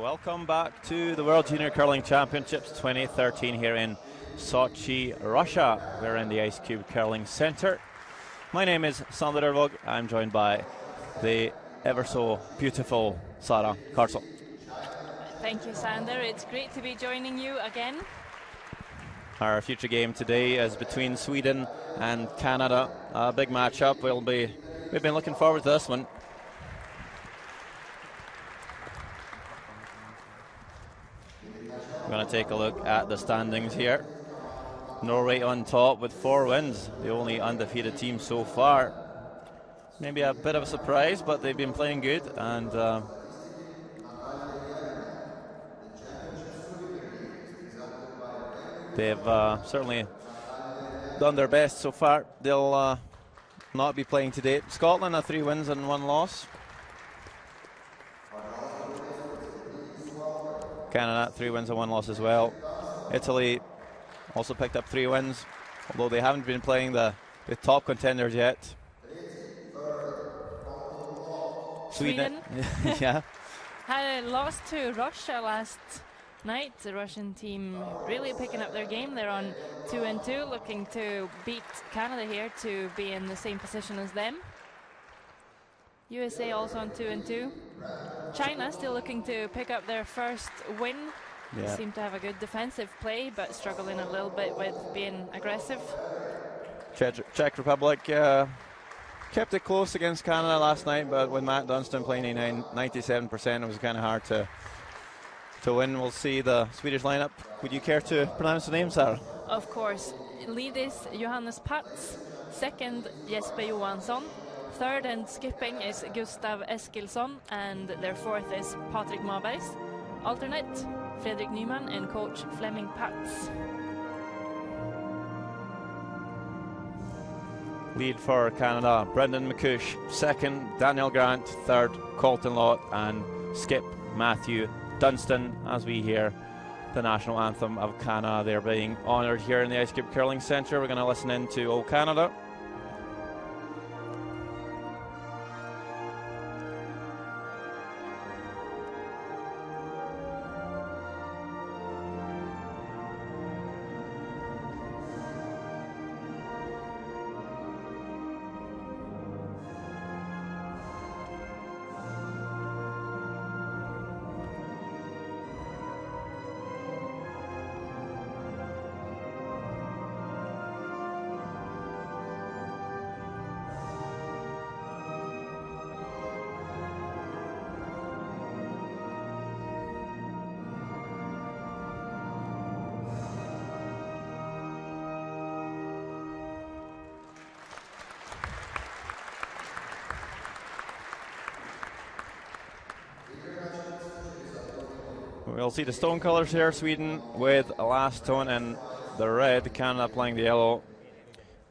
Welcome back to the World Junior Curling Championships 2013 here in Sochi, Russia. We're in the Ice Cube Curling Center. My name is Sander Ervog. I'm joined by the ever so beautiful Sara Karsel. Thank you, Sander. It's great to be joining you again. Our future game today is between Sweden and Canada. A big matchup. We've been looking forward to this one. We're going to take a look at the standings here. Norway on top with 4 wins, the only undefeated team so far. Maybe a bit of a surprise, but they've been playing good, and they've certainly done their best so far. They'll not be playing today. Scotland are 3 wins and 1 loss. Canada 3 wins and 1 loss as well. Italy also picked up 3 wins, although they haven't been playing the top contenders yet. Sweden yeah, had lost to Russia last night. The Russian team really picking up their game. They're on 2-2, looking to beat Canada here to be in the same position as them. USA also on 2-2. China still looking to pick up their first win. yeah. They seem to have a good defensive play, but struggling a little bit with being aggressive. Czech Republic kept it close against Canada last night, but with Matt Dunstan playing 97%, it was kind of hard to win. We'll see the Swedish lineup. Would you care to pronounce the name, Sarah? Of course. Lead is Johannes Pats. Second, Jesper Johansson. Third and skipping is Gustav Eskilsson, and their fourth is Patrik Marbergs. Alternate, Fredrik Nyman, and coach Flemming Pats. Lead for Canada, Brendan McCush. Second, Daniel Grant. Third, Colton Lott. And skip Matthew Dunstan. As we hear the national anthem of Canada, they're being honoured here in the Ice Cube Curling Centre. We're going to listen in to O Canada. We'll see the stone colours here. Sweden with a last tone in the red, Canada playing the yellow.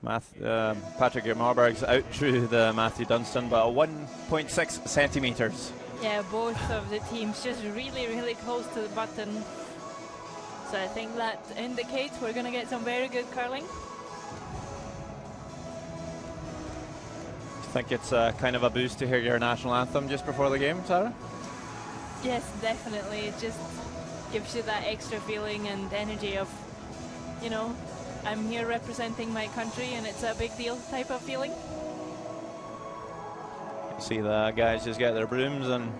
Patrik Marbergs out through the Matthew Dunstan by 1.6 centimetres. Yeah, both of the teams just really, really close to the button. So I think that indicates we're going to get some very good curling. Do you think it's kind of a boost to hear your national anthem just before the game, Sarah? Yes, definitely. It just gives you that extra feeling and energy of, you know, I'm here representing my country and it's a big deal type of feeling. You see the guys just get their brooms, and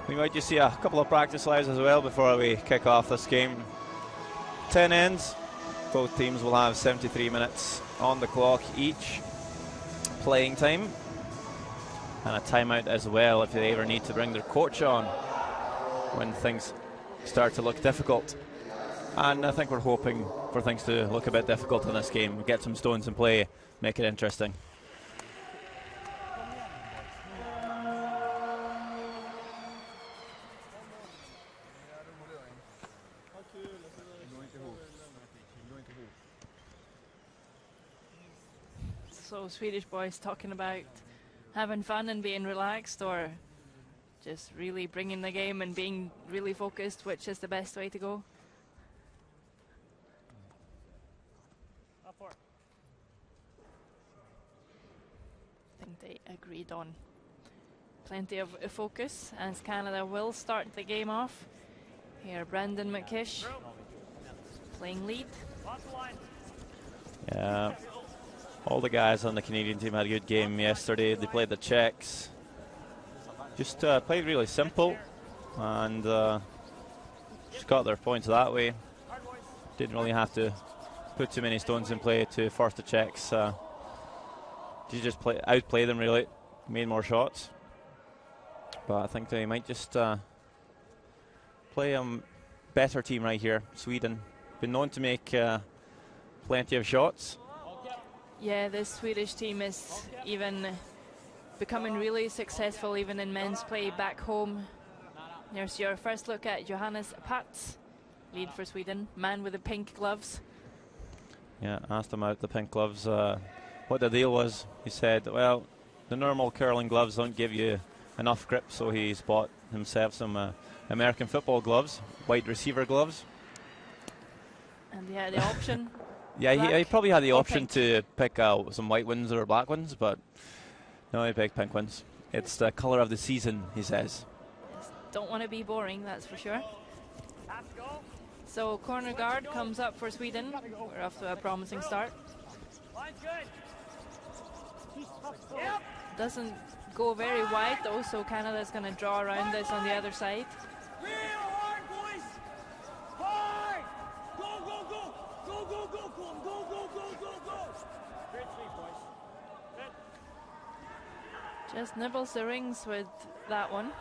we might just see a couple of practice lives as well before we kick off this game. 10 ends. Both teams will have 73 minutes on the clock each playing time, and a timeout as well if they ever need to bring their coach on when things start to look difficult. And I think we're hoping for things to look a bit difficult in this game. We'll get some stones in play, make it interesting. So Swedish boys talking about having fun and being relaxed, or just really bringing the game and being really focused, which is the best way to go? I think they agreed on plenty of focus, as Canada will start the game off Here, Brandon McKish playing lead. Yeah, all the guys on the Canadian team had a good game yesterday. They played the Czechs. Just played really simple and just got their points that way. Didn't really have to put too many stones in play to force the Czechs. You just outplay them really, made more shots. But I think they might just play a better team right here. Sweden, been known to make plenty of shots. Yeah, this Swedish team is even becoming really successful even in men's play back home. There's your first look at Johannes Pats, lead for Sweden, man with the pink gloves. Yeah, asked him about the pink gloves, what the deal was. He said, well, the normal curling gloves don't give you enough grip, so he's bought himself some American football gloves, wide receiver gloves. And yeah, the option. Yeah, he probably had the option pink. to pick some white ones or black ones, but no, he picked pink ones. It's the colour of the season, he says. Yes, don't want to be boring, that's for sure. So corner guard comes up for Sweden. We're off to a promising start. Doesn't go very wide though, so Canada's going to draw around this on the other side. Just nibbles the rings with that one.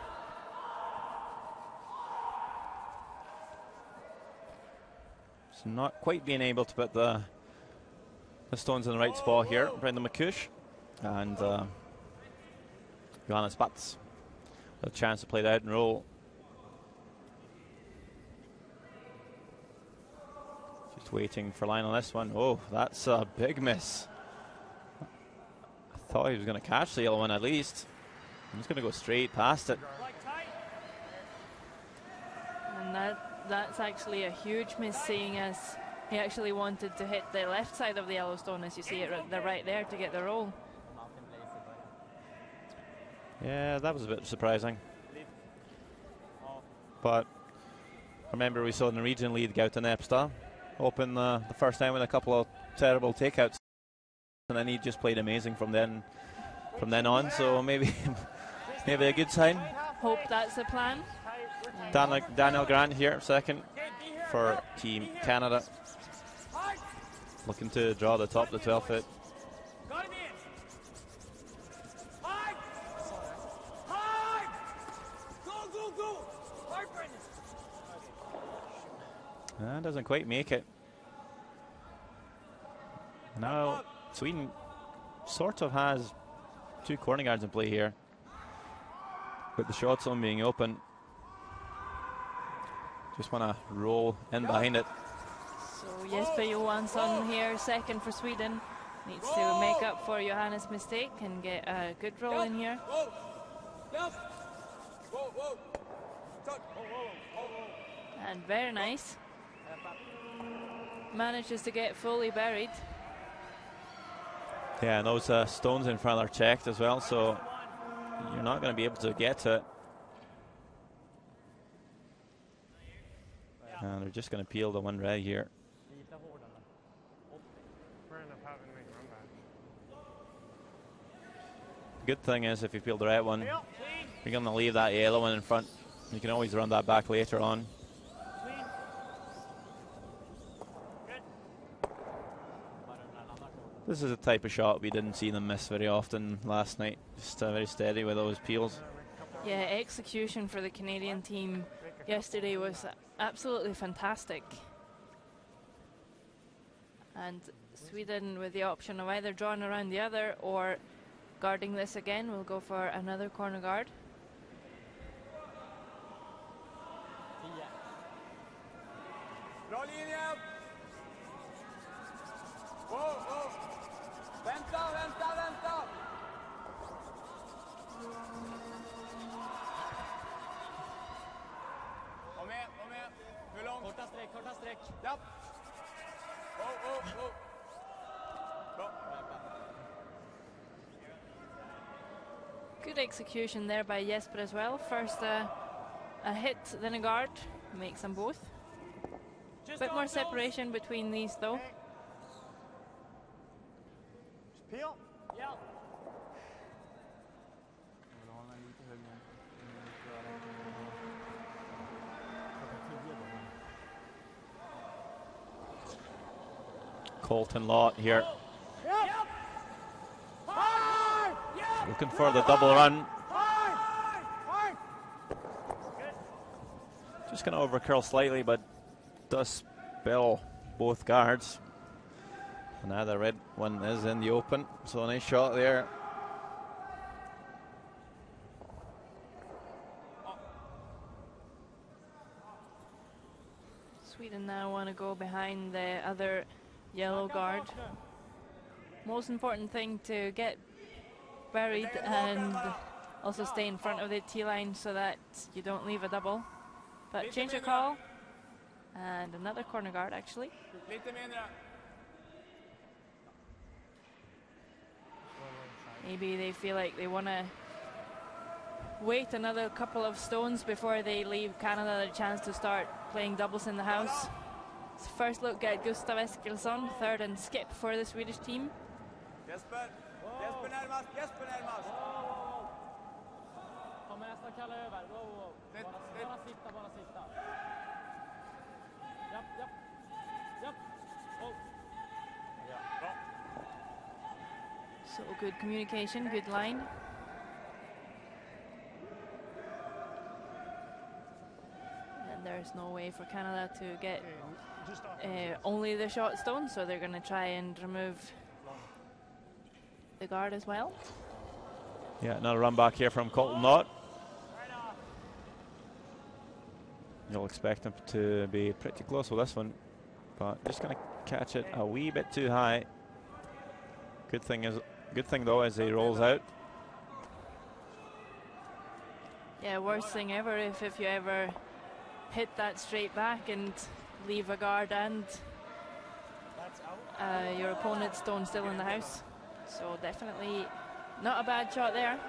So not quite being able to put the stones in the right spot here. Brendan McCush and Johannes Pats. A chance to play the out and roll. Just waiting for line on this one. Oh, that's a big miss. I thought he was going to catch the yellow one at least. He's going to go straight past it. And that's actually a huge miss, seeing as he actually wanted to hit the left side of the Yellowstone, as you see it right there, to get the roll. Yeah, that was a bit surprising. But remember, we saw the Norwegian lead Gauten Epstad open the first time with a couple of terrible takeouts, and then he just played amazing from then on. So maybe a good sign. Hope that's the plan. Daniel Grant here, second for Team Canada, looking to draw the top of the 12 foot. Doesn't quite make it. Now Sweden sort of has two corner guards in play here, with the shot zone being open. Just want to roll in behind it. So Jesper Johansson here, second for Sweden, needs to make up for Johannes' mistake and get a good roll in here. And very nice. Manages to get fully buried. Yeah, and those stones in front are checked as well, so you're not going to be able to get to it. And they're just going to peel the one red here. The good thing is, if you peel the red one, you're going to leave that yellow one in front. You can always run that back later on. This is a type of shot we didn't see them miss very often last night. Just very steady with those peels. Yeah, execution for the Canadian team yesterday was absolutely fantastic. And Sweden, with the option of either drawing around the other or guarding this again, will go for another corner guard. Good execution there by Jesper as well. First a hit, then a guard, makes them both. A bit more separation between these though. Peel. Yeah. Colton Lott here. Looking for the double run. Just going to overcurl slightly, but does spill both guards. And now the red one is in the open, so a nice shot there. Sweden now want to go behind the other yellow guard. Most important thing to get buried and also stay in front of the T-line so that you don't leave a double. But change your call. And another corner guard actually. Maybe they feel like they want to wait another couple of stones before they leave Canada a chance to start playing doubles in the house. So first look at Gustav Eskilsson, third and skip for the Swedish team. Jesper! Jesper närmast! Jesper närmast! Kommer nästan kalla över. Bara sitta, bara sitta. Japp, japp. Japp. Oh. Ja, bra. So good communication, good line. And there's no way for Canada to get only the shot stone, so they're going to try and remove the guard as well. Yeah, another run back here from Colton Lott. You'll expect him to be pretty close with this one, but just going to catch it a wee bit too high. Good thing though as he rolls out. Yeah, worst thing ever if you ever hit that straight back and leave a guard and your opponent's stone still in the house. So definitely not a bad shot there.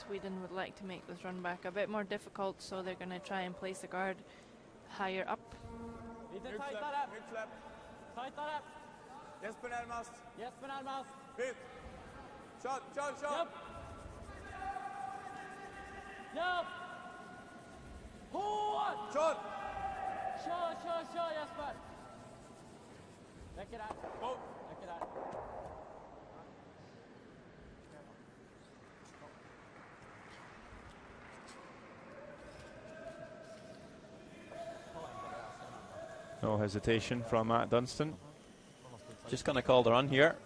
Sweden would like to make this run back a bit more difficult, so they're going to try and place the guard higher up. Lite tajtare. Tajtare. Jesper närmast. Jesper närmast. Byt. Kör, kör, kör. Japp. Japp. Hårt. Kör. Kör Jesper. Räcker där. Go. Räcker där. No hesitation from Matt Dunstan. Just going to call the run here.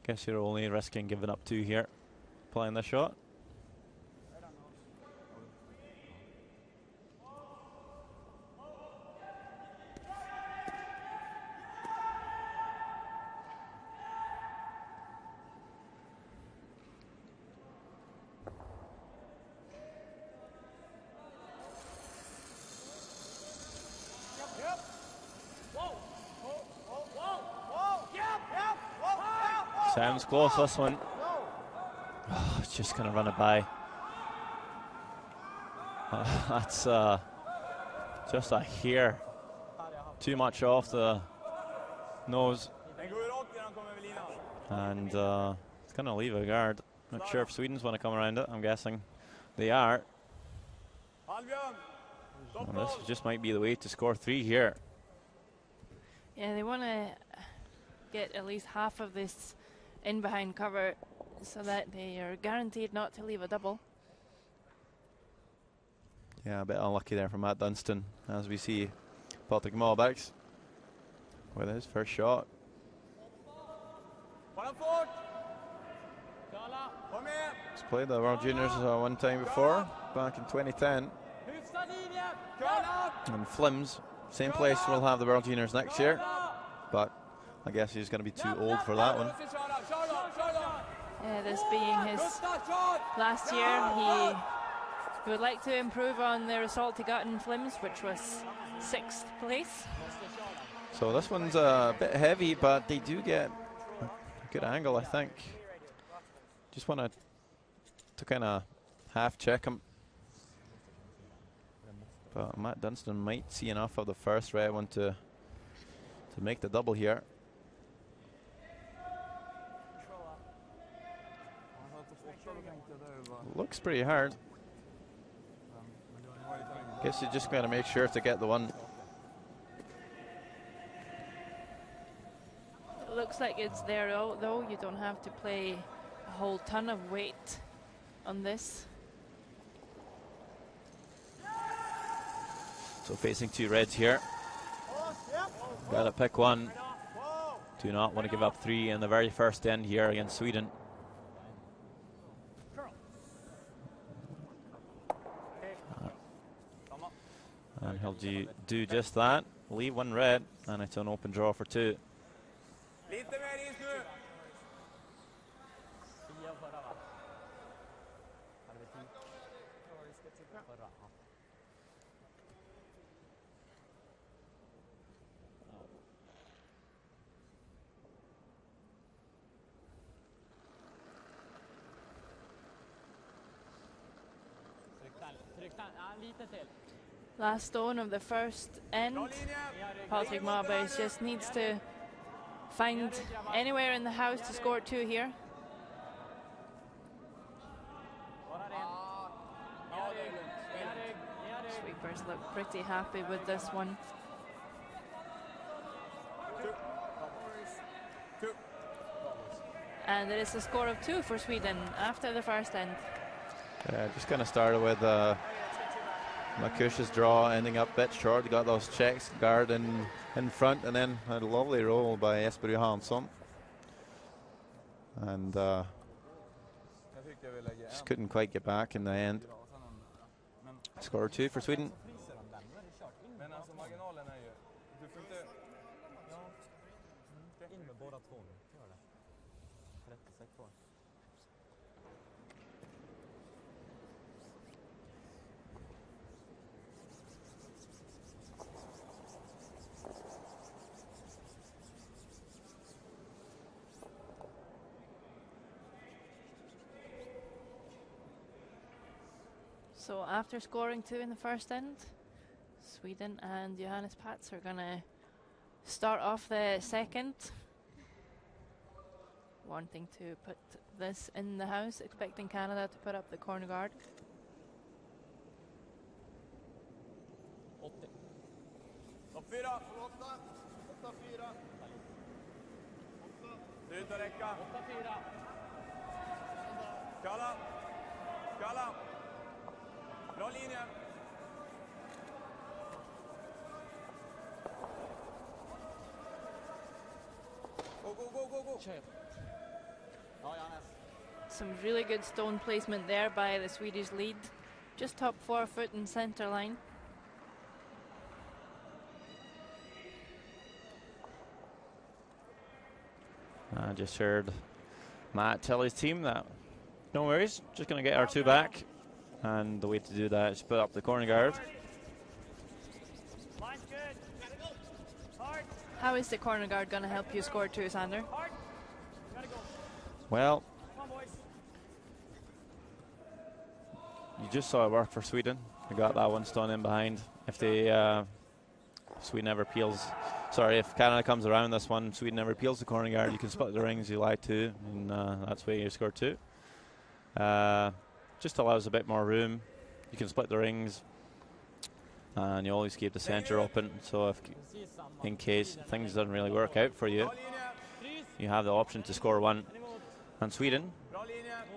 Guess you're only risking giving up 2 here, playing the shot. Sounds close, this one. Oh, it's just going to run it by. That's just a hair too much off the nose. And it's going to leave a guard. Not sure if Sweden's want to come around it. I'm guessing they are. And this just might be the way to score 3 here. Yeah, they want to get at least half of this in behind cover so that they are guaranteed not to leave a double. Yeah, a bit unlucky there from Matt Dunstan as we see Patrick Malbæks with his first shot. He's played the World Juniors one time before, back in 2010. And Flims, same place, will have the World Juniors next year, but I guess he's going to be too old for that one. Yeah, this being his last year, he He would like to improve on the result he got in Flims, which was 6th place. So this one's a bit heavy, but they do get a good angle, I think. Just want to kind of half check him. But Matt Dunstan might see enough of the first red one to make the double here. Looks pretty hard. Guess you just got to make sure to get the one. It looks like it's there though. You don't have to play a whole ton of weight on this. So facing 2 reds here. Gotta pick one. Do not want to give up 3 in the very first end here against Sweden. And he'll do just that. Leave 1 red, and it's an open draw for 2. Last stone of the first end. Patrick Marberg just needs to find anywhere in the house to score 2 here. Sweepers look pretty happy with this one. And it is a score of 2 for Sweden after the first end. Yeah, just kind of started with Makush's draw, ending up a bit short. Got those checks, guard in front, and then a lovely roll by Jesper Johansson. And just couldn't quite get back in the end. Score 2 for Sweden. So after scoring 2 in the first end, Sweden and Johannes Pats are going to start off the second. Wanting to put this in the house, expecting Canada to put up the corner guard. Bra linje. Go. Some really good stone placement there by the Swedish lead. Just top 4 foot in center line. I just heard Matt tell his team that no worries, just going to get our 2 back. And the way to do that is put up the corner guard. How is the corner guard going to help you score 2, Sander? Well, you just saw it work for Sweden. They got that one stone in behind. If they Sweden never peels, sorry, if Canada comes around this one, Sweden never peels the corner guard, you can split the rings you like to, and that's where you score 2. Just allows a bit more room. You can split the rings, and you always keep the center open. So if, in case things doesn't really work out for you, you have the option to score 1. And Sweden,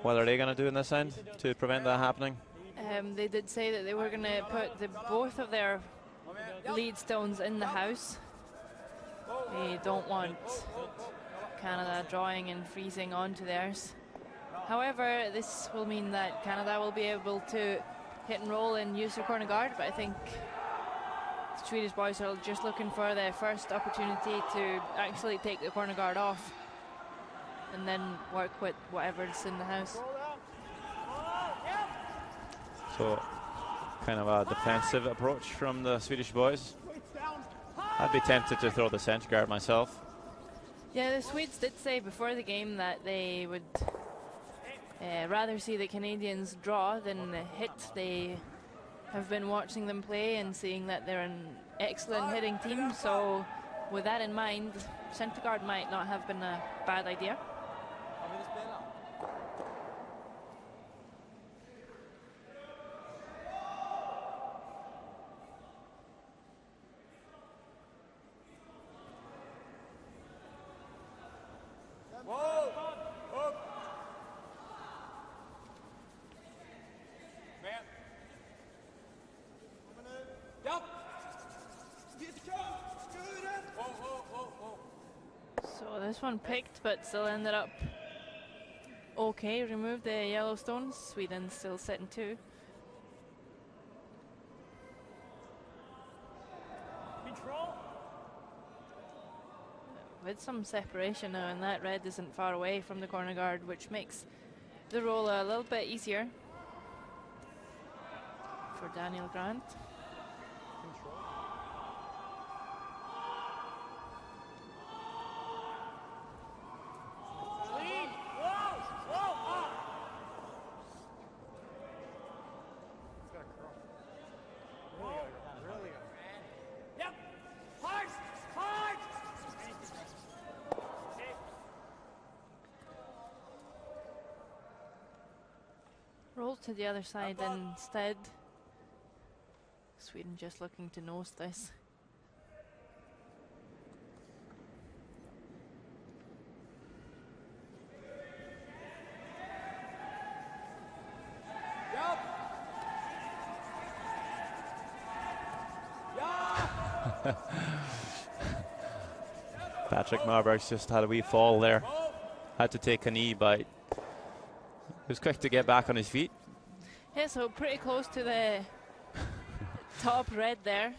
what are they going to do in this end to prevent that happening? They did say that they were going to put both of their lead stones in the house. They don't want Canada drawing and freezing onto theirs. However, this will mean that Canada will be able to hit and roll and use their corner guard, but I think the Swedish boys are just looking for their first opportunity to actually take the corner guard off and then work with whatever's in the house. So kind of a defensive approach from the Swedish boys. I'd be tempted to throw the centre guard myself. Yeah, the Swedes did say before the game that they would rather see the Canadians draw than hit. They have been watching them play and seeing that they're an excellent hitting team, so with that in mind, centre guard might not have been a bad idea. This one picked, but still ended up okay. Removed the yellow stones. Sweden still setting 2. Control. With some separation now, and that red isn't far away from the corner guard, which makes the roll a little bit easier for Daniel Grant. Roll to the other side instead. Sweden just looking to nose this. Patrick Marberg's just had a wee fall there. Had to take a knee, but he was quick to get back on his feet. Yeah, so pretty close to the top red there.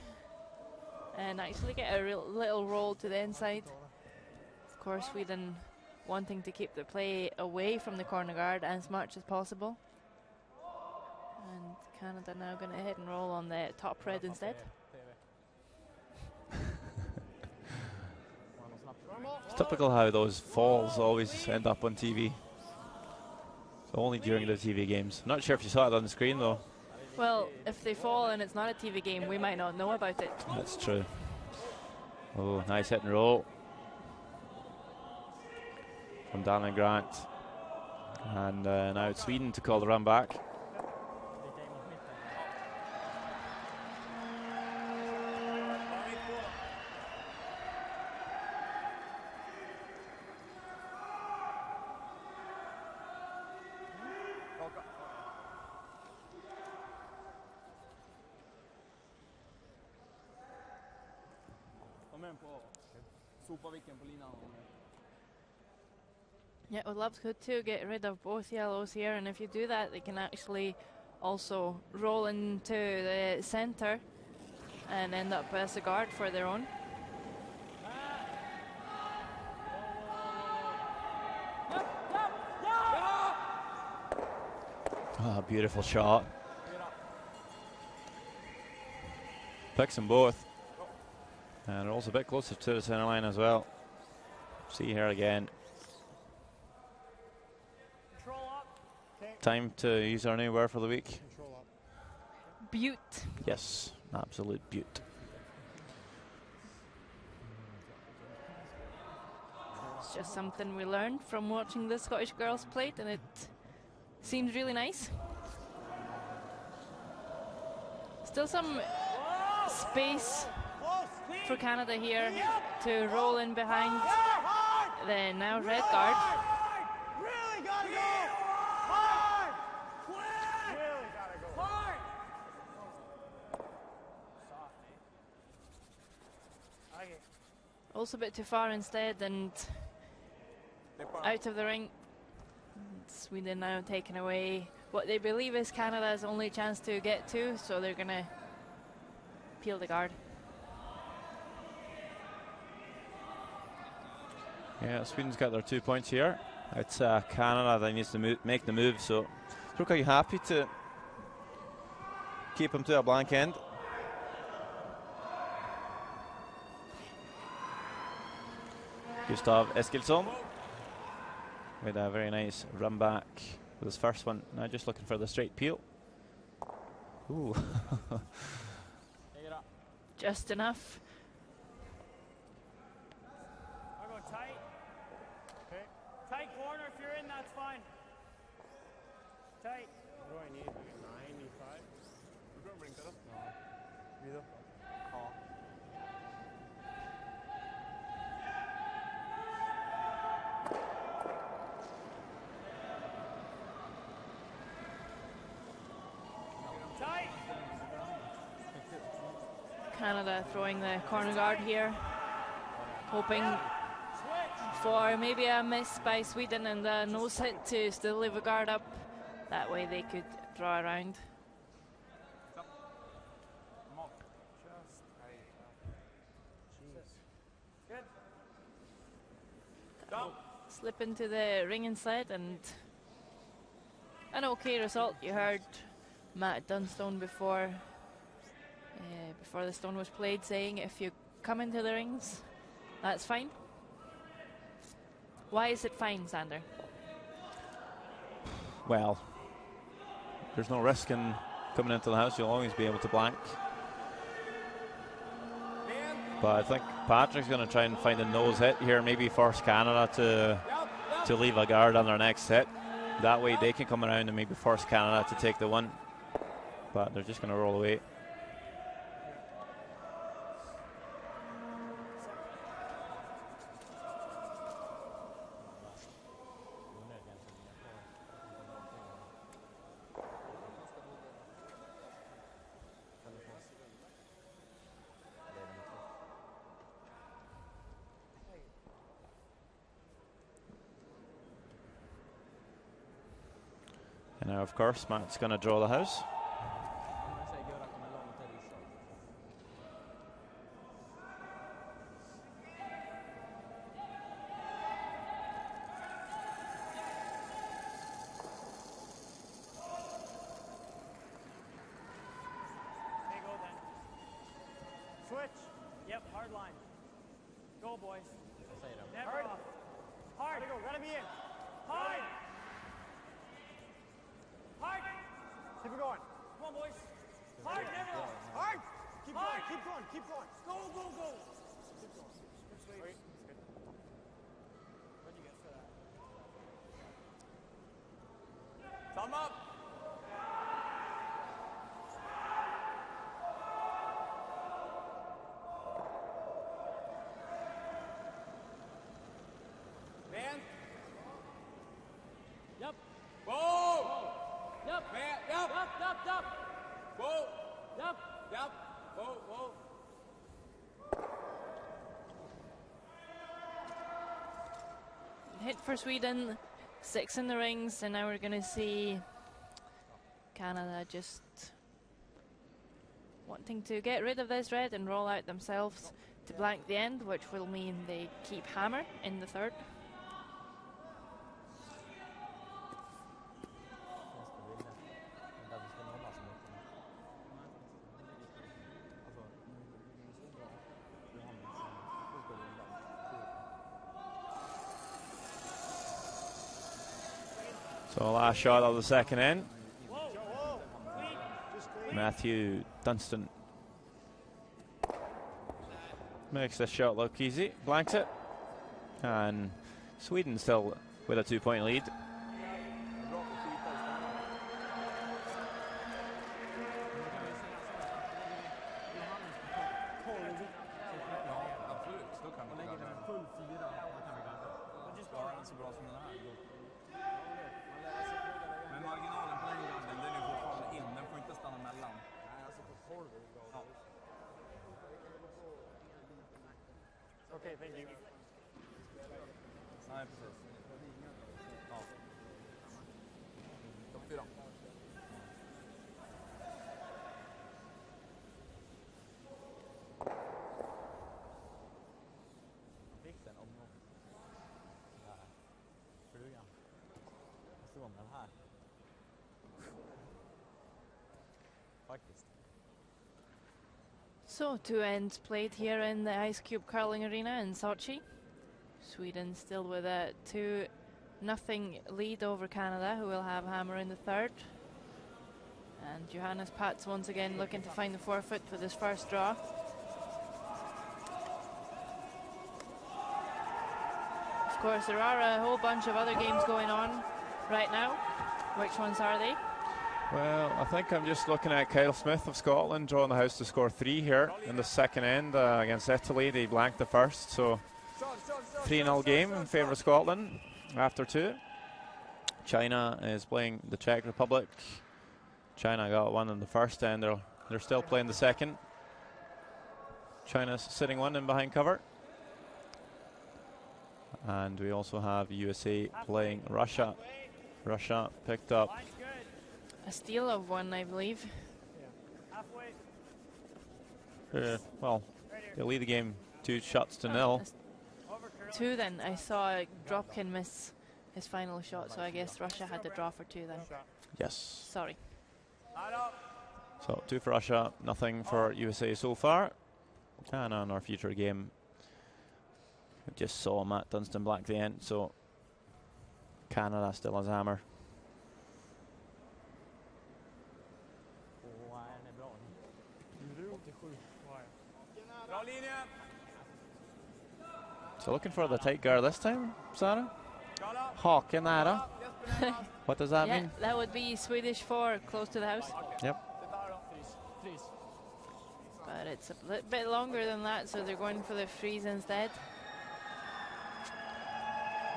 And actually get a little roll to the inside. Of course, Sweden wanting to keep the play away from the corner guard as much as possible. And Canada now going to hit and roll on the top red instead. It's typical how those falls always end up on TV. So only during the TV games. Not sure if you saw it on the screen though. Well, if they fall and it's not a TV game, we might not know about it. That's true. Oh, nice hit and roll from Daniel Grant. And now it's Sweden to call the run back. Yeah, would love to get rid of both yellows here, and if you do that, they can actually also roll into the center and end up as a guard for their own. Oh, beautiful shot. Picks them both. And rolls a bit closer to the center line as well. See here again. Time to use our new word for the week. Beaut. Yes, absolute beaut. It's just something we learned from watching the Scottish girls play, and it seems really nice. Still some space for Canada here to roll in behind the now red guard. Also a bit too far instead and out of the ring. Sweden now taking away what they believe is Canada's only chance to get to, so they're going to peel the guard. Yeah, Sweden's got their 2 points here. It's Canada that needs to make the move, so they're quite happy to keep him to a blank end. Gustav Eskilsson with a very nice run back with his first one. Now just looking for the straight peel. Ooh. Just enough. I'll go tight. Okay. Tight corner. If you're in, that's fine. Tight. What do I need? Like a 95? Du kan blinka då. Ja. Vidare. Ja. Tight. Canada throwing the corner guard here, hoping for maybe a miss by Sweden and a nose hit to still leave a guard up. That way they could draw around. Slip into the ring instead, and an okay result. You heard Matt Dunstone before the stone was played saying if you come into the rings, that's fine. Why is it fine, Sander? Well, there's no risk in coming into the house. You'll always be able to blank. But I think Patrick's going to try and find a nose hit here, maybe force Canada to leave a guard on their next hit. That way they can come around and maybe force Canada to take the one. But they're just going to roll away. And now, of course, Matt's going to draw the house. Switch. Yep, hard line. Go, boys. Never hard. Off. Hard. Gotta go. Gotta be in. Hard. Hard. Keep it going. Come on, boys. Hard. Never off. Hard. Keep going. Keep going. Keep going. Go, go, go. Keep going. Wait. What'd you get for that? Thumb up. Hit for Sweden, 6 in the rings, and now we're going to see Canada just wanting to get rid of this red and roll out themselves to blank the end, which will mean they keep hammer in the third. So last shot of the second end. Matthew Dunstan makes this shot look easy, blanks it, and Sweden still with a 2-point lead. Okay, thank you. Nej, precis. Ja. Topp 4. Fick den om något. Där. Frugan. Jag såg den här. So 2 ends played here in the Ice Cube Curling Arena in Sochi. Sweden still with a 2-0 lead over Canada, who will have hammer in the third. And Johannes Pats once again looking to find the forefoot with his first draw. Of course, there are a whole bunch of other games going on right now. Which ones are they? Well, I think I'm just looking at Kyle Smith of Scotland drawing the house to score 3 here in the second end against Italy. They blanked the first, so 3-0 game in favour of Scotland after 2. China is playing the Czech Republic. China got 1 in the first end. They're still playing the second. China's sitting 1 in behind cover. And we also have USA playing Russia. Russia picked up a steal of 1, I believe. Well, they lead the game 2 shots to 0. 2 then. I saw Dropkin miss his final shot, so I guess Russia had to draw for 2 then. Yes. Sorry. So 2 for Russia, nothing for USA so far. And on our future game, we just saw Matt Dunstan black the end, so Canada still has hammer. So looking for the tight guard this time, Sarah? Hawk in nära. What does that mean? That would be Swedish for close to the house. Yep. But it's a little bit longer than that, so they're going for the freeze instead.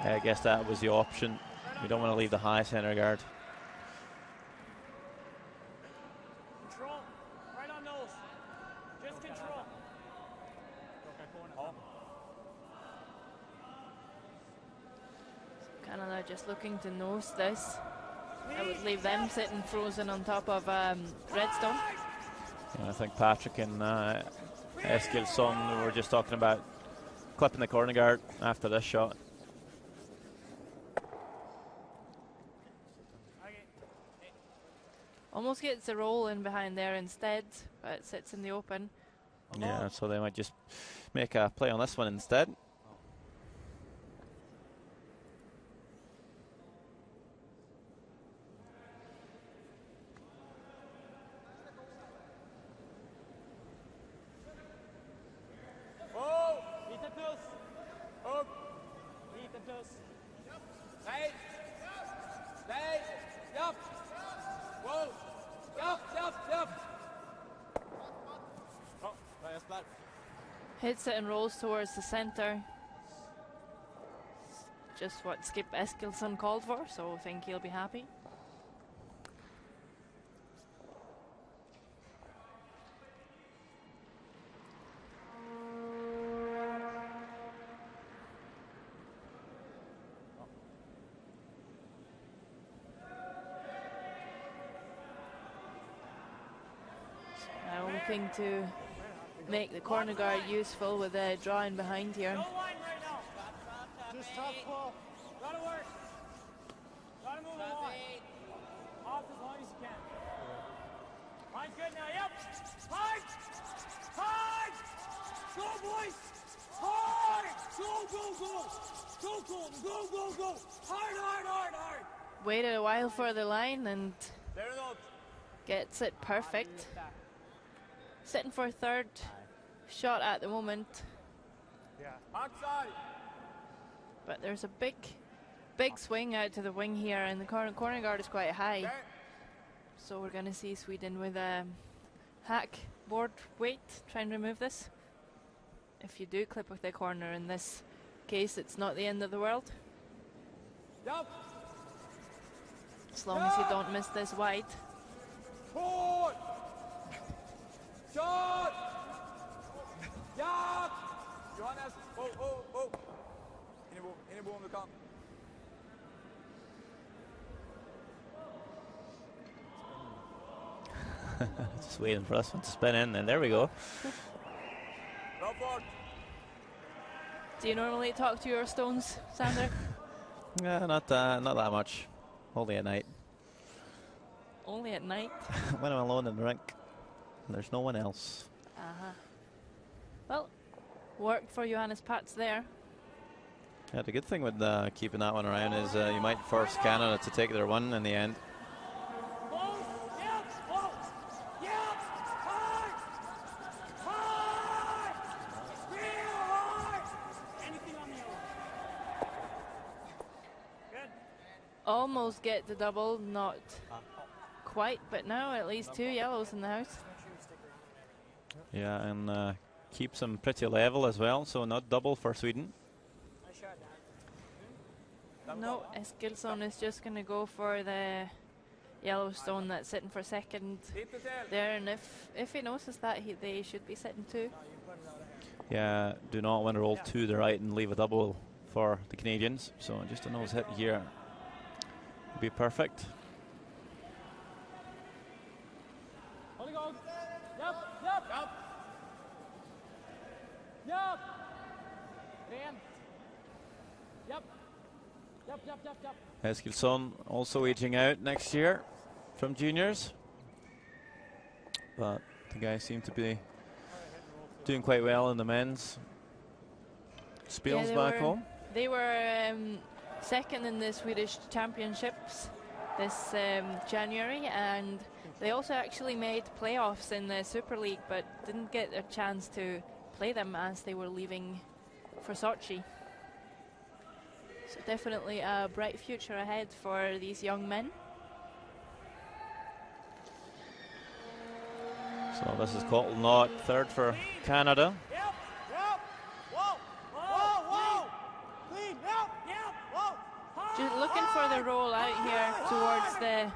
Yeah, I guess that was the option. We don't want to leave the high center guard. Control. Right on nose. Just control. Canada just looking to nose this. I would leave them sitting frozen on top of Redstone. Yeah, I think Patrick and Eskilsson were just talking about clipping the corner guard after this shot. Almost gets a roll in behind there instead, but it sits in the open. Yeah, so they might just make a play on this one instead. Hits it and rolls towards the center. Just what Skip Eskilsson called for, so I think he'll be happy. Now looking to make the corner guard useful with a drawing behind here. Don't line right now. Just tough ball. Gotta work. Gotta move along. Off as long as you can. Line's good now. Yep. Hard. Hard. Go, boys. Hard. Go, go, go. Go, go, go, go, go. Hard, hard, hard, hard. Waited a while for the line and There it is. gets it perfect. Sitting for a third shot at the moment. Yeah. Outside. But there's a big swing out to the wing here, and the corner guard is quite high. Okay. So we're going to see Sweden with a hack board weight try and remove this. If you do clip with the corner in this case, it's not the end of the world. Yep. As long as you don't miss this wide. Forward. Shot. Ja. Johannes. Oh, oh, oh. In i bom du kan. Just waiting for this one to spin in, and there we go. Bra fart. Do you normally talk to your stones, Sander? Yeah, not that much. Only at night. Only at night. When I'm alone in the rink. There's no one else. Well, work for Johannes Pats there. Yeah, the good thing with keeping that one around is you might force Canada to take their one in the end. Almost get the double, not quite, but now at least 2 yellows in the house. Yeah, and keeps them pretty level as well, so not double for Sweden. No, Eskilsson is just going to go for the Yellowstone that's sitting for second there, and if he notices that, they should be sitting 2. Yeah, do not want to roll to the right and leave a double for the Canadians, so just a nose hit here would be perfect. Eskilsson also aging out next year from juniors, but the guys seem to be doing quite well in the men's spills back home. They were second in the Swedish Championships this January, and they also actually made playoffs in the Super League, but didn't get a chance to play them as they were leaving for Sochi. So definitely a bright future ahead for these young men. So this is Colton Knott, third for Canada. Just looking for the roll out here towards the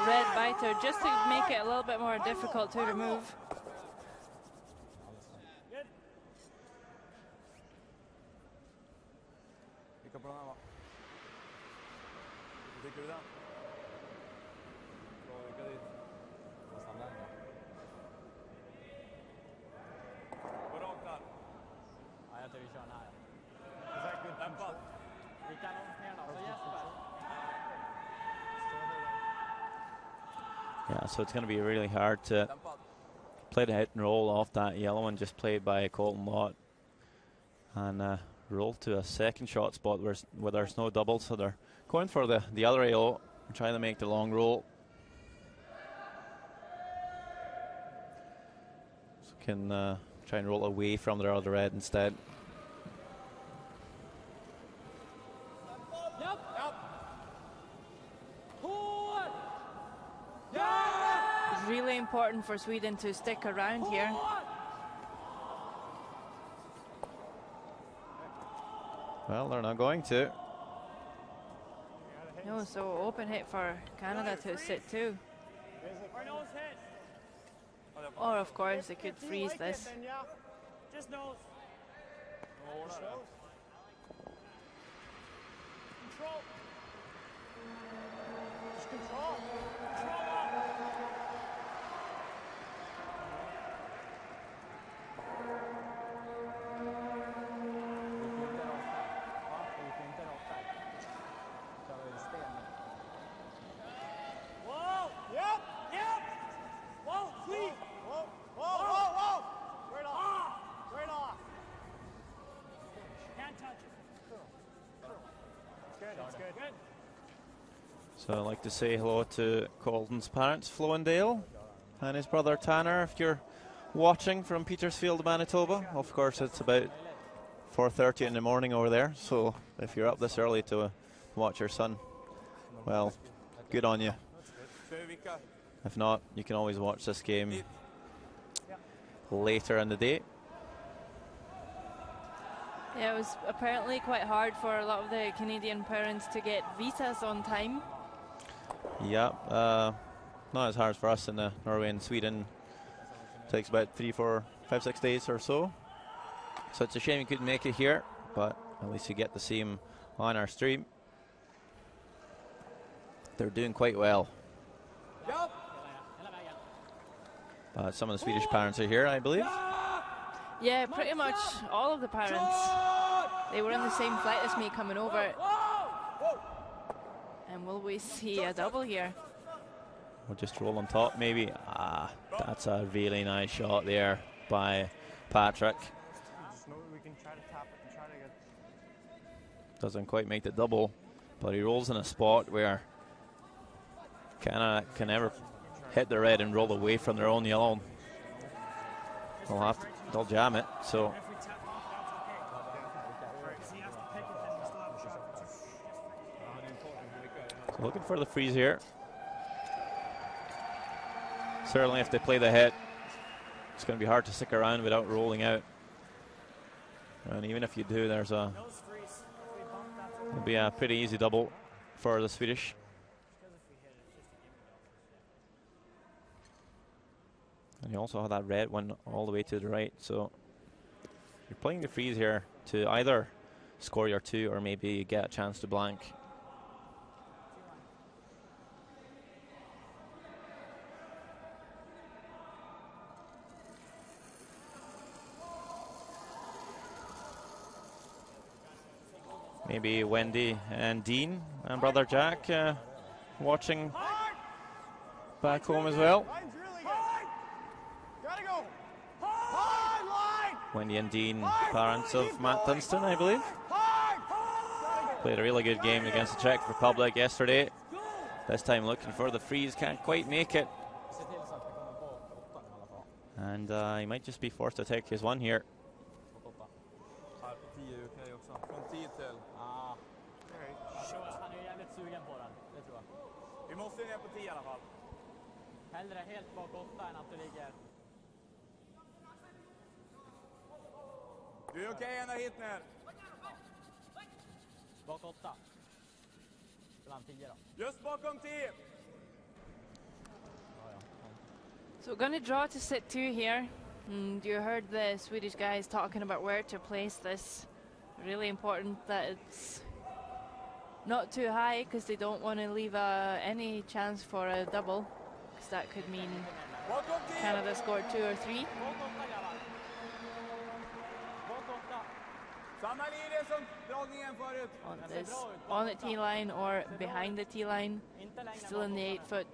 red biter, just to make it a little bit more difficult to remove. Yeah, so it's going to be really hard to play the hit and roll off that yellow one just played by Colton Knott, and roll to a second shot spot where there's no double, so they're going for the other yellow and trying to make the long roll. So can try and roll away from their other red instead. Really important for Sweden to stick around here. Well, they're not going to. No, so open hit for Canada to sit 2. Or of course they could freeze this. Just nose. Control. Just control. So I'd like to say hello to Colton's parents, Flo and Dale, and his brother Tanner, if you're watching from Petersfield, Manitoba. Of course, it's about 4:30 in the morning over there, so if you're up this early to watch your son, well, good on you. If not, you can always watch this game later in the day. Yeah, it was apparently quite hard for a lot of the Canadian parents to get visas on time. Yeah, not as hard for us in Norway and Sweden. Takes about 3, 4, 5, 6 days or so. So it's a shame you couldn't make it here, but at least you get to see him on our stream. They're doing quite well. Some of the Swedish parents are here, I believe. Yeah, pretty much all of the parents. They were in the same flight as me coming over. And will we see a double here? Or just roll on top, maybe. Ah, that's a really nice shot there by Patrick. Doesn't quite make the double, but he rolls in a spot where Canada can never hit the red and roll away from their own yellow. They'll jam it, so. So looking for the freeze here. Certainly if they play the hit, it's going to be hard to stick around without rolling out. And even if you do, it'll be a pretty easy double for the Swedish. And you also have that red one all the way to the right, so you're playing the freeze here to either score your 2 or maybe get a chance to blank. Maybe Wendy and Dean and brother Jack watching back home as well. Wendy and Dean, parents of Matt Dunstan, I believe. Played a really good game against the Czech Republic yesterday. This time looking for the freeze, can't quite make it. And he might just be forced to take his 1 here. Vi måste ner på 10 i alla fall. Hellre helt bak 8 än att du ligger. Du är okej ända hit ner. Bak 8. Bland 10 då. Just bakom 10. So we're going to draw to set 2 here. And you heard the Swedish guys talking about where to place this. Really important that it's not too high because they don't want to leave any chance for a double, because that could mean Canada scored 2 or 3. On the tee line or behind the tee line, still in the 8 foot.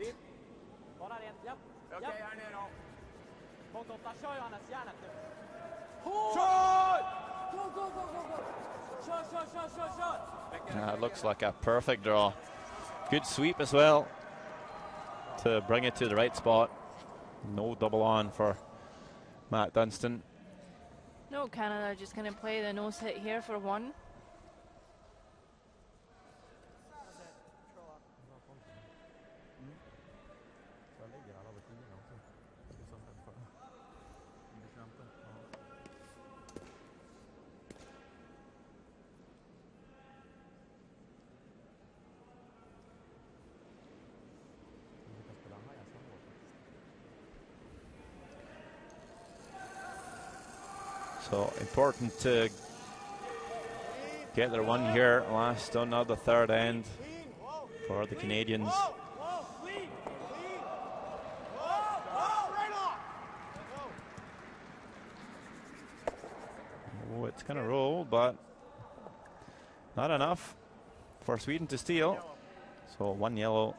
It looks like a perfect draw. Good sweep as well to bring it to the right spot. No double on for Matt Dunstan. No, Canada just going to play the nose hit here for 1. So important to get their 1 here, last on now the 3rd end for the Canadians. Oh, it's going to roll, but not enough for Sweden to steal. So 1 yellow.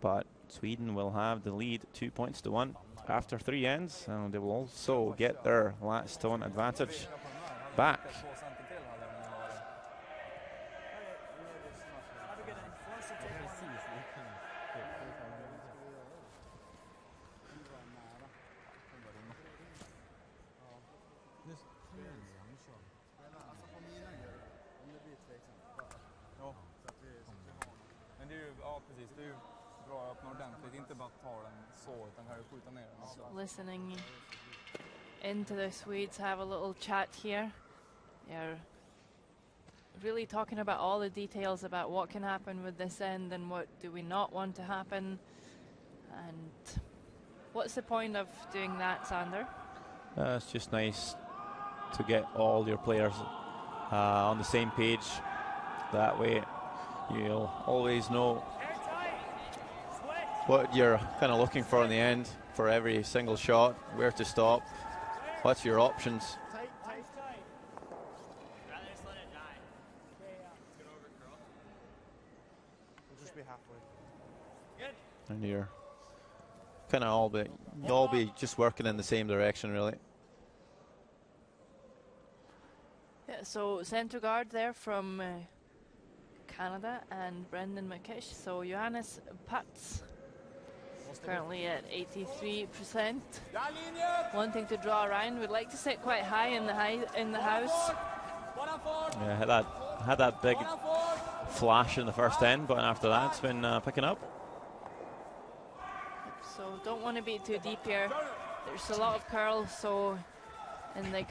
But Sweden will have the lead 2 points to 1. After 3 ends, and they will also get their last stone advantage back. So listening into the Swedes have a little chat here. They're really talking about all the details about what can happen with this end and what do we not want to happen. And what's the point of doing that, Sander? It's just nice to get all your players on the same page. That way you'll always know what you're kind of looking for in the end for every single shot, where to stop, what's your options. And you're kind of all be just working in the same direction, really. Yeah, so centre guard there from Canada and Brendan McKish. So Johannes Pats currently at 83%. Wanting to draw around, would like to sit quite high in the house. Yeah, had that big flash in the first end, but after that it's been picking up. So don't want to be too deep here. There's a lot of curls, so and the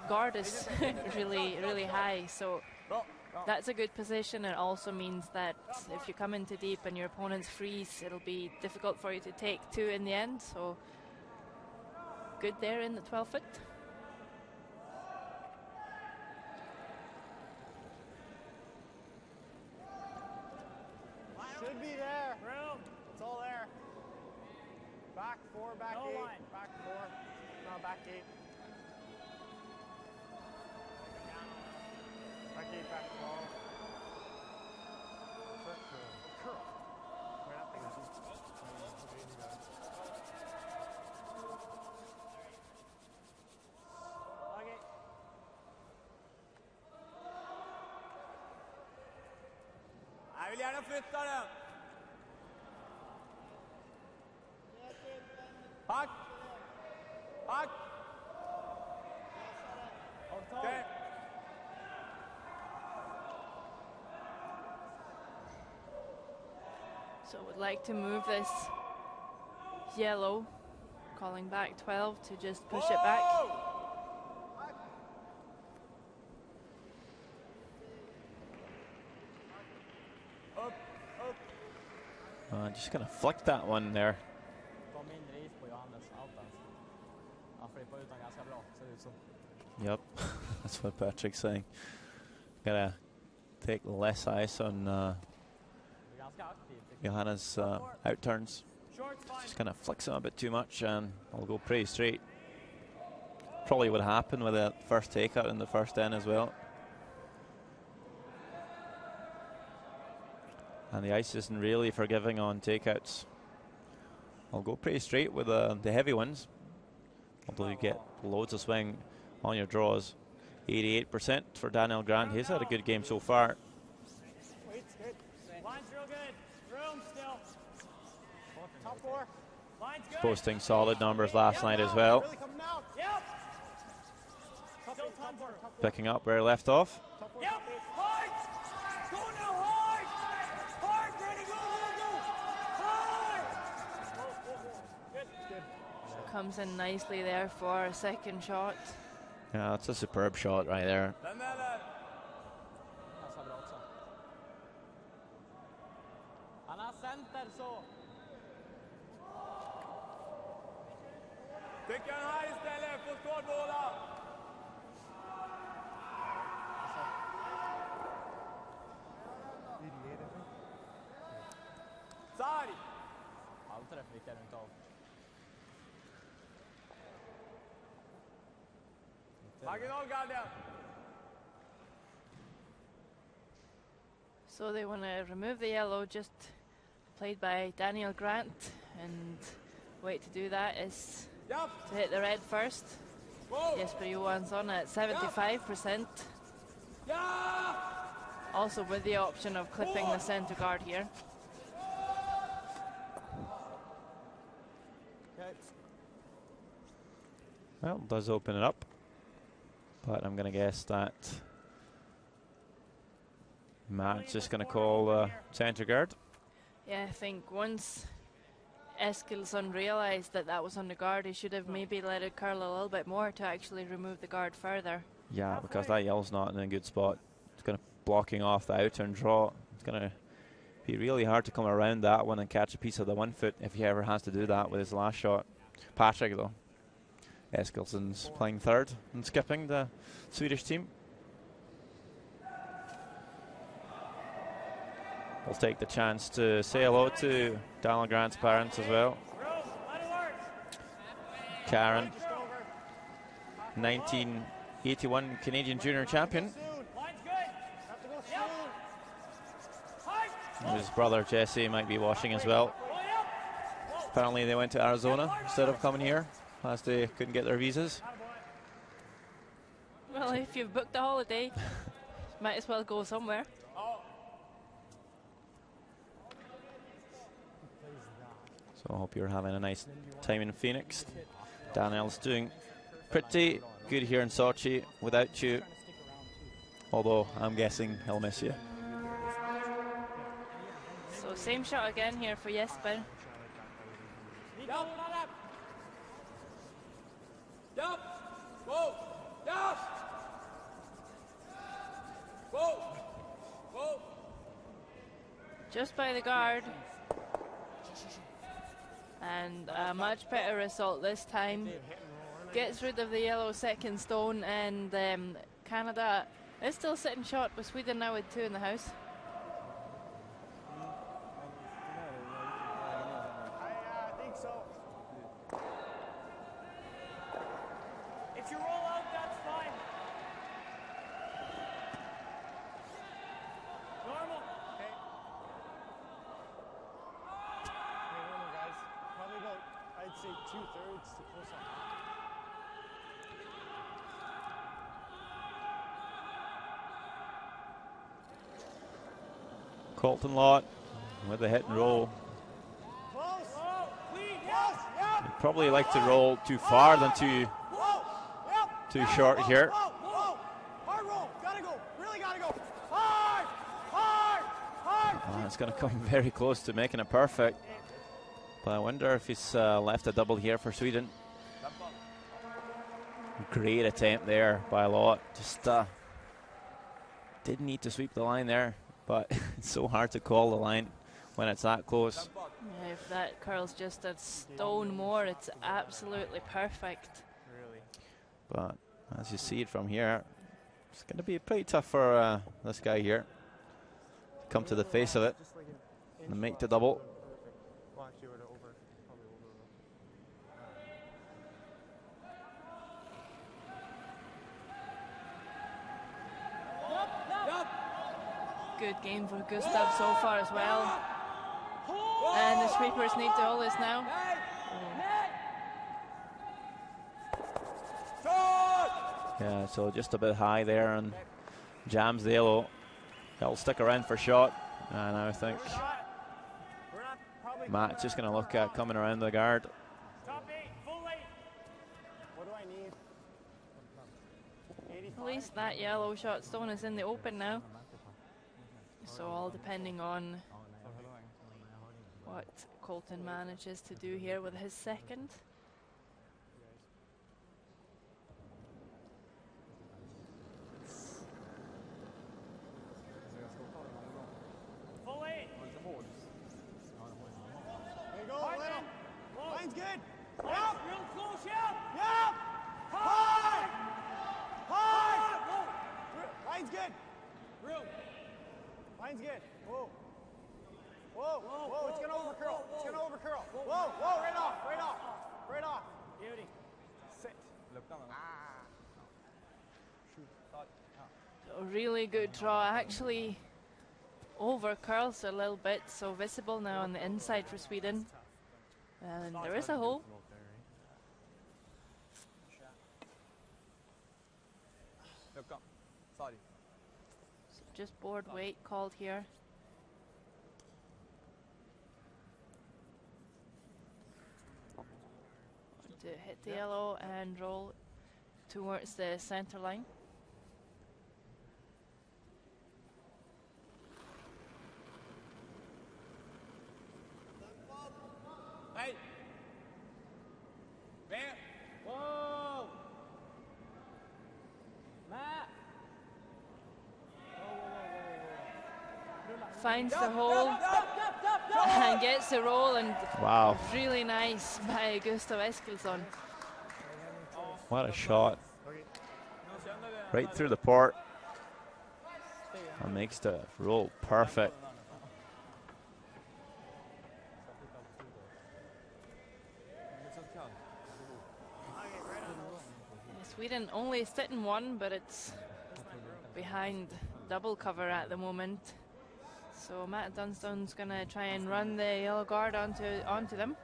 guard is really high, so that's a good position. It also means that if you come into deep and your opponents freeze, it'll be difficult for you to take two in the end. So good there in the 12-foot. Should be there. Room. It's all there. Back 4, back 8. Line. Back 4. No, back 8. Back 8, back 12. Curl. Right up there. Okay. Jag vill gärna flytta den. Back. Back. Okay. So would like to move this yellow, calling back 12 to just push it back. Just gonna flick that one there. Yep, that's what Patrick's saying. Gotta take less ice on Johanna's out turns. Just kind of flicks him a bit too much, and I'll go pretty straight. Probably would happen with that first takeout in the first end as well. And the ice isn't really forgiving on takeouts. I'll go pretty straight with the heavy ones, although you get loads of swing on your draws. 88% for Daniel Grant. He's had a good game so far. Wait's good. Line's real good. Room still. Top 4. Line's good. Posting solid numbers last night as well. Really coming out. Yep. Still top 4. Picking up where he left off. Yep. Hard. Go now. Hard. Hard. Ready. Go. Hard. Good. Good. Comes in nicely there for a second shot. Yeah, it's a superb shot right there. Han har center så. Tycker den här istället, får stå båda. Sarg! Allt träff vilka runt av. Marginalgarden. So they want to remove the yellow, just played by Daniel Grant, and way to do that is to hit the red first. Jesper Johansson at 75%. Also with the option of clipping the centre guard here. Well, does open it up, but I'm going to guess that Matt's just going to call centre guard. Yeah, I think once Eskilsson realised that that was on the guard, he should have maybe let it curl a little bit more to actually remove the guard further. Yeah, because that yell's not in a good spot. It's going to blocking off the out turn draw. It's going to be really hard to come around that one and catch a piece of the 1 foot if he ever has to do that with his last shot. Patrick though. Eskilsson's playing third and skipping the Swedish team. We'll take the chance to say hello to Daniel Grant's parents as well. Karen, 1981 Canadian Junior Champion. His brother Jesse might be watching as well. Apparently they went to Arizona instead of coming here as they couldn't get their visas. Well, if you've booked a holiday, might as well go somewhere. So I hope you're having a nice time in Phoenix. Daniel's doing pretty good here in Sochi without you, although I'm guessing he'll miss you. So same shot again here for Jesper. Jump! Jump! Whoa! Jump! Whoa! Whoa! Just by the guard. And a much better result this time. Gets rid of the yellow second stone, and Canada is still sitting short, but Sweden now with 2 in the house. I think so. If you roll out, that's fine. Normal. Okay. Hey, normal, guys. Probably about, I'd say 2/3 to close up. Colton Lott with the hit and roll. Close. Clean. Yes. Yep. You'd probably like to roll too far than too short here. Whoa. Hard roll. Gotta go. Really gotta go. Hard. Hard. Hard. It's going to come very close to making it perfect. But I wonder if he's left a double here for Sweden. Great attempt there by Lott. Just didn't need to sweep the line there, but it's so hard to call the line when it's that close. Yeah, if that curls just a stone more, it's absolutely perfect. But as you see it from here, it's going to be pretty tough for this guy here to come to the face of it and make the double. Good game for Gustav so far as well. And the sweepers need to hold this now. Yeah, so just a bit high there and jams the yellow. He'll stick around for shot. And I think Matt's just going to look at coming around the guard. At least that yellow shot stone is in the open now. So all depending on what Colton manages to do here with his second. Line's good. Yep. Real close, yep. Yep. Hard. Hard. Line's good. Real. Line's good. Whoa. Whoa. Whoa. It's gonna overcurl. It's gonna overcurl. Whoa. Whoa. Right off. Right off. Right off. Beauty. Sit. A really good draw. Actually over curls a little bit, so visible now on the inside for Sweden. And there is a hole. So just board weight called here. To hit the yellow and roll towards the center line. Hey! Bear! Whoa! Matt! Finds the hole and gets the roll, and Wow. really nice by Gustav Eskilsson. What a shot. Right through the port. And makes the roll perfect. Sweden only sitting one, but it's behind double cover at the moment. So Matt Dunstone's going to try and run the yellow guard onto them.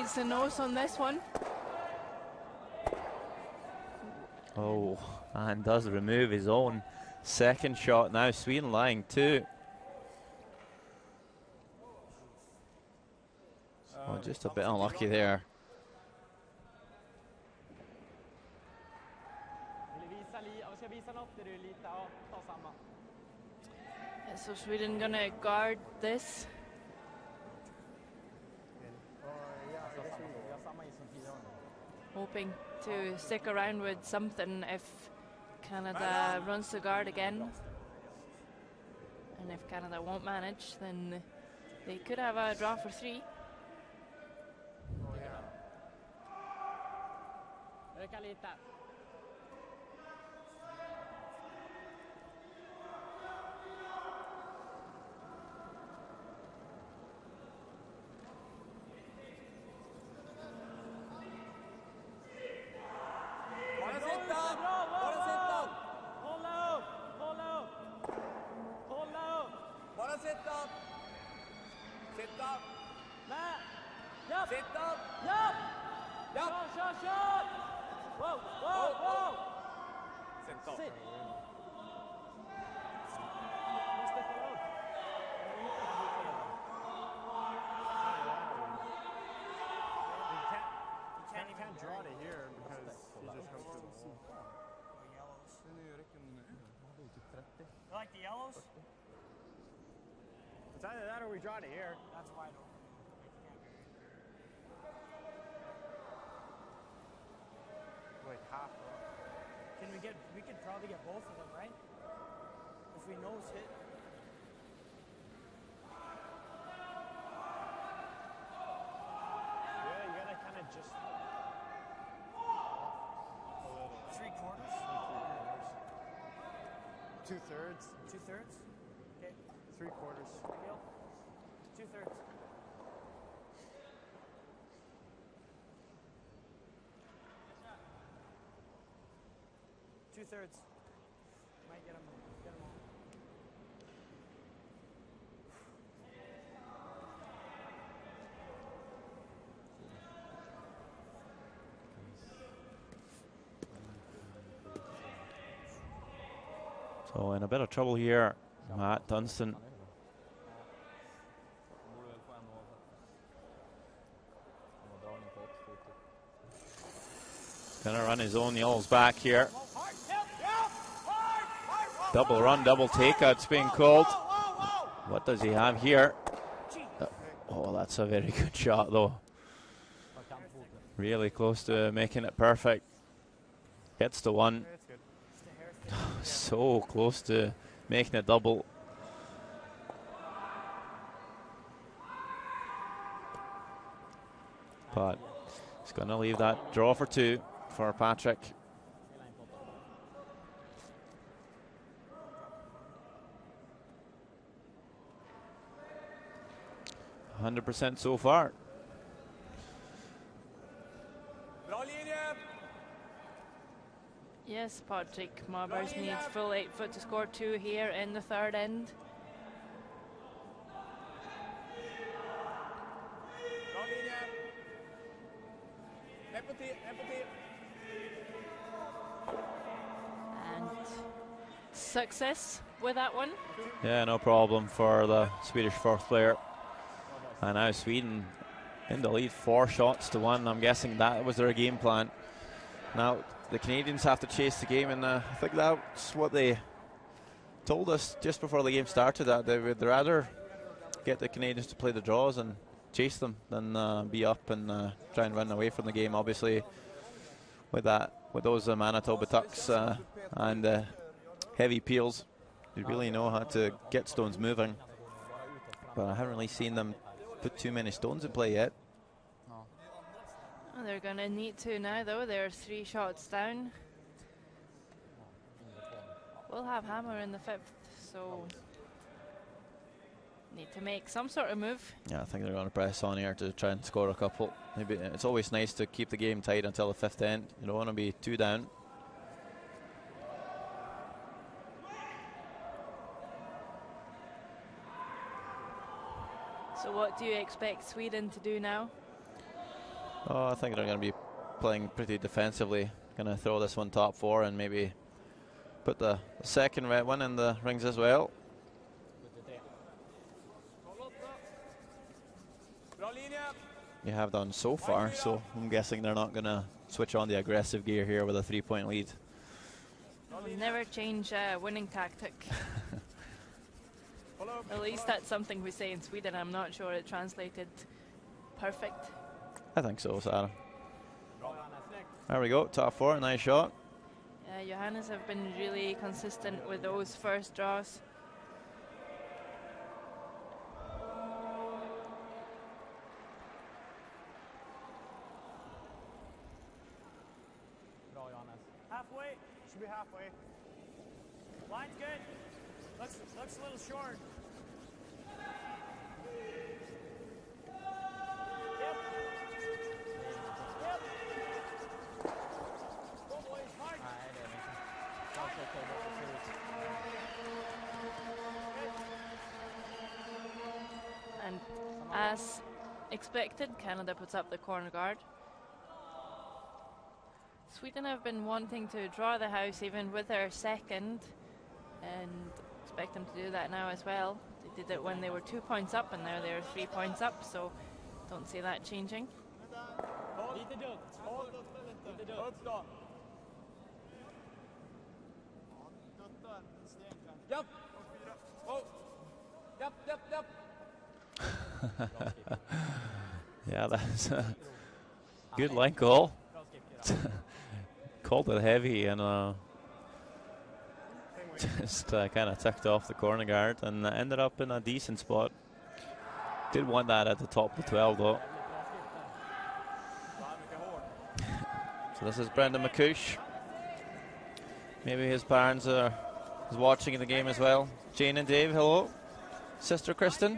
needs a nose on this one. Oh, and does remove his own second shot. Now Sweden lying 2. Oh, just a bit unlucky there. So Sweden gonna guard this. Hoping to stick around with something if Canada runs the guard again. And if Canada won't manage, then they could have a draw for 3. Like the yellows? It's either that or we draw to here. That's wide open. Like half. We could probably get both of them, right? If we nose hit. Yeah, you gotta kind of just. 3/4? 2/3. 2/3? Okay. 3/4. Deal. 2/3. Two-thirds. Might get them all. 'So in a bit of trouble here, Matt Dunstan. Gonna run his own yells back here. Double run, double takeout's being called. What does he have here? Oh, that's a very good shot though. Really close to making it perfect. Gets the one. So close to making it double. But he's going to leave that draw for 2 for Patrick. 100% so far. Yes, Patrick Marbers needs full 8 foot to score 2 here in the third end. And success with that one. Yeah, no problem for the Swedish fourth player. And now Sweden in the lead 4 shots to 1. I'm guessing that was their game plan. Now the Canadians have to chase the game, and I think that's what they told us just before the game started, that they would rather get the Canadians to play the draws and chase them than be up and try and run away from the game. Obviously, with those Manitoba tucks and heavy peels, they really know how to get stones moving. But I haven't really seen them put too many stones in play yet. Oh, they're going to need to now, though. They're 3 shots down. We'll have hammer in the 5th, so need to make some sort of move. Yeah, I think they're going to press on here to try and score a couple. Maybe it's always nice to keep the game tight until the 5th end. You don't want to be 2 down. So what do you expect Sweden to do now? Oh, I think they're going to be playing pretty defensively. Going to throw this one top 4 and maybe put the second red one in the rings as well. You have done so far, so I'm guessing they're not going to switch on the aggressive gear here with a 3-point lead. We'll never change a winning tactic. At least that's something we say in Sweden. I'm not sure it translated perfect. I think so, Sarah. There we go, top 4, nice shot. Johannes have been really consistent with those first draws. Halfway. Should be halfway. Line's good. Looks a little short. Yep. Yep. Go boys, hard. And as expected, Canada puts up the corner guard. Sweden have been wanting to draw the house even with their second, and expect them to do that now as well. They did it when they were 2 points up, and now they're 3 points up, so don't see that changing. Yep. Oh. Yep, yep, yep. Yeah, that's a good line call. Called it heavy and just kind of ticked off the corner guard and ended up in a decent spot. Did want that at the top of the 12 though. So this is Brendan McCush. Maybe his parents are watching the game as well. Jane and Dave, hello. Sister Kristen.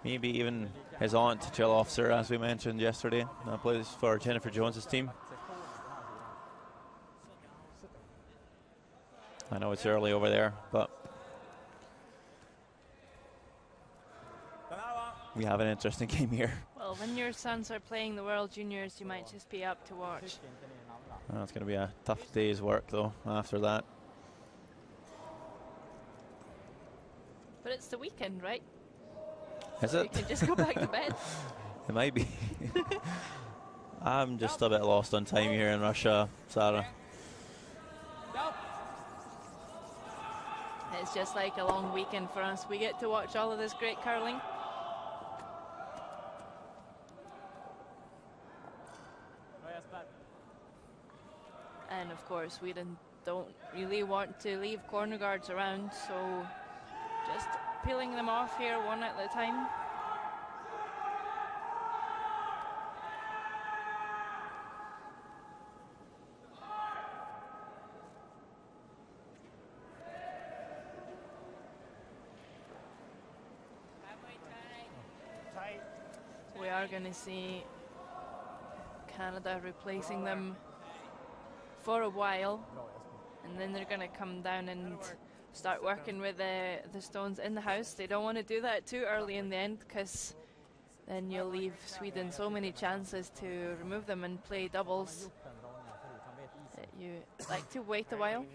Maybe even his aunt, Jill Officer, as we mentioned yesterday. Now plays for Jennifer Jones's team. I know it's early over there, but we have an interesting game here. Well, when your sons are playing the World Juniors, you might just be up to watch. It's going to be a tough day's work, though, after that. But it's the weekend, right? Is so it? You can just go back to bed. It might be. I'm just a bit lost on time here in Russia, Sarah. It's just like a long weekend for us. We get to watch all of this great curling. And of course, Sweden don't really want to leave corner guards around, so just peeling them off here one at a time. We are going to see Canada replacing them for a while, and then they're going to come down and start working with the stones in the house. They don't want to do that too early in the end, because then you'll leave Sweden so many chances to remove them and play doubles that you like to wait a while.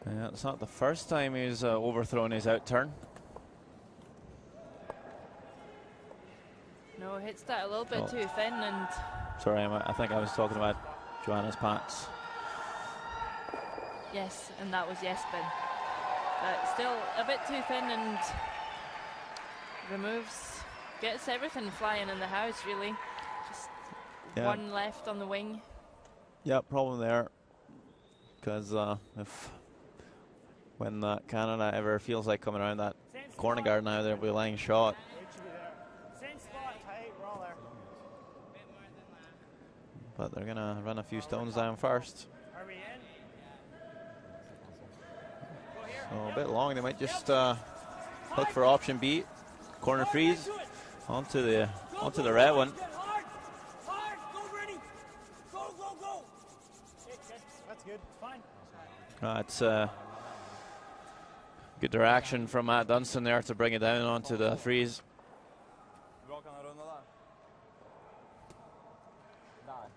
Yeah, it's not the first time he's overthrown his out turn. No, hits that a little bit too thin, and sorry, I think I was talking about Johannes Pats. yes, and that was Jesper. But still a bit too thin, and gets everything flying in the house, really. Just one left on the wing. Yeah, problem there. Because when Canada ever feels like coming around that corner guard now, they'll be laying shot. Same spot, tight, we're all there. But they're going to run a few stones down first. Are we in? So a bit long. They might just look for option B, corner freeze, onto the red one. Hard, go, Brady. Go. That's good. Fine. That's good direction from Matt Dunstan there to bring it down onto the freeze. Bra, kan han runda där? Där.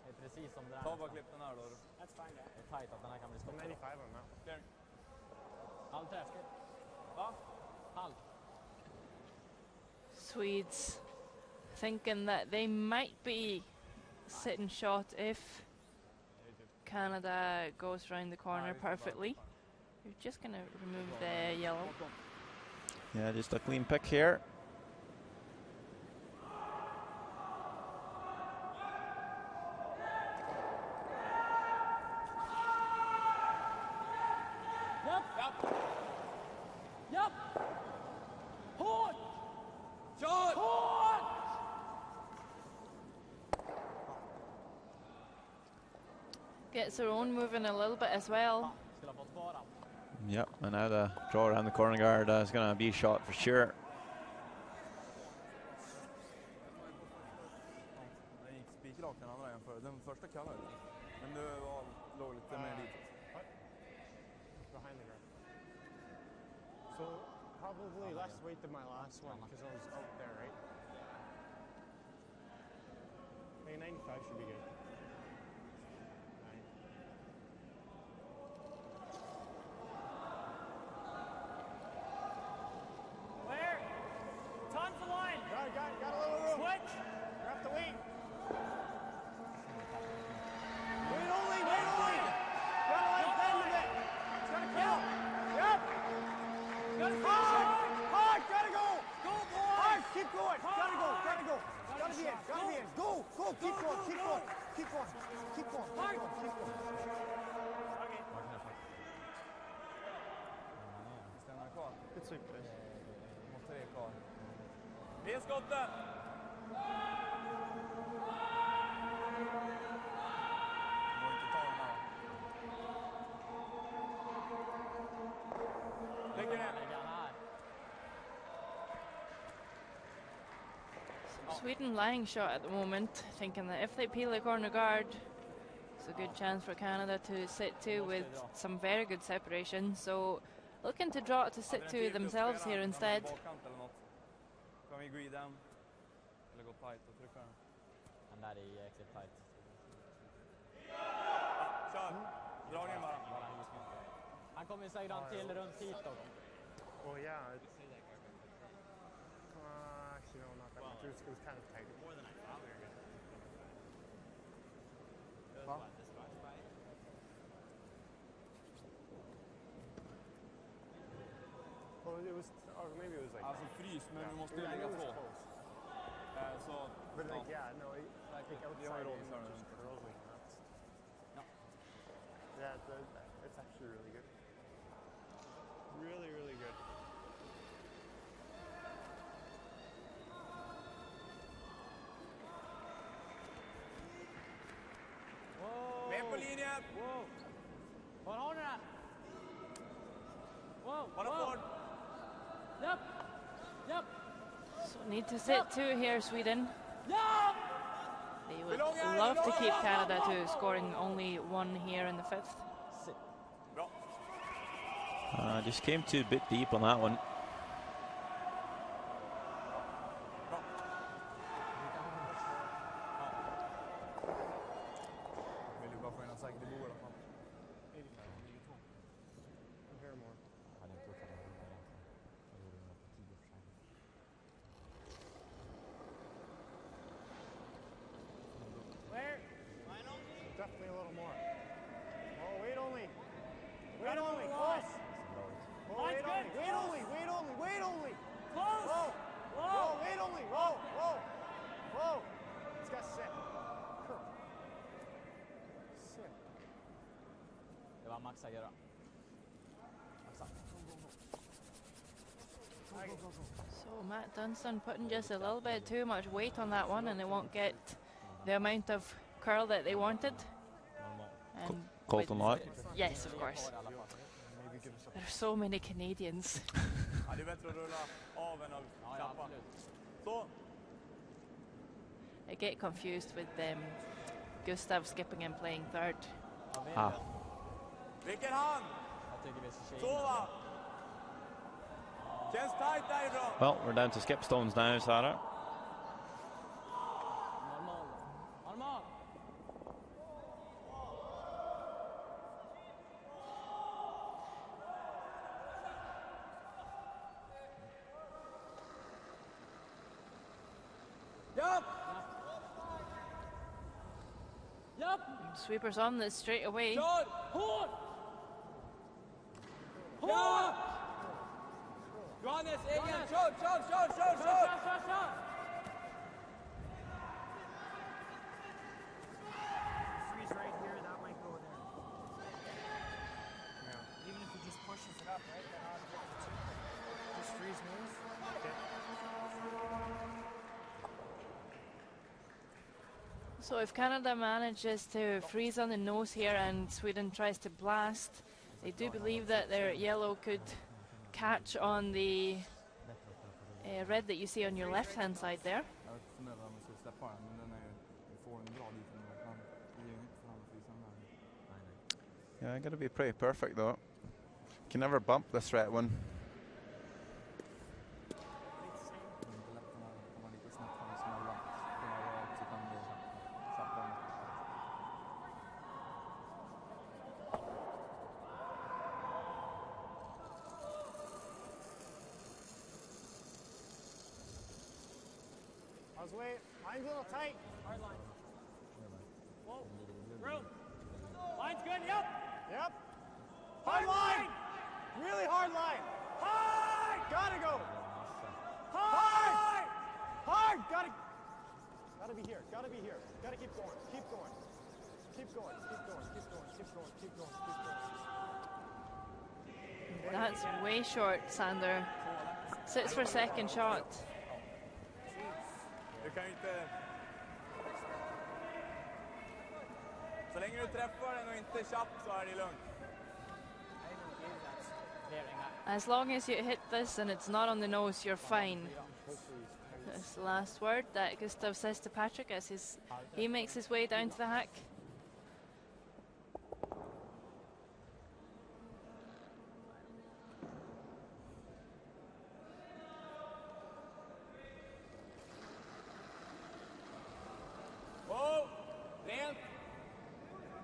Det är precis som det där. Ta bara klipp den här då. That's fine, yeah. Det är tajt att den här kan bli stoppad. 95 on that. Clear. Halv träsk. Va? Halv. Swedes thinking that they might be sitting shot if Canada goes round the corner perfectly. You're just going to remove the yellow. Yeah, just a clean pick here. Yep. Hårt. Kör! Hårt. Gets their own moving a little bit as well. Skulle ha fått bara. Yep, and now the draw around the corner guard is going to be a shot for sure. Den gick spikrakt den andra jämför. Den första kallade. Men du låg lite mer dit. Behind the ground. So probably less weight than my last one because I was out there, right? Hey, 95 should be good. Where? Time for line. Got a little room. Switch. Grab the weight. Wait only. Gotta let it bend a bit. It's gotta count. Yep. Gotta hard. Gotta go. Go, boy. Hard. Keep going. Gotta go. Gotta be in. Go. Keep going. Hard. Keep going. Okay. Stannar kvar. Good sweep, please. Måste det kvar. Det är skottet! Går inte ta den här. Lägger den. Sweden lying shot at the moment, thinking that if they peel the corner guard, it's a good chance for Canada to sit to with some very good separation. So looking to draw it to sit to themselves here instead. Kan vi glida den? Eller gå tight och trycka den? Den där är exit tight. Kör! Dragning bara. Han kommer säkert till runt hit då. Oh yeah. Actually, no, not that much. It was kind of tight. More than I thought we were going to. Huh? Well, it was, or maybe it was like. Alltså frys, men du måste I lägga knew it was på. close. Så, But like, yeah, no, I think Vi har ju outside in råd just curls like nuts. Ja. Yeah, it's actually really good. Really good. Med på linjen! Wow. Var har ni den? Wow. Bara fart! Japp. So need to sit two here, Sweden. Ja! They would love to keep Canada to scoring only one here in the fifth. Bra. Just came too bit deep on that one. Vill ju bara få in en säker nivå i alla fall. 85, 92. Compare more. Jag hade inte gjort det. Jag gjorde det på 10 för sig. Where? Definitely a little more. Oh, wait only. Wait only. Close. Oh, wait only. Wait only. Wait only. Close. Whoa. Whoa. Wait only. Whoa. It's got set. Sit. Det var Max att göra. So Matt Dunstan putting just a little bit too much weight on that one, and they won't get the amount of curl that they wanted. And Colton Lott. yes, of course. There's so many Canadians. Ja, det är bättre att rulla av än att klappa. Så. I get confused with Gustav skipping and playing third. Ah. Vilken hand! Jag tycker vi ska Så va! Känns tight därifrån. Well, we're down to skip stones now, Sarah. normal. Normal! Japp! Japp! Sweepers on this straight away. Kör! Hårt! Ja! Johannes, egen! Kör! Freeze right here, that might go there. Yeah. Even if he just pushes it up, right? Then I'll get the two. Just freeze moves. Okay. So if Canada manages to freeze on the nose here and Sweden tries to blast, they do believe that their yellow could catch on the red that you see on your left-hand side there. Jag funderar om jag ska släppa den, men den är ju får en bra dit ändå. Det är ju inte för han att frysa den där. Yeah, got to be pretty perfect though. Can never bump this red one. Inte lätt när man kommer lite snett från smälla. Kunna röra upp sig kan bli sappa. How's weight? Line's a little tight. Hard line. Whoa. Room. Line's good. Yep. Hard line. Really hard line. Hard. Gotta go. Hard. Gotta be here. Gotta keep going. Keep going. That's way short, Sander. Sits for second shot. Du kan ju inte... Så länge du träffar den och inte chapp så är det lugnt. As long as you hit this and it's not on the nose, you're fine. That's the last word that Gustav says to Patrick as he makes his way down to the hack. Oh, rent.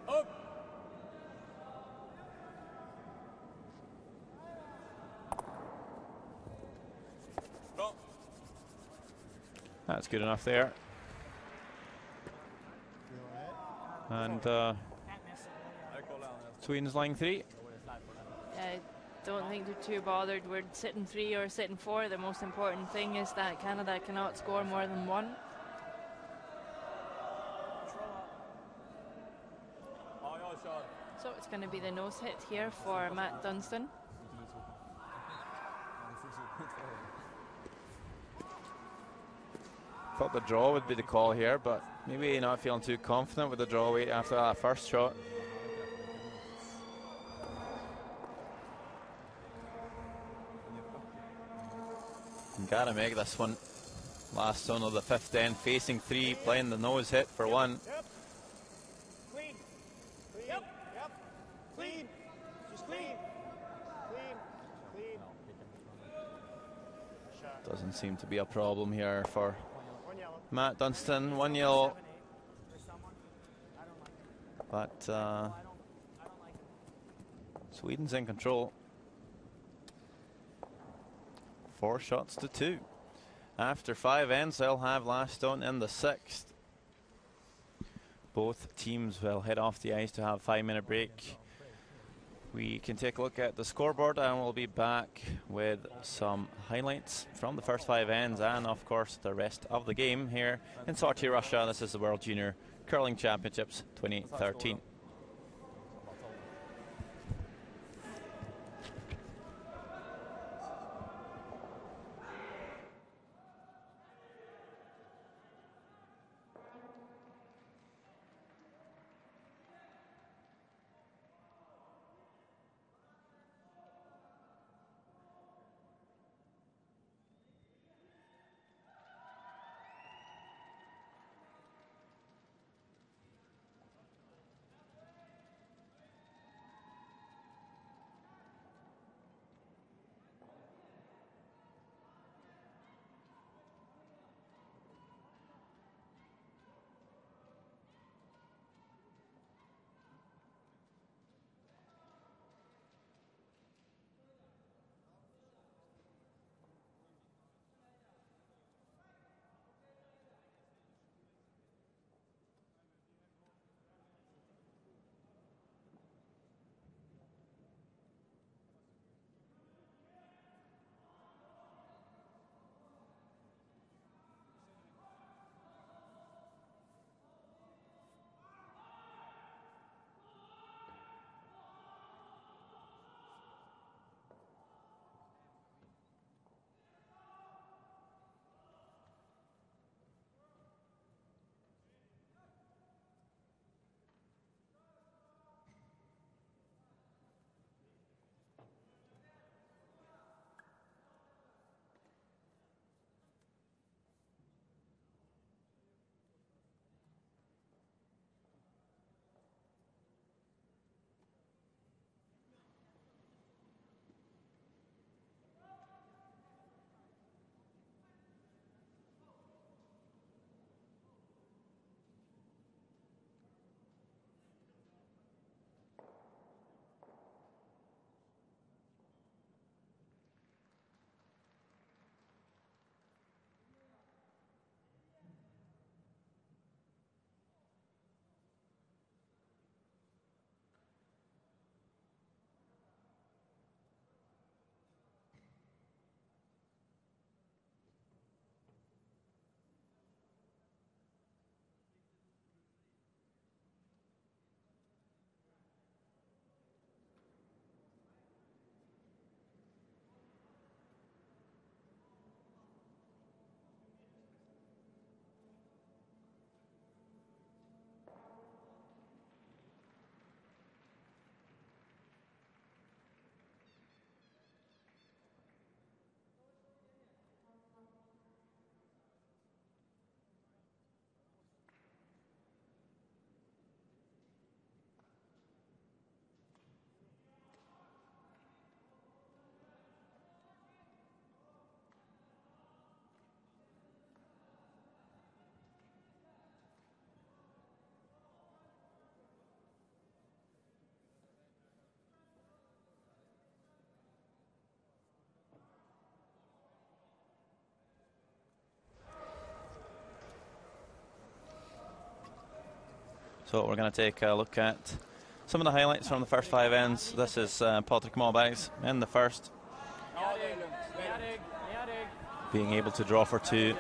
Upp. Bra. That's good enough there. And Sweden's line 3. I don't think they're too bothered. We're sitting 3 or sitting 4. The most important thing is that Canada cannot score more than 1. Ja, jag kör. So it's going to be the nose hit here for Matt Dunstan. Thought the draw would be the call here, but maybe not feeling too confident with the draw weight after that first shot. Gotta make this one. Last zone of the 5th end, facing 3, playing the nose hit for 1. Yep. Clean. Yep. Clean. Just clean. Shot. Doesn't seem to be a problem here for One yellow. Matt Dunstan. 1 yellow, 7-8 for someone. I don't like it. but I don't like it. Sweden's in control. 4 shots to 2. After 5 ends, they'll have last stone in the 6th. Both teams will head off the ice to have a 5-minute break. We can take a look at the scoreboard and we'll be back with some highlights from the first 5 ends and of course the rest of the game here in Sochi, Russia. This is the World Junior Curling Championships 2013. So we're going to take a look at some of the highlights from the first 5 ends. This is Patrick Mobais in the first, being able to draw for 2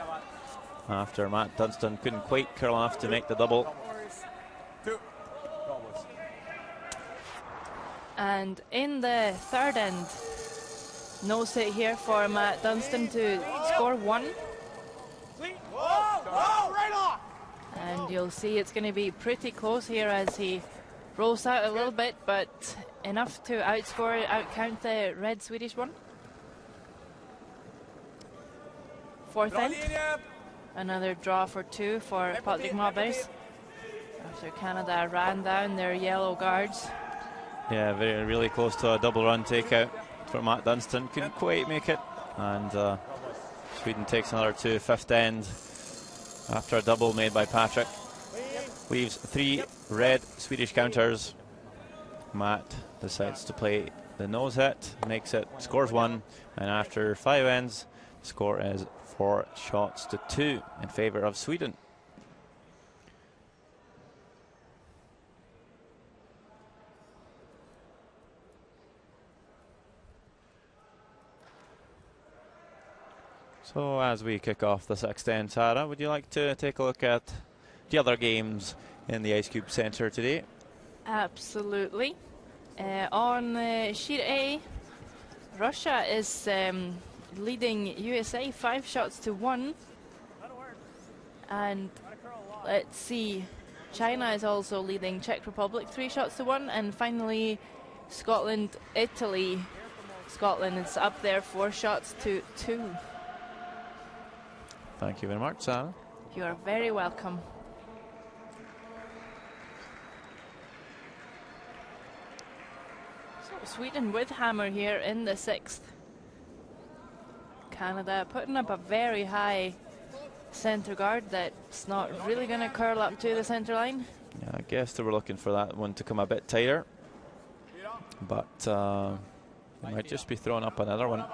after Matt Dunstan couldn't quite curl enough to make the double. And in the third end, no sit here for Matt Dunstan to score 1. And you'll see it's going to be pretty close here as he rolls out a little bit, but enough to outcount the red Swedish one. Fourth end, another draw for 2 for Patrick Mobais after Canada ran down their yellow guards. Yeah, really close to a double run takeout for Matt Dunstan. Couldn't quite make it. And Sweden takes another 2. Fifth end after a double made by Patrick. Leaves 3 red Swedish counters. Matt decides to play the nose hit, makes it, scores 1. And after 5 ends, the score is 4 shots to 2 in favour of Sweden. So as we kick off the 6th end, Tara, would you like to take a look at the other games in the Ice Cube Centre today? Absolutely. On sheet A, Russia is leading USA 5 shots to 1. And let's see, China is also leading Czech Republic 3 shots to 1. And finally, Scotland, Italy. Scotland is up there 4 shots to 2. Thank you very much, Sarah. You are very welcome. So Sweden with hammer here in the 6th. Canada putting up a very high centre guard that's not really going to curl up to the centre line. Yeah, I guess they were looking for that one to come a bit tighter, but they might just be throwing up another one.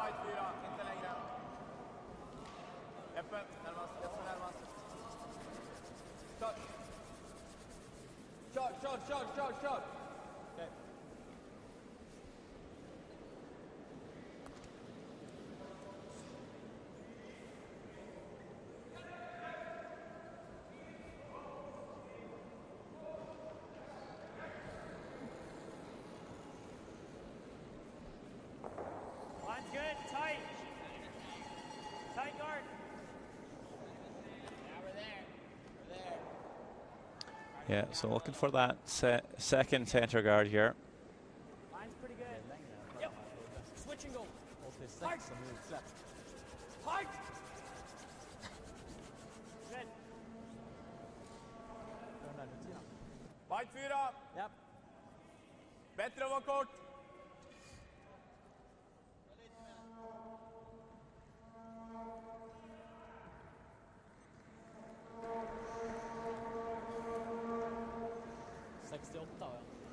Yeah, so looking for that second centre guard here. Line's pretty good. Yep. Switch and go. Hard. Hard. Good. Fight 4. Yep. Bättre att vara kort.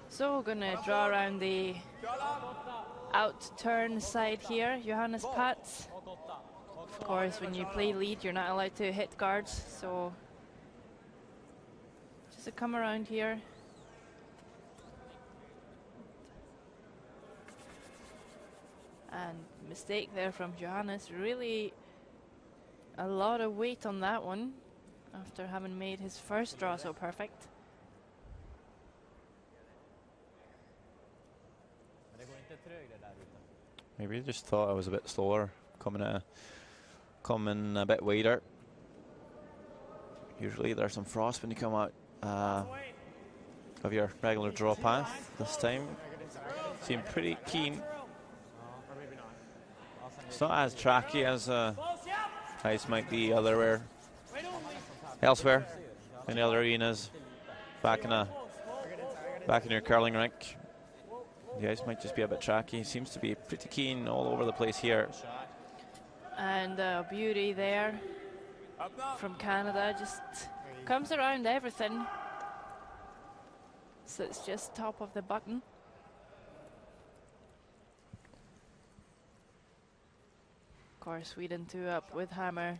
So gonna draw around the out turn side here. Johannes Pats. Of course, when you play lead, you're not allowed to hit guards, so just to come around here. And mistake there from Johannes. Really a lot of weight on that one after having made his first draw so perfect. Maybe he just thought I was a bit slower, coming a bit wider. Usually there's some frost when you come out of your regular draw path. This time seemed pretty keen. It's not as tracky as ice might be elsewhere in the other arenas. Back in your curling rink, the ice might just be a bit tracky. Seems to be pretty keen all over the place here. And beauty there from Canada, just comes around everything. So it's just top of the button. Of course, Sweden 2 up with hammer.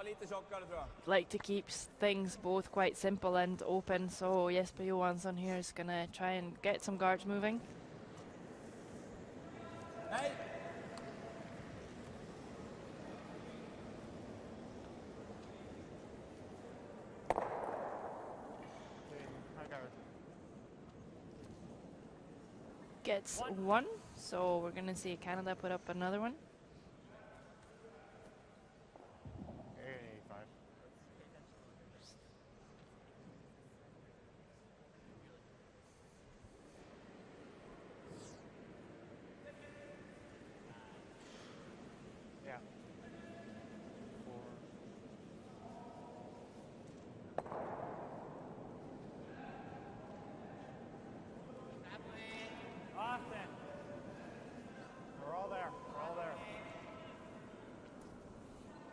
lite tjockare tror jag. like to keep things both quite simple and open, so Jesper Johansson here is going to try and get some guards moving. Nej! Gets one, so we're going to see Canada put up another one. Austin. We're all there. We're all there.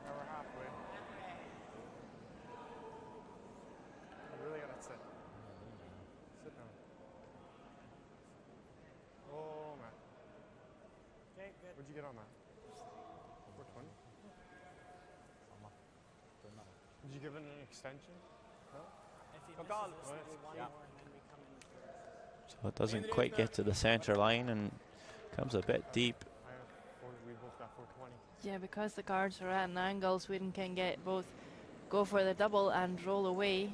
Yeah, we're halfway. You really gotta sit. Sit down. Oh, man. Okay, good. What'd you get on that? 420? Did you give it an extension? No? So it doesn't quite get to the center line and comes a bit deep. We both got 420. Yeah, because the guards are at an angle, Sweden can get both go for the double and roll away,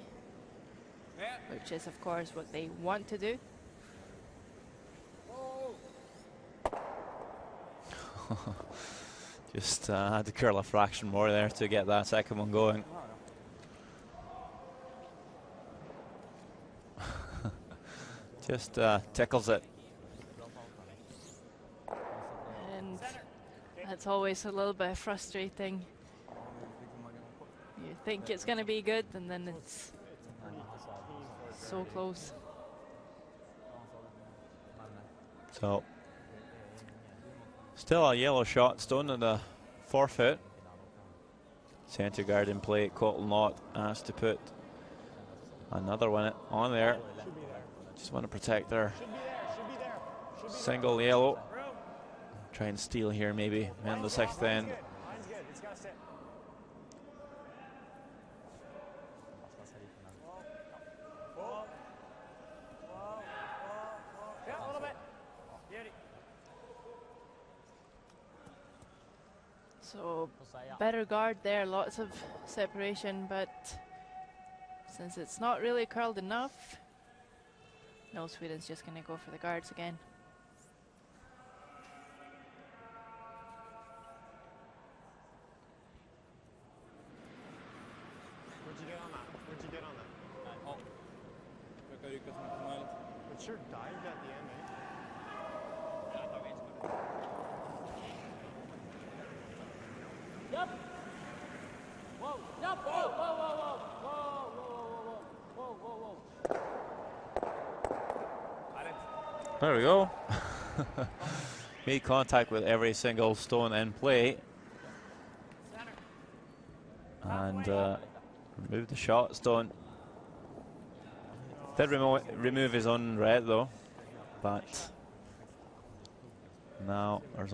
which is of course what they want to do. Just had to curl a fraction more there to get that second one going. Just tickles it. And that's always a little bit frustrating. You think it's going to be good, and then it's so close. So, still a yellow shot stone in the forfeit. Centre guard in play, Colton Lott asked to put another one on there. Just want to protect their single yellow. Try and steal here maybe in the sixth end. Mine's good. It's gotta sit. Yeah, a little bit. Beauty. So better guard there, lots of separation, but since it's not really curled enough, no, Sweden's just going to go for the guards again. What'd you get on that? What'd you get on that? Ja. Försöka rycka så mycket som möjligt. It sure dived at the end, eh? Yep. Whoa. Yep. Whoa. Whoa. Whoa. Whoa. Whoa. Whoa. Whoa. Whoa. Whoa. Whoa. There we go. Made contact with every single stone in play. And removed the shot stone. Did remove his own red though. But now there's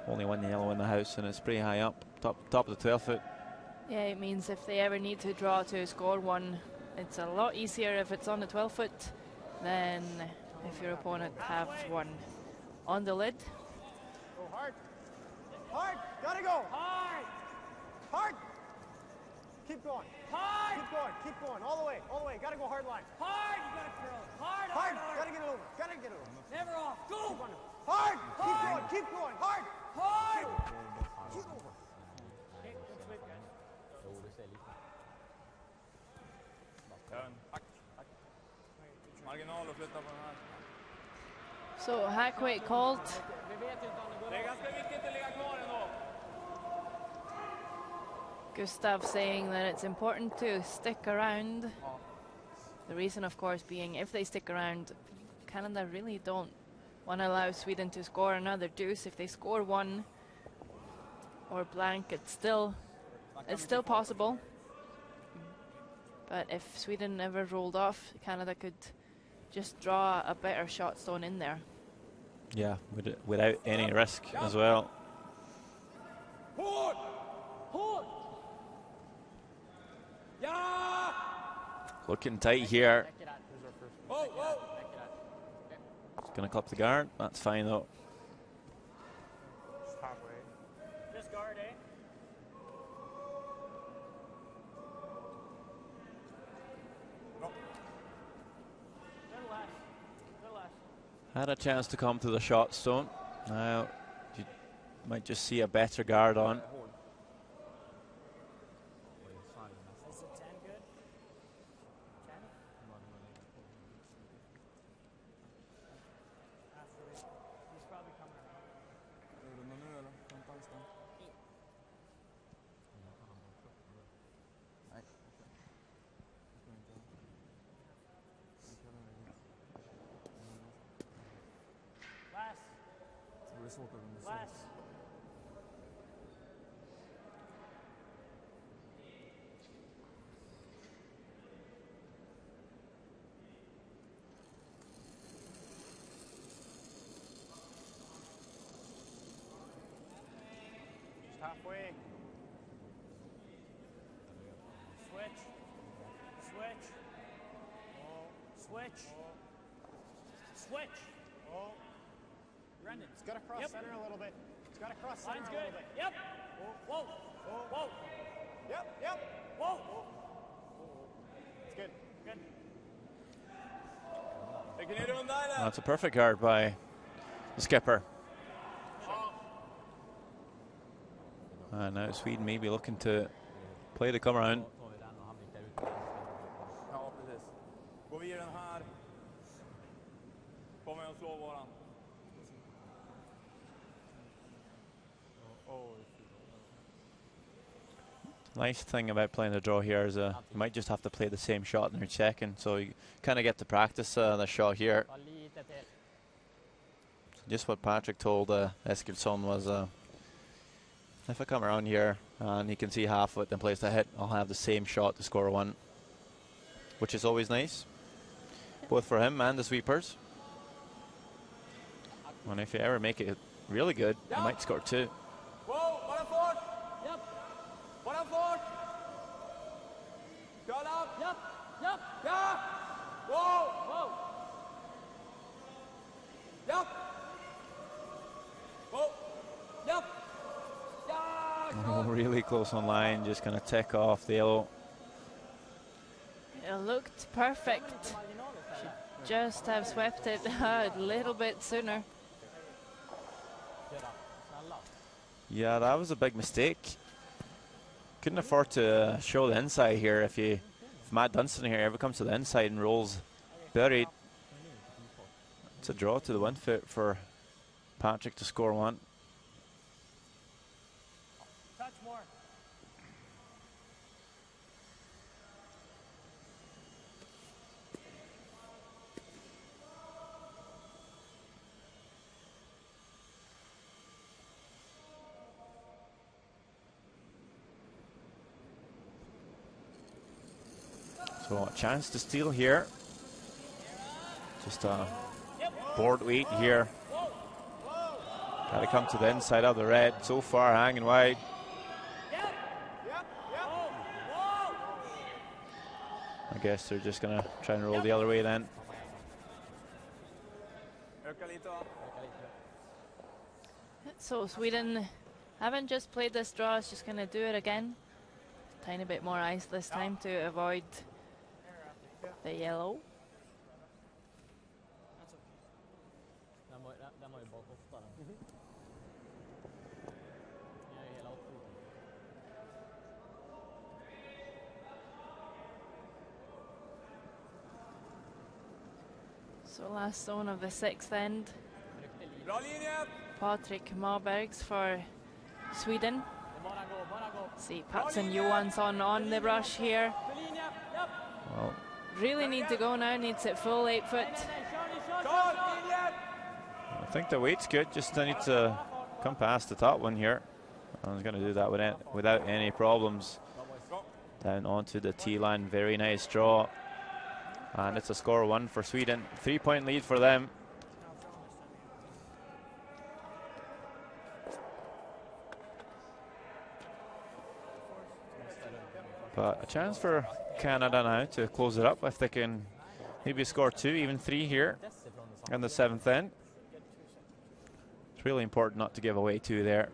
only one yellow in the house, and it's pretty high up, top of the 12 foot. Yeah, it means if they ever need to draw to score one, it's a lot easier if it's on the 12 foot than if your opponent have one on the lid. Go hard. Hard. Gotta go. Hard. Hard. Keep going. Hard. Keep going. Keep going. All the way. All the way. Gotta go hard line. Hard. You gotta curl. Hard. Hard. Gotta get it over. Gotta get it over. Never off. Go. Keep going. Hard. Keep going. Keep going. Hard. Hard. Keep over. Okay, good sweep. Marginal och flytta på den här. So hack weight called. Det är ganska viktigt att ligga kvar ändå. Gustav saying that it's important to stick around. The reason, of course, being if they stick around, Canada really don't want to allow Sweden to score another deuce. If they score one or blank, it's still possible. But if Sweden never rolled off, Canada could just draw a better shot stone in there. Yeah, without any risk as well. Looking tight here. Whoa, whoa. Just gonna clip the guard. That's fine though. Just halfway. Just guard, eh? No. Little less. Little less. Had a chance to come to the shot stone. Now you might just see a better guard on. Hold. Oj, fan. Is it 10 good? 10? Absolutely. He's probably coming around. Är det runda nu eller? Vänta en stund. Nej. Det ska inte. Less. Det blir svårt att runda så. Less. Just halfway. Switch. Switch. Switch. Switch. Oh. Brendan. It's got to cross Yep. center a little bit. It's got to cross center Line's a little good. bit. Yep. Whoa. Whoa. Yep, yep. Whoa. It's good. Good. Vilken är runda eller? That's a perfect guard by the skipper. And now Sweden may be looking to play the come around. Tar vi den och han blickar ut. Ja, precis. Går vi i den här. Kommer jag att slå våran. Nice thing about playing the draw here is you might just have to play the same shot in your checking, so you kind of get to practice the shot here. Bara lite till. Just what Patrick told Eskilsson was, if I come around here and he can see half of it and plays the hit, I'll have the same shot to score one, which is always nice, both for him and the sweepers. And if you ever make it really good, you might score two. Whoa, bara fart! Yep. Bara fart! Curl up! Yep. Yep. Ja! Whoa! Whoa. Japp! Whoa! Japp! Oh, really close on line, just going to tick off the yellow. It looked perfect. Should just have swept it a little bit sooner. Yeah, that was a big mistake. Couldn't afford to show the inside here. If Matt Dunstan here ever comes to the inside and rolls buried, it's a draw to the wind for Patrick to score one. Touch more. So a chance to steal here. Just a board weight here. Got to come to the inside of the red. So far hanging wide. I guess they're just going to try and roll the other way then. Öka lite va? So Sweden haven't just played this draw, it's just going to do it again. Tiny bit more ice this time to avoid the yellow. Den var ju bak ofta. Den. Jag är hela åtfoten. So last zone of the sixth end. Bra linje! Patrik Marbergs for Sweden. Bara gå. See Patson Johansson on the brush here. Well, Really need to go now, needs it full 8 foot. Klar, linje! I think the weight's good. Just need to come past the top one here. I was going to do that without any problems. Down onto the tee line. Very nice draw. And it's a score one for Sweden. 3-point lead for them. But a chance for Canada now to close it up if they can maybe score 2, even 3 here in the 7th end. It's really important not to give away 2 there.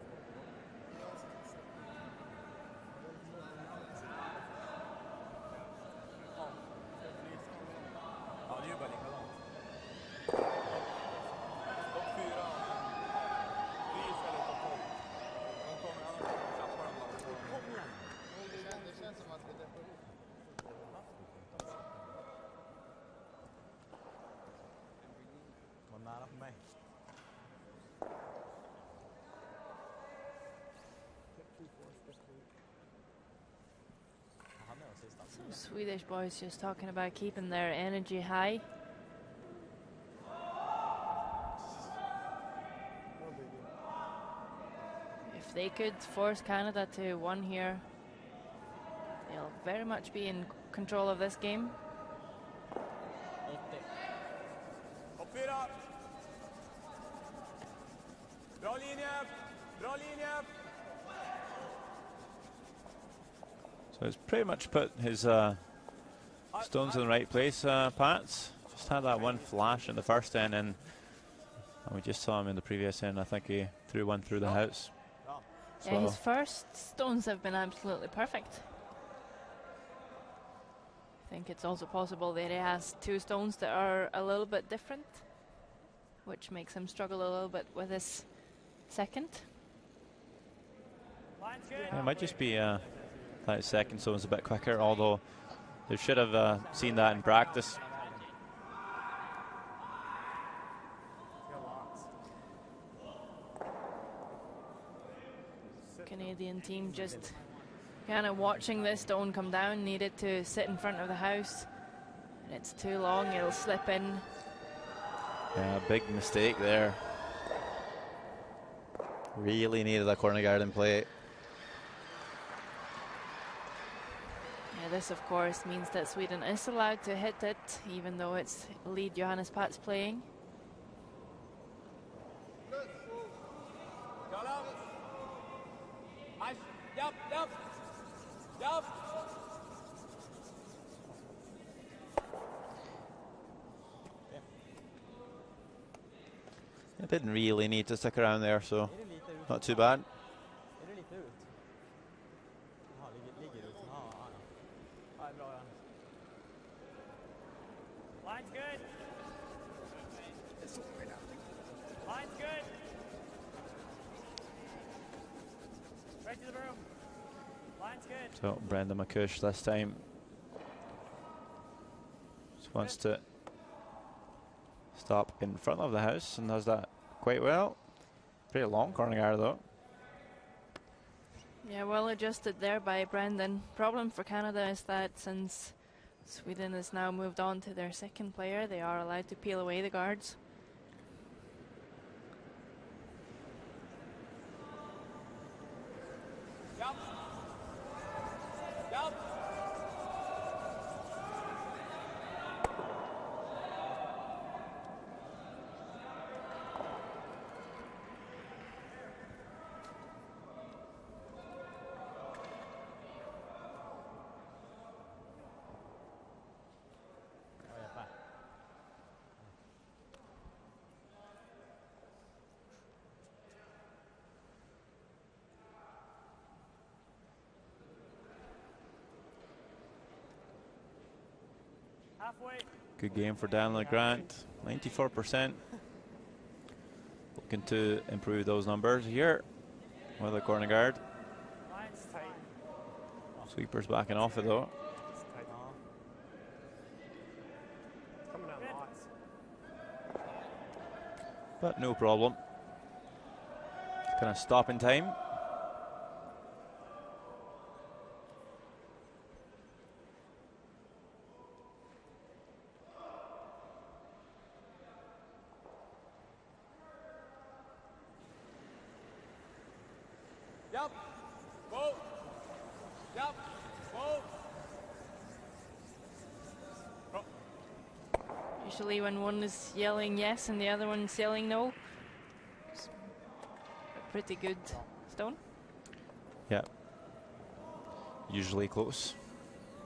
Some Swedish boys just talking about keeping their energy high. If they could force Canada to 1 here, they'll very much be in control of this game. Toppfyra! Bra linje! Bra linje! So it's pretty much put his stones in the right place, Pats. Just had that one flash in the first end, and we just saw him in the previous end. I think he threw one through the house. Yeah, So his first stones have been absolutely perfect. I think it's also possible that he has 2 stones that are a little bit different, which makes him struggle a little bit with his second. yeah, it might just be that his second stone's a bit quicker, although they should have seen that in practice. Canadian team just kind of watching this stone come down, needed to sit in front of the house. And it's too long, it'll slip in. Yeah, big mistake there. Really needed a corner guard in play. Yeah, this of course means that Sweden is allowed to hit it, even though it's lead Johannes Pats playing. It didn't really need to stick around there, so not too bad. Line's good. Line's good. Right to the broom. Line's good. So Brendan McCush this time just wants to stop in front of the house and does that quite well. Pretty long corner guard though. Yeah, well adjusted there by Brendan. Problem for Canada is that since Sweden has now moved on to their second player, they are allowed to peel away the guards. Halfway. Good game for Daniel Grant, 94%. Looking to improve those numbers here with a corner guard. Line's tight. Sweepers backing off it though. It's tight. Coming down lots. But no problem. Kind of stop in time. Yep. Go. Yep. Go. Usually when one is yelling yes and the other one's yelling no, it's a pretty good stone. Yeah. Usually close.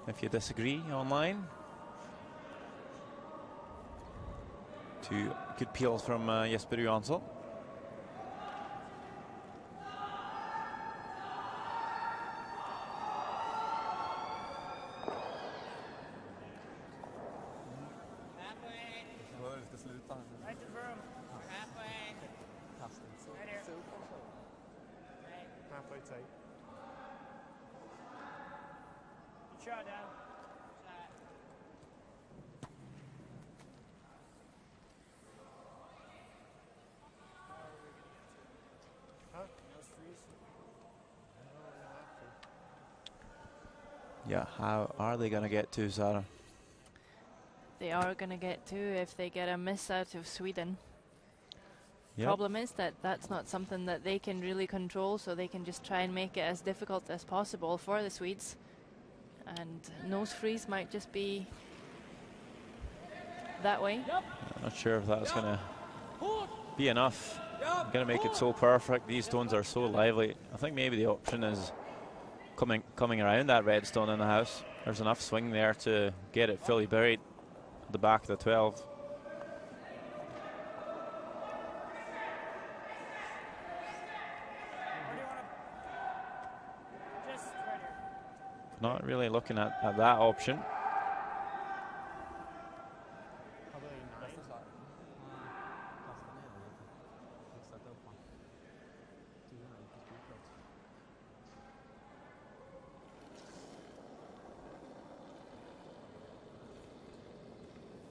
if you disagree online. Two good peels from Jesper Johansson. Right to Vroom. Right here. Halfway tight. Good shot, Dan. Yeah, how are they going to get to, Sarah? They are going to get to if they get a miss out of Sweden. Yep. Problem is that that's not something that they can really control, so they can just try and make it as difficult as possible for the Swedes. And nose freeze might just be that way. I'm not sure if that's going to be enough. I'm going to make it so perfect. These stones are so lively. I think maybe the option is coming around that red stone in the house. There's enough swing there to get it fully buried at the back of the 12. Not really looking at that option.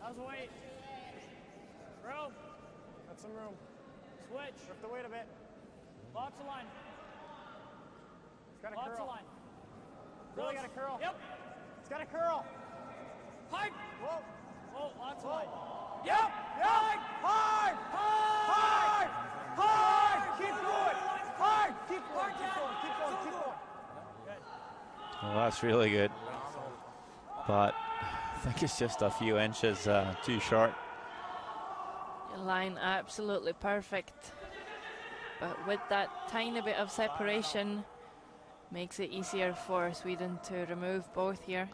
How's the weight? Room. Got some room. Switch. Lift the weight a bit. Lots of line. It's got a Lots curl. of line. Really got a curl. Yep. It's got a curl. Hard. Whoa. Whoa, lots of line. Yep. Hard. Hard. Hard. Hard. Keep going. Hard. Keep going. Keep going. Keep going. Keep going. Good. Well, that's really good. But I think it's just a few inches too short. Line absolutely perfect. But with that tiny bit of separation, makes it easier for Sweden to remove both here.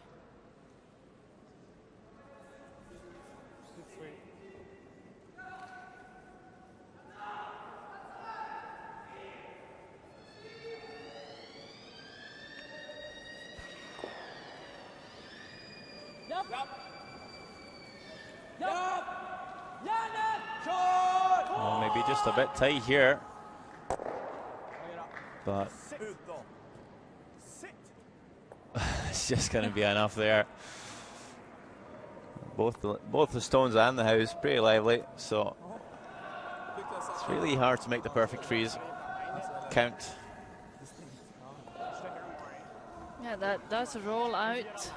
Oh, maybe just a bit tight here. But it's just going to be enough there. Both the stones and the house pretty lively, so it's really hard to make the perfect freeze count. Yeah, that does roll out.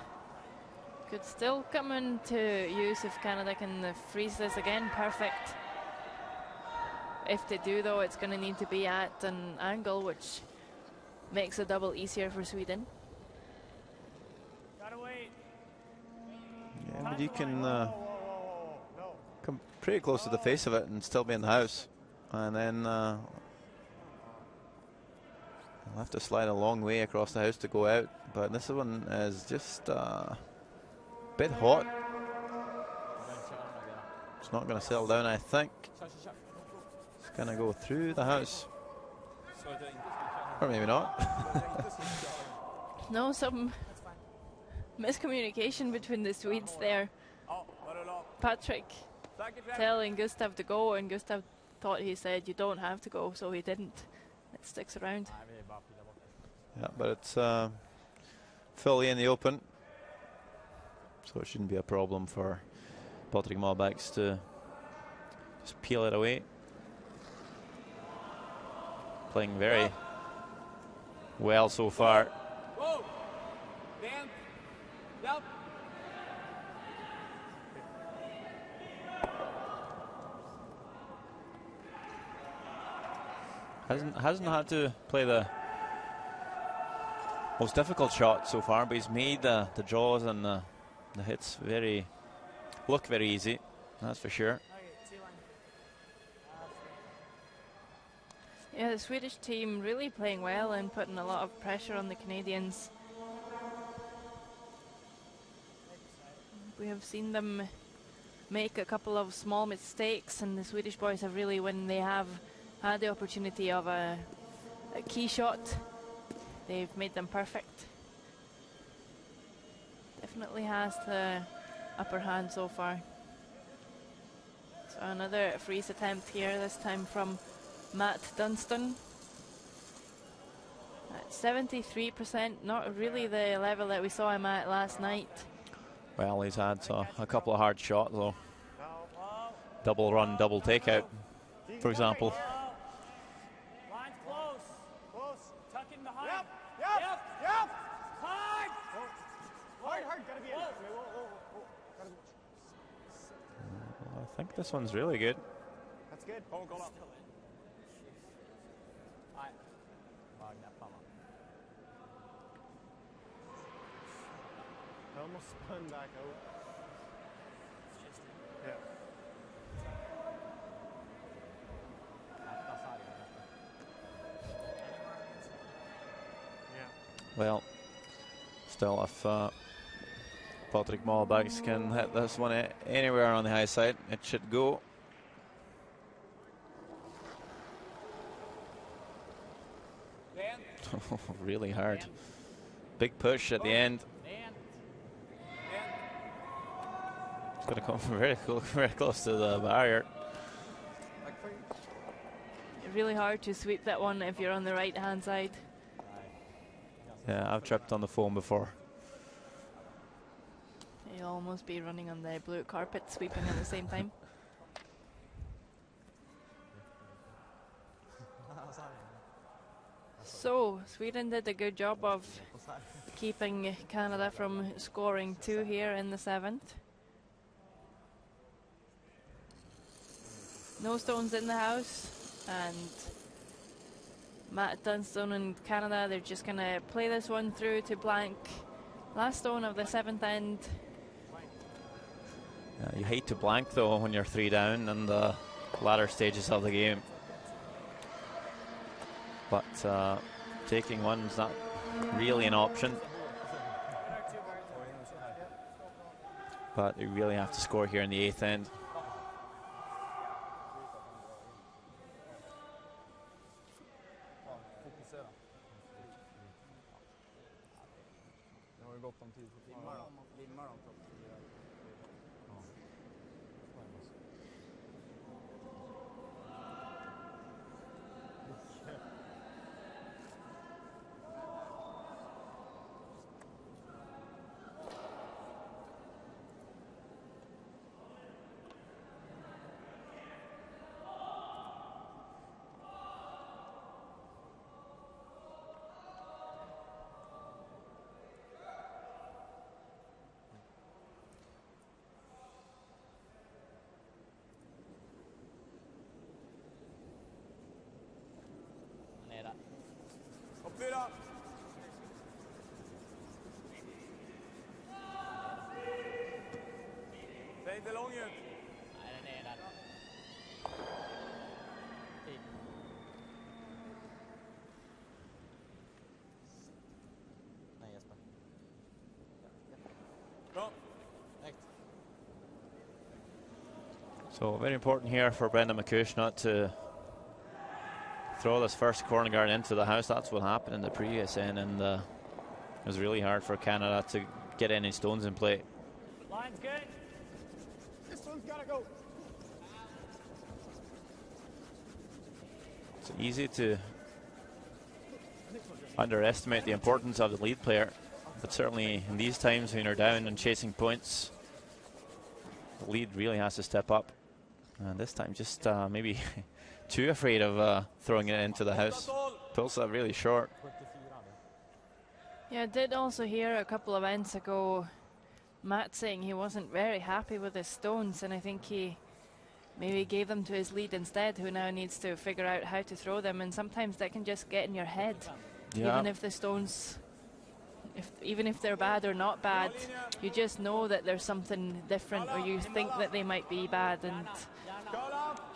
Could still come into use if Canada can freeze this again. Perfect. If they do, though, it's going to need to be at an angle, which makes the double easier for Sweden. Gotta wait. Yeah, but you can come pretty close to the face of it and still be in the house. And then you'll have to slide a long way across the house to go out. But this one is just a bit hot. It's not going to settle down, I think. It's going to go through the house. Or maybe not. No, some miscommunication between the Swedes there. Patrick telling Gustav to go, and Gustav thought he said you don't have to go, so he didn't. It sticks around. Yeah, but it's fully in the open, so it shouldn't be a problem for Patrick Malbæks to just peel it away. Playing very well so far. Whoa! Dan! Yep! Hasn't had to play the most difficult shot so far, but he's made the draws and the hits look very easy, that's for sure. Yeah, the Swedish team really playing well and putting a lot of pressure on the Canadians. We have seen them make a couple of small mistakes, and the Swedish boys have really, when they have had the opportunity of a key shot, they've made them perfect. Definitely has the upper hand so far. So another freeze attempt here, this time from Matt Dunstan. At 73%, not really the level that we saw him at last night. Well, he's had a couple of hard shots though. Double run, double takeout, for example. Line's close. Close. Tuck in behind. Yep. Yep. Yep. Hard. Hard. Gotta be in. Gotta be. I think this one's really good. That's good. Go up. I almost spun back out. Yeah. Well, still, if Patrick Malbergs can hit this one anywhere on the high side, it should go. Really hard. Big push at the end. It's going to come very close to the barrier. Really hard to sweep that one if you're on the right hand side. Yeah, I've tripped on the foam before. You'll almost be running on the blue carpet sweeping at the same time. So, Sweden did a good job of keeping Canada from scoring 2 here in the 7th. No stones in the house, and Matt Dunstone and Canada, they're just going to play this one through to blank. Last stone of the 7th end. You hate to blank though when you're 3 down in the latter stages of the game. But taking one's not really an option. But you really have to score here in the 8th end. Fyra. Säg inte lång ut. Nej, den är där. Nej, Jesper. Bra. So very important here for Brendan McCush not to throw this first corner guard into the house. That's what happened in the previous end, and it was really hard for Canada to get any stones in play. Line's good. This one's gotta go. It's easy to underestimate the importance of the lead player, but certainly in these times when you're down and chasing points, the lead really has to step up. And this time just maybe too afraid of throwing it into the house. Pulls that really short. Yeah, I did also hear a couple of ends ago Matt saying he wasn't very happy with his stones, and I think he maybe gave them to his lead instead, who now needs to figure out how to throw them, and sometimes that can just get in your head. Yeah. Even if the stones, even if they're bad or not bad, you just know that there's something different, or you think that they might be bad, and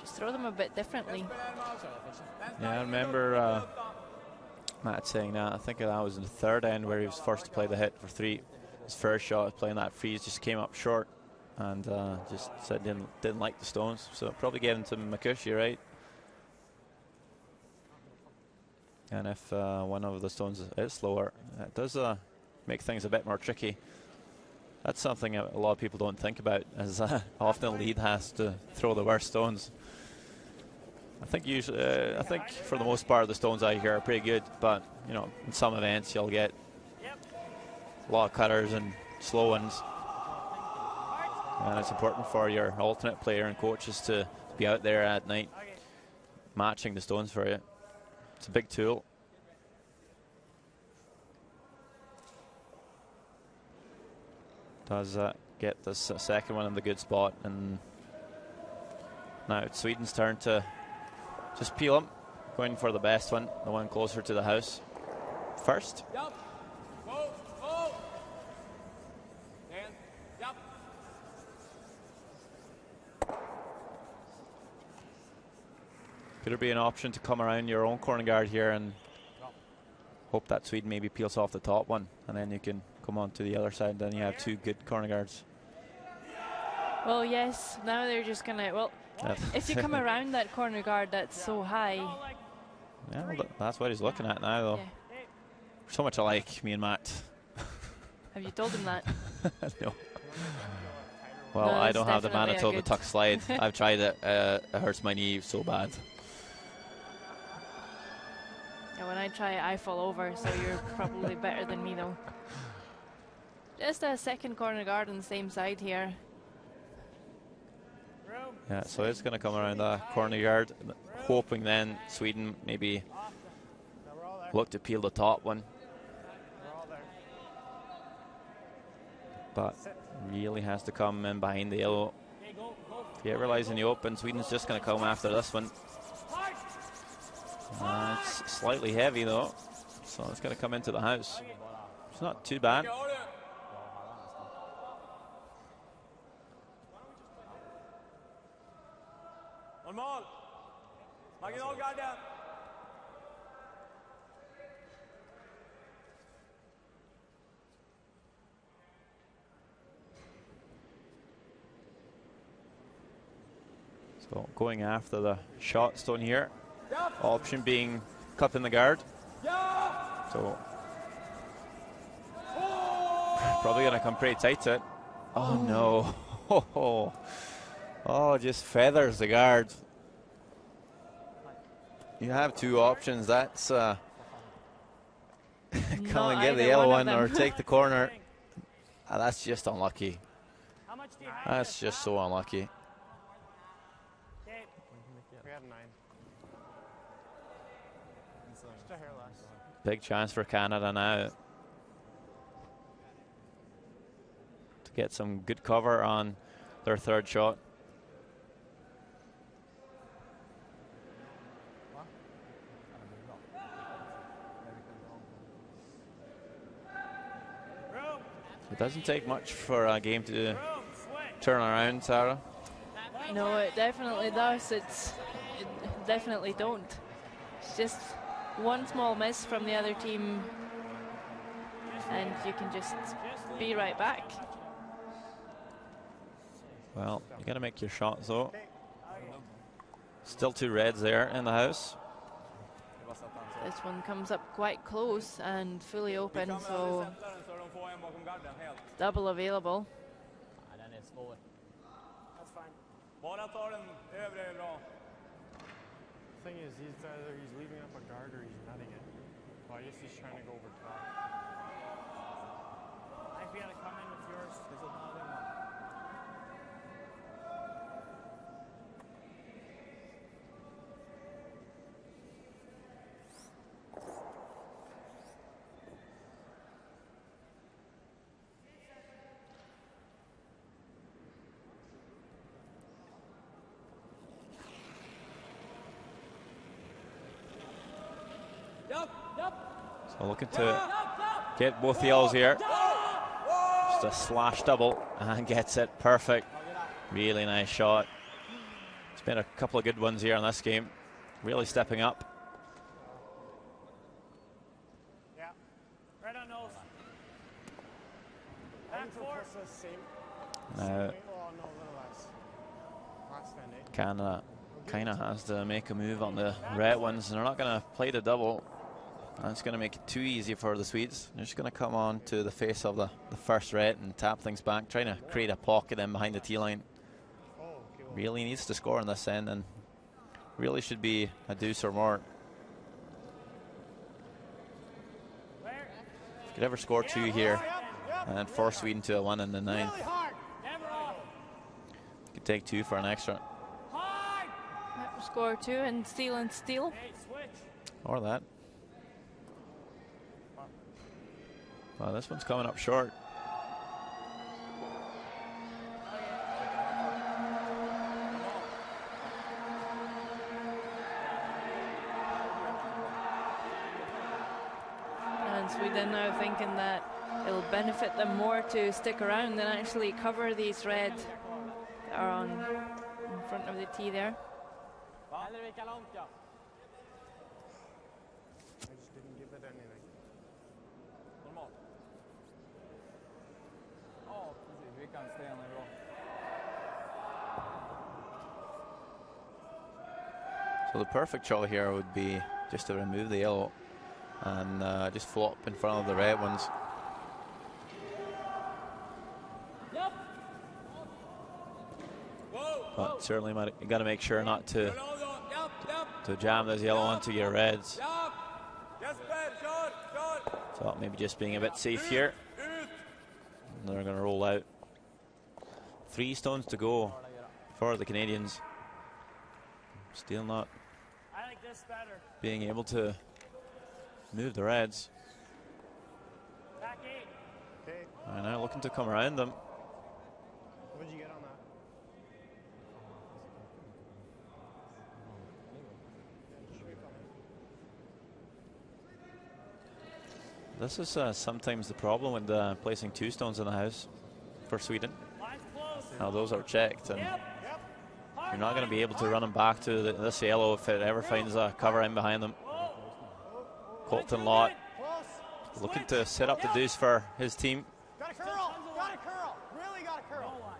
just throw them a bit differently. Yeah, I remember Matt saying that. I think that was in the 3rd end where he was first to play the hit for 3. his first shot playing that freeze just came up short, and just said didn't like the stones. So probably gave him to Makushi, right? And if one of the stones is slower, it does make things a bit more tricky. That's something a lot of people don't think about, as often lead has to throw the worst stones. I think usually, I think for the most part, the stones out here are pretty good, but you know, in some events you'll get a lot of cutters and slow ones, and it's important for your alternate player and coaches to be out there at night matching the stones for you. It's a big tool. Does get this second one in the good spot, and now it's Sweden's turn to just peel him, going for the best one, the one closer to the house first. Yep. Go, go. Dan, yep. Could there be an option to come around your own corner guard here and hope that Sweden maybe peels off the top one, and then you can come on to the other side, then you have two good corner guards. Well, yes, now they're just gonna, well, if you come around that corner guard that's so high. Yeah, well, that's what he's looking at now, though. Yeah. So much alike, me and Matt. Have you told him that? No. Well, No, I it's don't have the definitely a Manitoba good- tuck slide. I've tried it. It hurts my knee so bad. Yeah, when I try it, I fall over, so you're probably better than me, though. Just a second corner guard on the same side here. Yeah, so it's going to come around the corner yard, hoping then Sweden maybe look to peel the top one. But really has to come in behind the yellow. If you ever lies in the open, Sweden's just going to come after this one. It's slightly heavy though, so it's going to come into the house. It's not too bad. Normal. Marginal guard down. So going after the shot stone here. Option being cut in the guard. So probably going to come pretty tight to it. Oh no. Oh, just feathers the guard. You have two options. That's come and get the yellow one or take the corner. That's just unlucky. That's just so unlucky. We have 9. Just a hair less. Big chance for Canada now to get some good cover on their third shot. It doesn't take much for a game to turn around, Sarah. No, it definitely does. It definitely don't. It's just one small miss from the other team, and you can just be right back. Well, you got to make your shots though. Still two reds there in the house. This one comes up quite close and fully open, so double available. Ja, den är svår. That's fine. Bara ta den övre är bra. Thing is, he's leaving up a guard or he's nutting it. So I guess he's trying to go over top. I feel to come in with yours. There's another one. So looking to get both the yellows here. Just a slash double and gets it perfect. Really nice shot. It's been a couple of good ones here in this game. Really stepping up. Yeah. Right on nose. Back four. Canada kind of has to make a move on the red ones, and they're not going to play the double. That's going to make it too easy for the Swedes. They're just going to come on to the face of the first red and tap things back, trying to create a pocket in behind the tee line. Really needs to score on this end, and really should be a deuce or more. Could ever score 2 here and force Sweden to a 1 in the 9th. Could take 2 for an extra. Score 2 and steal. Or that. Well, this one's coming up short. And Sweden now thinking that it'll benefit them more to stick around than actually cover these red that are on in front of the tee there. I just didn't give it anything. Normalt. Ja, precis. Vi kan stäna bra. So the perfect shot here would be just to remove the yellow and just flop in front of the red ones. But certainly you got to make sure not to jam those yellow onto your reds. So maybe just being a bit safe here. And they're going to roll out. 3 stones to go for the Canadians. Still not being able to move the reds. And now looking to come around them. What did you get on that? This is sometimes the problem with placing 2 stones in the house for Sweden. Now those are checked, and you're not going to be able to run them back to this yellow if it ever finds a cover in behind them. Colton Lott looking to set up the deuce for his team. Got a curl! Got a curl! Really got a curl!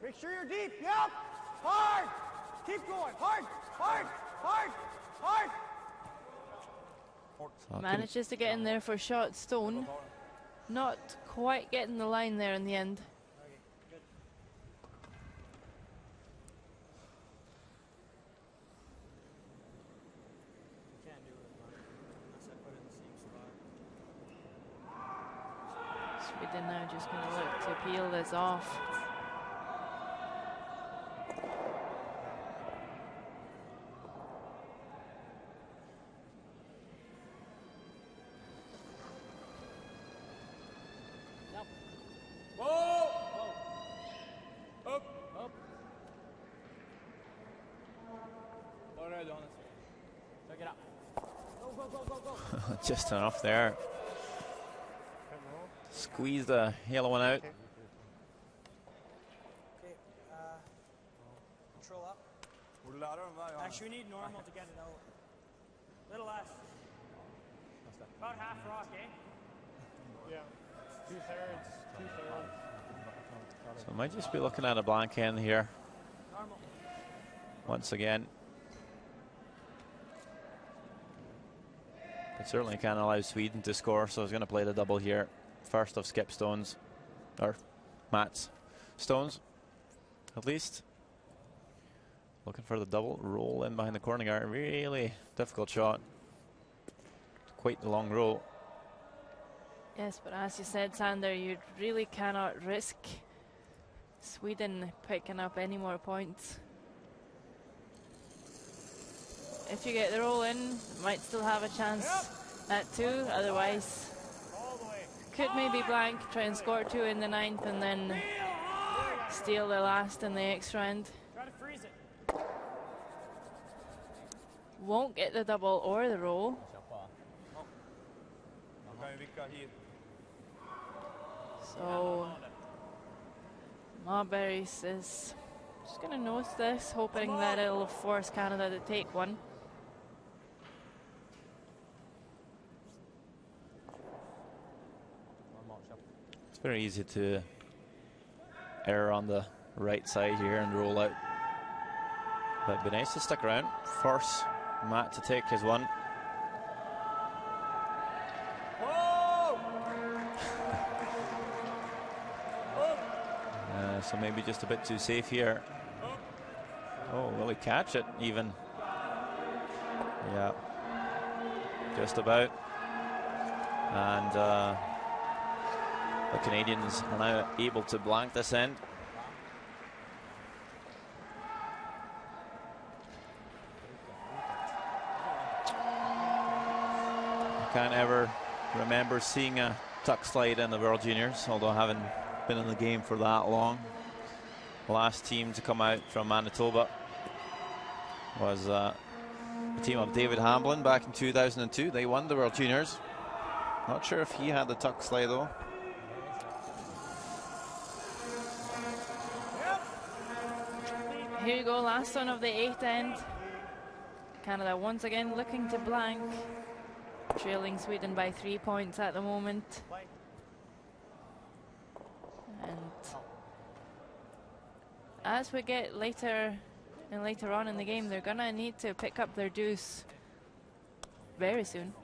Make sure you're deep. Yep! Hard! Keep going. Hard! Hard! Hard! Hard! Manages to get in there for shot stone. Not quite getting the line there in the end. Sweden now just going to look to peel this off. Just enough there. Squeeze the yellow one out. Okay, control up. Actually, we need normal to get it out. Little less. About half rock, eh? Yeah. 2/3. 2/3. So might just be looking at a blank end here. Normal. Once again. But certainly can't allow Sweden to score, so he's going to play the double here. First of Skip stones, or Matt's stones, at least. Looking for the double, roll in behind the corner guard. Really difficult shot. Quite the long roll. Yes, but as you said, Sander, you really cannot risk Sweden picking up any more points. If you get the roll in, might still have a chance at 2, otherwise could maybe blank, try and score 2 in the 9th and then steal the last in the extra end. Try to freeze it. Won't get the double or the roll. So Marberries is just going to nose this, hoping that it'll force Canada to take one. very easy to err on the right side here and roll out. But it'd be nice to stick around. Force Matt to take his one. So maybe just a bit too safe here. Oh, will he catch it even? Yeah, just about. And the Canadians are now able to blank this end. I can't ever remember seeing a tuck slide in the World Juniors, although I haven't been in the game for that long. The last team to come out from Manitoba was the team of David Hamblin back in 2002. They won the World Juniors. Not sure if he had the tuck slide though. Here you go, last one of the 8th end. Canada once again looking to blank. Trailing Sweden by 3 points at the moment. And as we get later and later on in the game, they're gonna need to pick up their deuce very soon.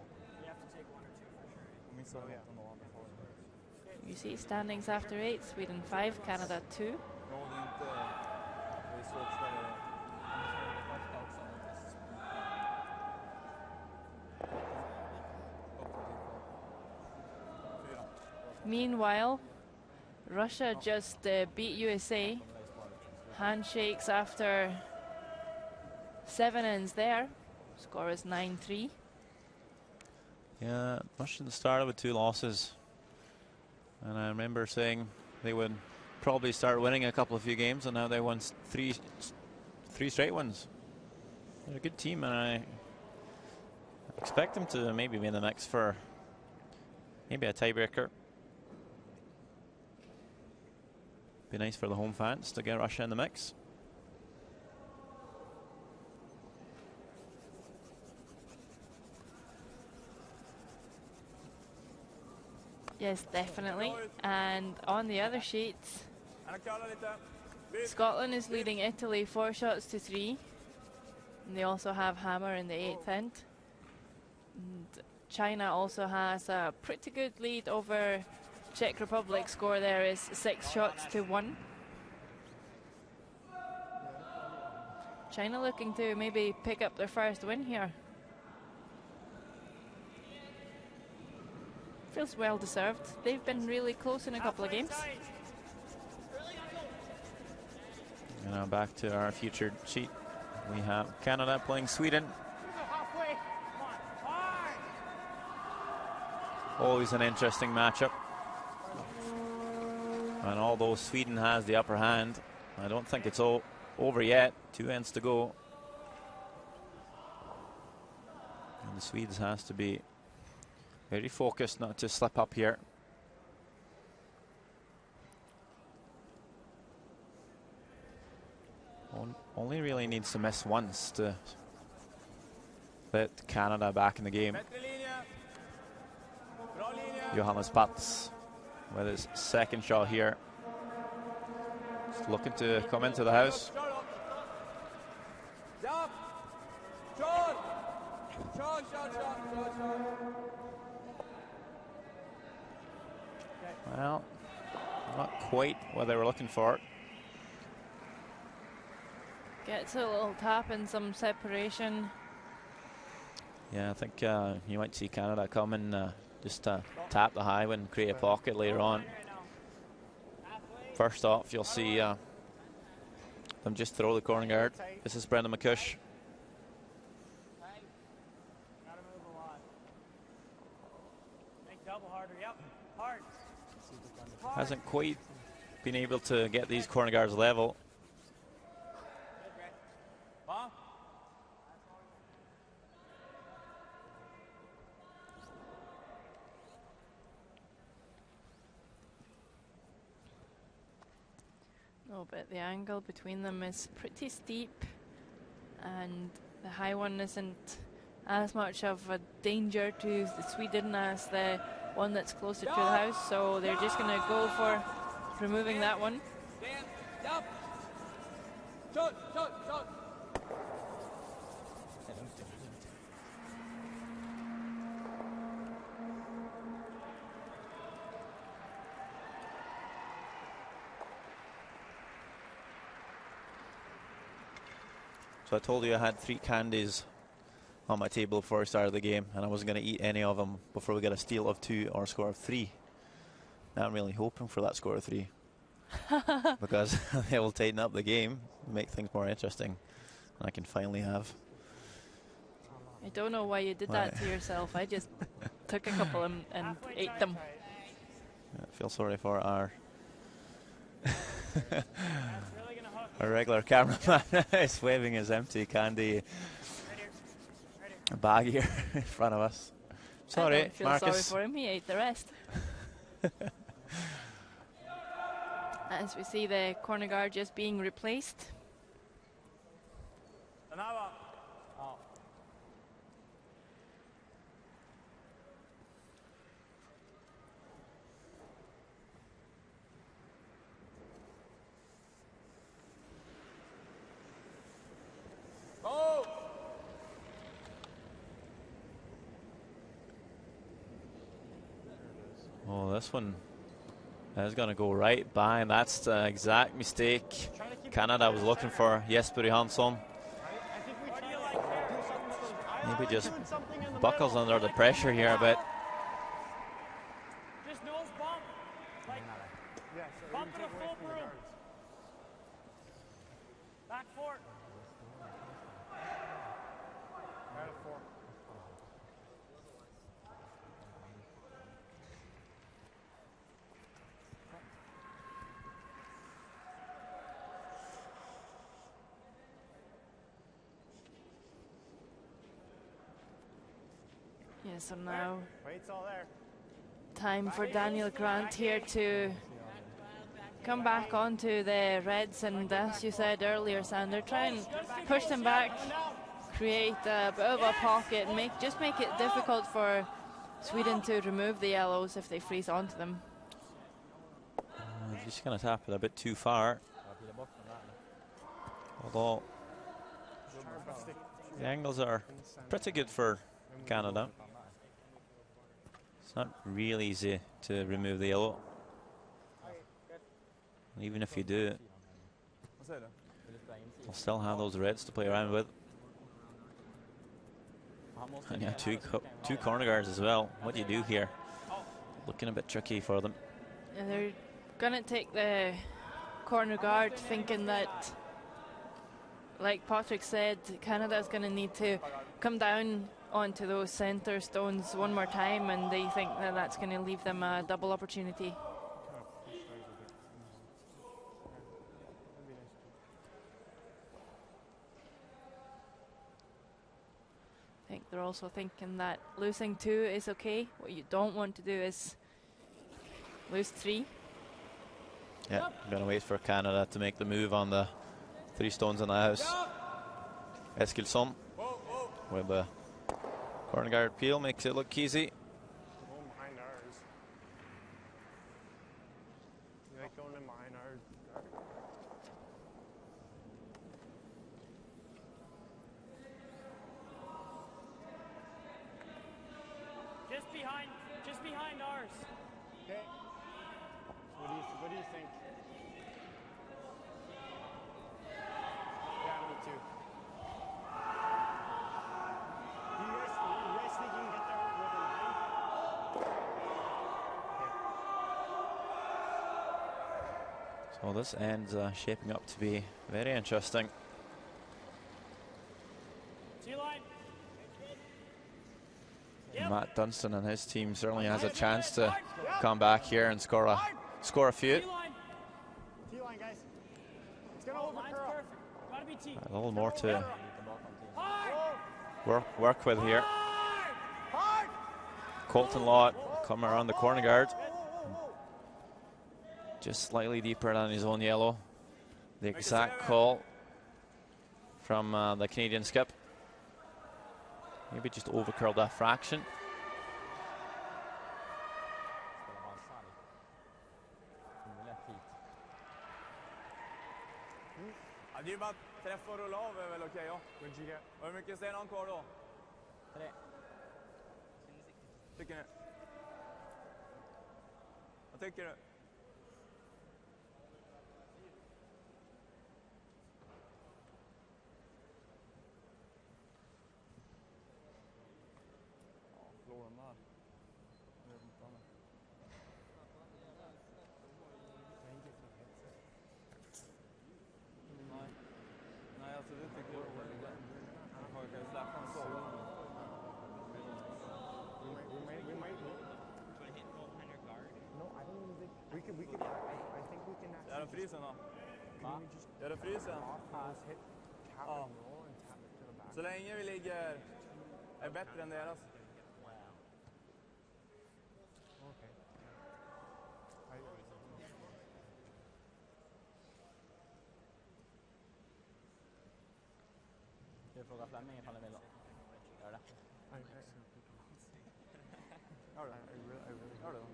You see standings after 8, Sweden 5, Canada 2. Meanwhile, Russia just beat USA. Handshakes after 7 ends there. Score is 9-3. Yeah, Russians started with 2 losses. And I remember saying they would probably start winning a few games, and now they won three straight ones. They're a good team, and I expect them to maybe be in the mix for maybe a tiebreaker. Be nice for the home fans to get Russia in the mix. Yes, definitely. And on the other sheets, Scotland is leading Italy 4-3. And they also have hammer in the 8th end. And China also has a pretty good lead over Czech Republic. Score there is 6-1. China looking to maybe pick up their first win here. Feels well deserved. They've been really close in a couple of games. And now back to our featured sheet. We have Canada playing Sweden. Always an interesting matchup. And although Sweden has the upper hand, I don't think it's all over yet. 2 ends to go. And the Swedes has to be very focused not to slip up here. Only really needs to miss once to put Canada back in the game. Johannes Pats with his second shot here. Just looking to come into the house. Well, not quite what they were looking for. Gets a little tap and some separation. Yeah, I think you might see Canada come and just tap the high and create a pocket later on. First off, you'll see them just throw the corner guard. This is Brendan McCush. Hasn't quite been able to get these corner guards level. No, but the angle between them is pretty steep, and the high one isn't as much of a danger to Sweden as the one that's closer to the house, so they're just going to go for removing that one. So I told you I had 3 candies on my table before I started the game, and I wasn't going to eat any of them before we get a steal of 2 or a score of 3. Now I'm really hoping for that score of 3 because they will tighten up the game, make things more interesting, and I can finally have. I don't know why you did that to yourself. I just took a couple and ate them. I feel sorry for our our regular cameraman is waving his empty candy bag here in front of us. Sorry, I don't feel Marcus. sorry for him. He ate the rest. As we see the corner guard just being replaced. Oh, this one is going to go right by, and that's the exact mistake Canada was looking for. Jesper Johansson maybe just buckles under the pressure here a bit. Just nose bump. Like, bump it a full broom. Back forward. Right at 4. Yeah, so now Weight's all there. time for Daniel Grant here to come back onto the Reds, and as you said earlier, Sander, try and push them back, create a bit of a pocket, and just make it difficult for Sweden to remove the yellows if they freeze onto them. Just going to tap it a bit too far. Although the angles are pretty good for Canada. It's not really easy to remove the yellow. Even if you do, you'll still have those reds to play around with. And yeah, two corner guards as well. What do you do here? Looking a bit tricky for them. Yeah, they're going to take the corner guard, thinking that, like Patrick said, Canada's going to need to come down onto those center stones one more time, and they think that that's going to leave them a double opportunity. I think they're also thinking that losing 2 is okay. What you don't want to do is lose 3. Yeah, I'm going to wait for Canada to make the move on the 3 stones in the house. Eskilsson with the corner guard peel makes it look easy. Behind ours. You like going in behind ours? Just behind ours. Okay. What do you think? Yeah, me too. Do you guys think you can get there with a 9? So this ends shaping up to be very interesting. T-line. Matt Dunstan and his team certainly has a chance to come back here and score a few. T-line, guys. It's gonna overcurl. Gotta be T. A little more to work with here. Colton Lott coming around the corner guard. Just slightly deeper than his own yellow. The exact call from the Canadian skip. Maybe just overcurled that fraction. Ja, det är ju bara träffa och rulla av är väl okej, ja. Hur mycket sten har han kvar då? 3. Tycker ni? Vad tycker du? Ja, slår den där. Jag vet inte annat. Nej, alltså det tycker jag är roligt. Man kan ju släppa en sån. We might. No, I don't even think we could. I think we can actually. Är den frysen då? Can we just Är den frysen? just hit tap Ja. and roll and tap it to the back? Så länge vi ligger är bättre än deras. Okay. Ska vi fråga Flemming ifall han vill göra det? Gör det? Gör det då?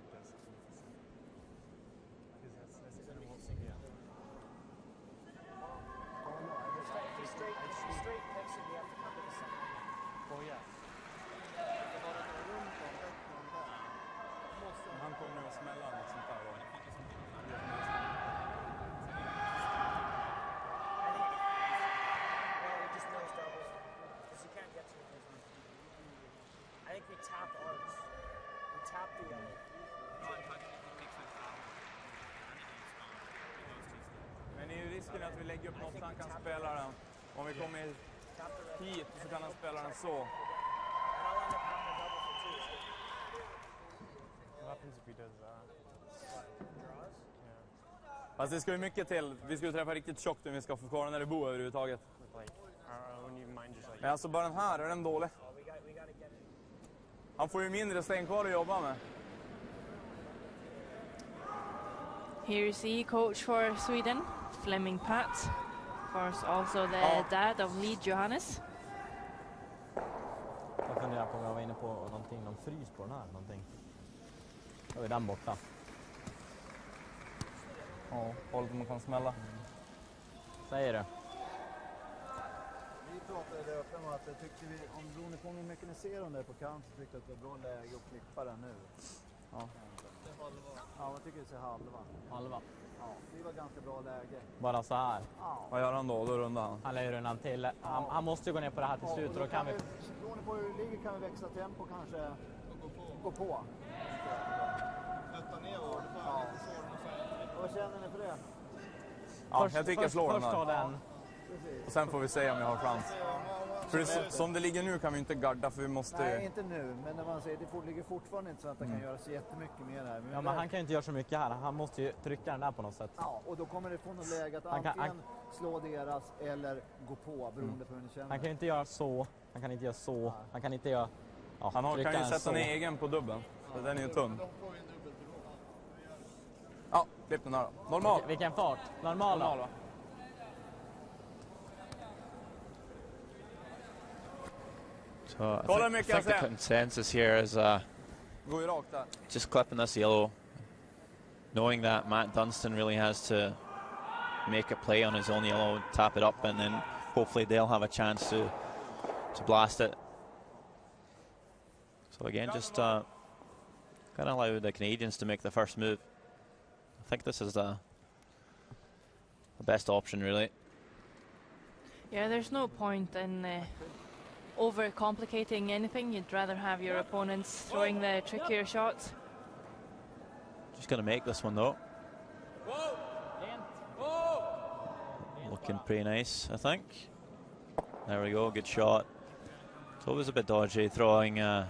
Straight next and you have to come to the center. Oh yeah. Han kommer att smälla något sånt där då. Well, it just knows doubles because you can't get to it. I think we tap ours. We tap the other. Men det är ju risken att vi lägger upp något så han kan spela den. Om vi kommer hit så kan han spela den så. And I'll end up having a double for two. What happens if he does that? Draws? Fast det ska ju mycket till. Vi ska ju träffa riktigt tjockt om vi ska få kvar den där i bo överhuvudtaget. Like, when you mind just like. Men alltså bara den här, är den dålig? We gotta get it. Han får ju mindre sten kvar att jobba med. Here's the coach for Sweden, Flemming Pat. Of course, also the dad of lead Johannes. Jag funderar på om jag var inne på någonting, någon frys på den här, någonting. Då är den borta. Ja, hållet man kan smälla. Säger du? Vi pratade där uppe om att tyckte vi, om beroende på en mekaniserare där på kant så tyckte att det var bra läge att klippa den nu. Ja. Ja, vad tycker du så halva? Halva. Ja, det var ganska bra läge. Bara så här. Ja. Vad gör han då? Då rundar han. Han lägger rundan till. Han måste ju gå ner på det här till slut och då kan vi... Beroende på hur det ligger kan vi växla tempo kanske. Gå på. Nötta ner och det får lite så. Vad känner ni för det? Ja, jag tycker jag slår den först ta här. den. Och sen får vi se om jag har chans. För det, som det ligger nu kan vi inte garda för vi måste... Nej, inte nu. Men när man säger det ligger fortfarande inte så att det kan göra så jättemycket mer här. Ja, men han kan ju inte göra så mycket här. Han måste ju trycka den där på något sätt. Ja, och då kommer det få något läge att Han kan- antingen slå deras eller gå på beroende på hur ni känner. Han kan ju inte göra så. Han kan inte göra så. Han kan inte göra... Ja, Han trycka kan ju den sätta så. ner egen på dubben. Så den är ju tunn. De får ju en dubbelpilot. Ja, klipp den här då. Normal. Vilken fart? Normal då? Normal va? So I Kolla think, I mycket think the jag ser. consensus here is Går ju rakt där. just clipping this yellow, knowing that Matt Dunstan really has to make a play on his own yellow, tap it up, and then hopefully they'll have a chance to blast it. So again, just kind of allow the Canadians to make the first move. I think this is the best option, really. Yeah, there's no point in overcomplicating anything. You'd rather have your opponents throwing the trickier shots. Just going to make this one though. Looking pretty nice, I think. There we go, good shot. So it was a bit dodgy throwing a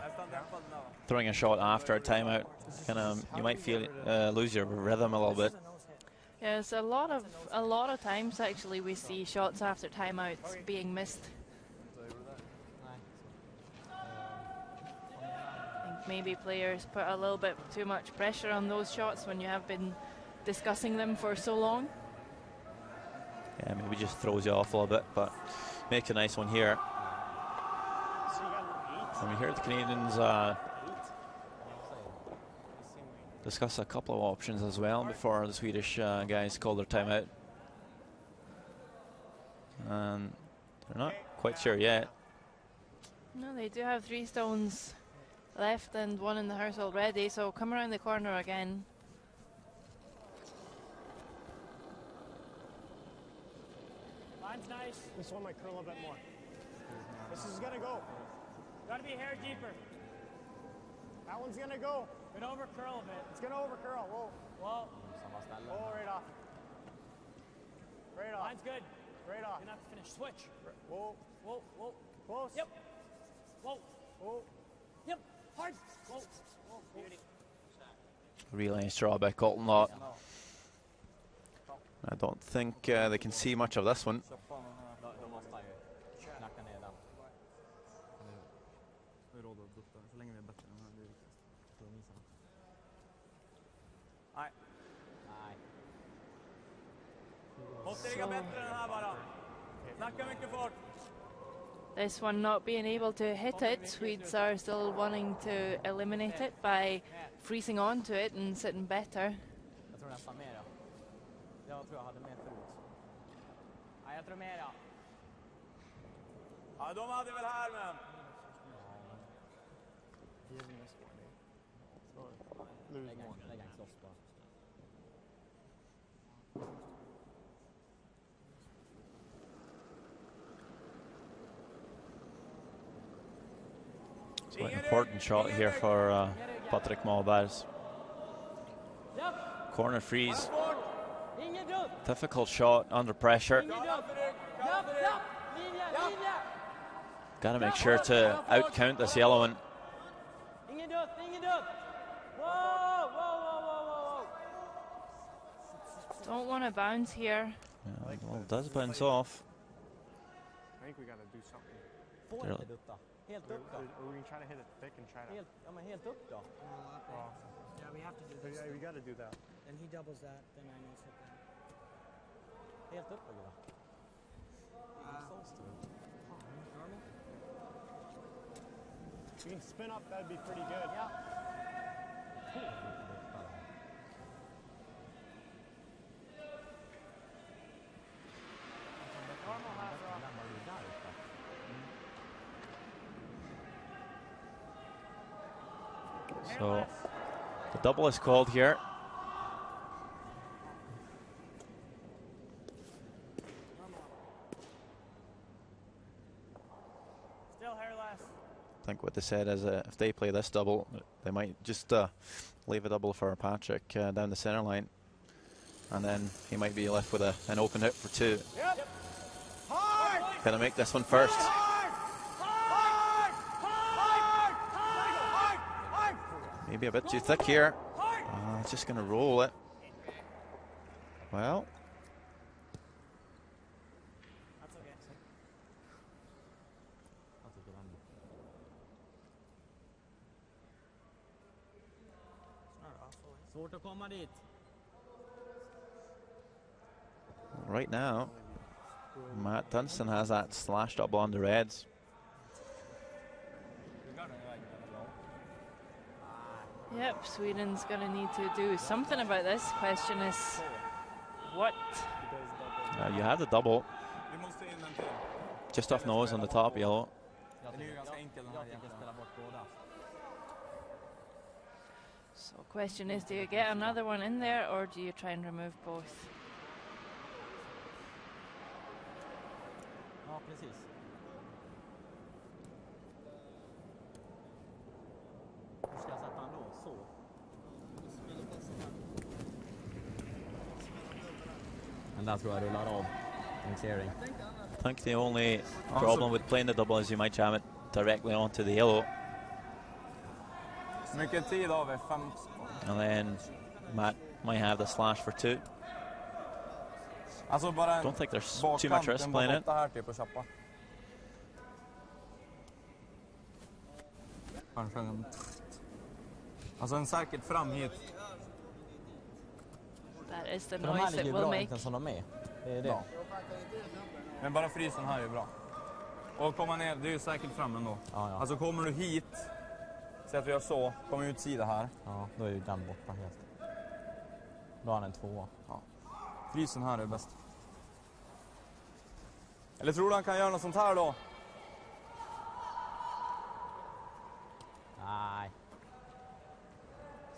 shot after a timeout. Kind of, you might feel lose your rhythm a little bit. Yes, a lot of times actually we see shots after timeouts being missed. I think maybe players put a little bit too much pressure on those shots when you have been discussing them for so long. Yeah, maybe just throws you off a little bit, but makes a nice one here. And we heard the Canadians discuss a couple of options as well before the Swedish guys called their timeout. And they're not quite sure yet. No, they do have 3 stones left and 1 in the house already, so come around the corner again. Line's nice. This one might curl a bit more. This is gonna go. Gotta be a hair deeper. That one's gonna go. Gonna over curl a bit. It's gonna over curl. Whoa. Whoa. Whoa, right off. Right off. Line's good. Right off. Gonna have to finish. Switch. Whoa. Whoa. Whoa. Close. Yep. Whoa. Whoa. Yep. Hard. Whoa. Whoa. Beauty. Really nice draw by Colton Lott. I don't think they can see much of this one. This one not being able to hit it, Swedes are still wanting to eliminate it by freezing onto it and sitting better. Jag tror jag hade mer förut. Ja, jag tror mer, ja. Ja, de hade väl här, men... Lägg en kloss bara. So an important shot here for Patrik Malbergs. Corner freeze. Difficult shot under pressure. Got to make sure to out-count this yellow one. Don't want to bounce here. Yeah, well, it does bounce off. I think we got to do something. Helt upp då. Or we can try to hit it thick and try to... Ja, men helt upp då. Yeah, we have to do this. Yeah, we got to do that. Then he doubles that, then I know something. Helt upp då, Gula. Normal? We can spin up, that'd be pretty good. Yeah. So the double is called here. Still hairless. I think what they said is if they play this double, they might just leave a double for Patrick down the center line, and then he might be left with an open hit for 2. Yep. Hard. Gonna make this one first. Maybe a bit too thick here. Just going to roll it. Well. That's okay. Svårt att komma dit. Right now, Matt Dunstan has that slash double on the reds. Yep, Sweden's going to need to do something about this. Question is, what? You have the double. Just off nose on the top yellow. So question is, do you get another one in there or do you try and remove both? Ja, precis. Hur ska jag sätta han då? Så. And that's where I rullar av in clearing. I think the only problem with playing the double is you might jam it directly onto the yellow. Mycket tid av 5. And then Matt might have the slash for 2. Alltså bara don't think there's too much risk playing it. Här typ och chappa. Alltså en säkert fram hit. That is the För de här noise ligger it ju will bra make. egentligen som de är. Det är det. Ja. Men bara frysen här är bra. Och komma ner, det är ju säkert fram ändå. Ja, ja. Alltså kommer du hit, så att vi gör så, kommer utsida här. Ja, då är ju den borta helt. Då har han en 2. Ja. Frysen här är bäst. Eller tror du han kan göra något sånt här då? Nej.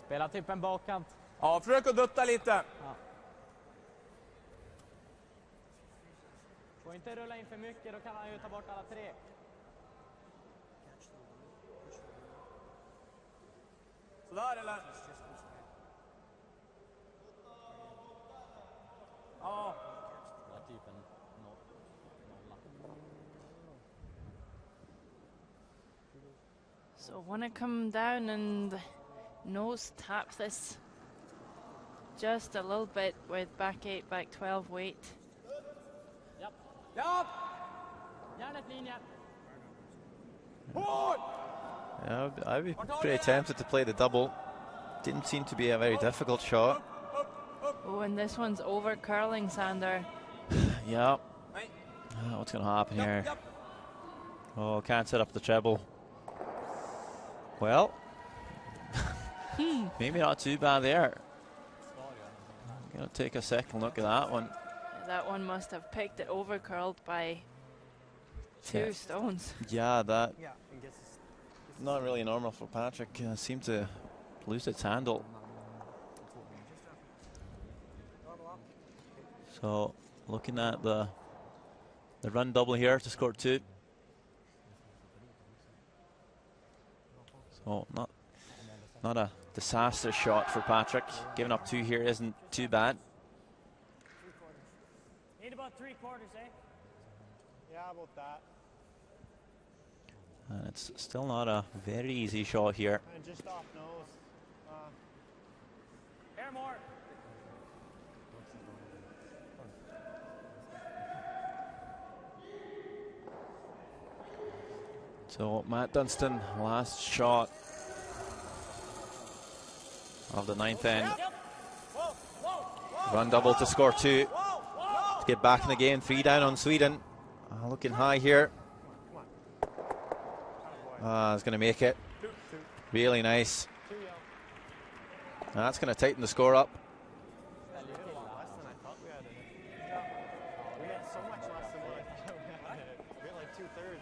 Spela typ en bakkant. Ja, försök att dutta lite. Ja. Får inte rulla in för mycket, då kan han ju ta bort alla 3. Sådär eller? Ja. Det är typ en nolla. So wanna come down and nose tap this just a little bit with back 8, back 12 weight. Japp. Japp! Järnet linje. Hård! Yeah, I'd be pretty tempted to play the double. Didn't seem to be a very difficult shot. Oh, and this one's over curling, Sander. Yeah. What's going to happen here? Oh, can't set up the treble. Well, maybe not too bad there. I'm going to take a second look at that one. That one must have picked it over curled by 2 stones. Yeah, that. Not really normal for Patrick. Seemed to lose its handle. So, looking at the run double here to score 2. So not a disaster shot for Patrick. Giving up 2 here isn't too bad. Need about 3/4, eh? Yeah, about that. And it's still not a very easy shot here. And just off nose. Air more. So Matt Dunstan, last shot of the 9th end. Run double to score 2. To get back in the game, 3 down on Sweden. Looking high here. He's going to make it. Really nice. That's going to tighten the score up. We had so much less than we had like 2/3.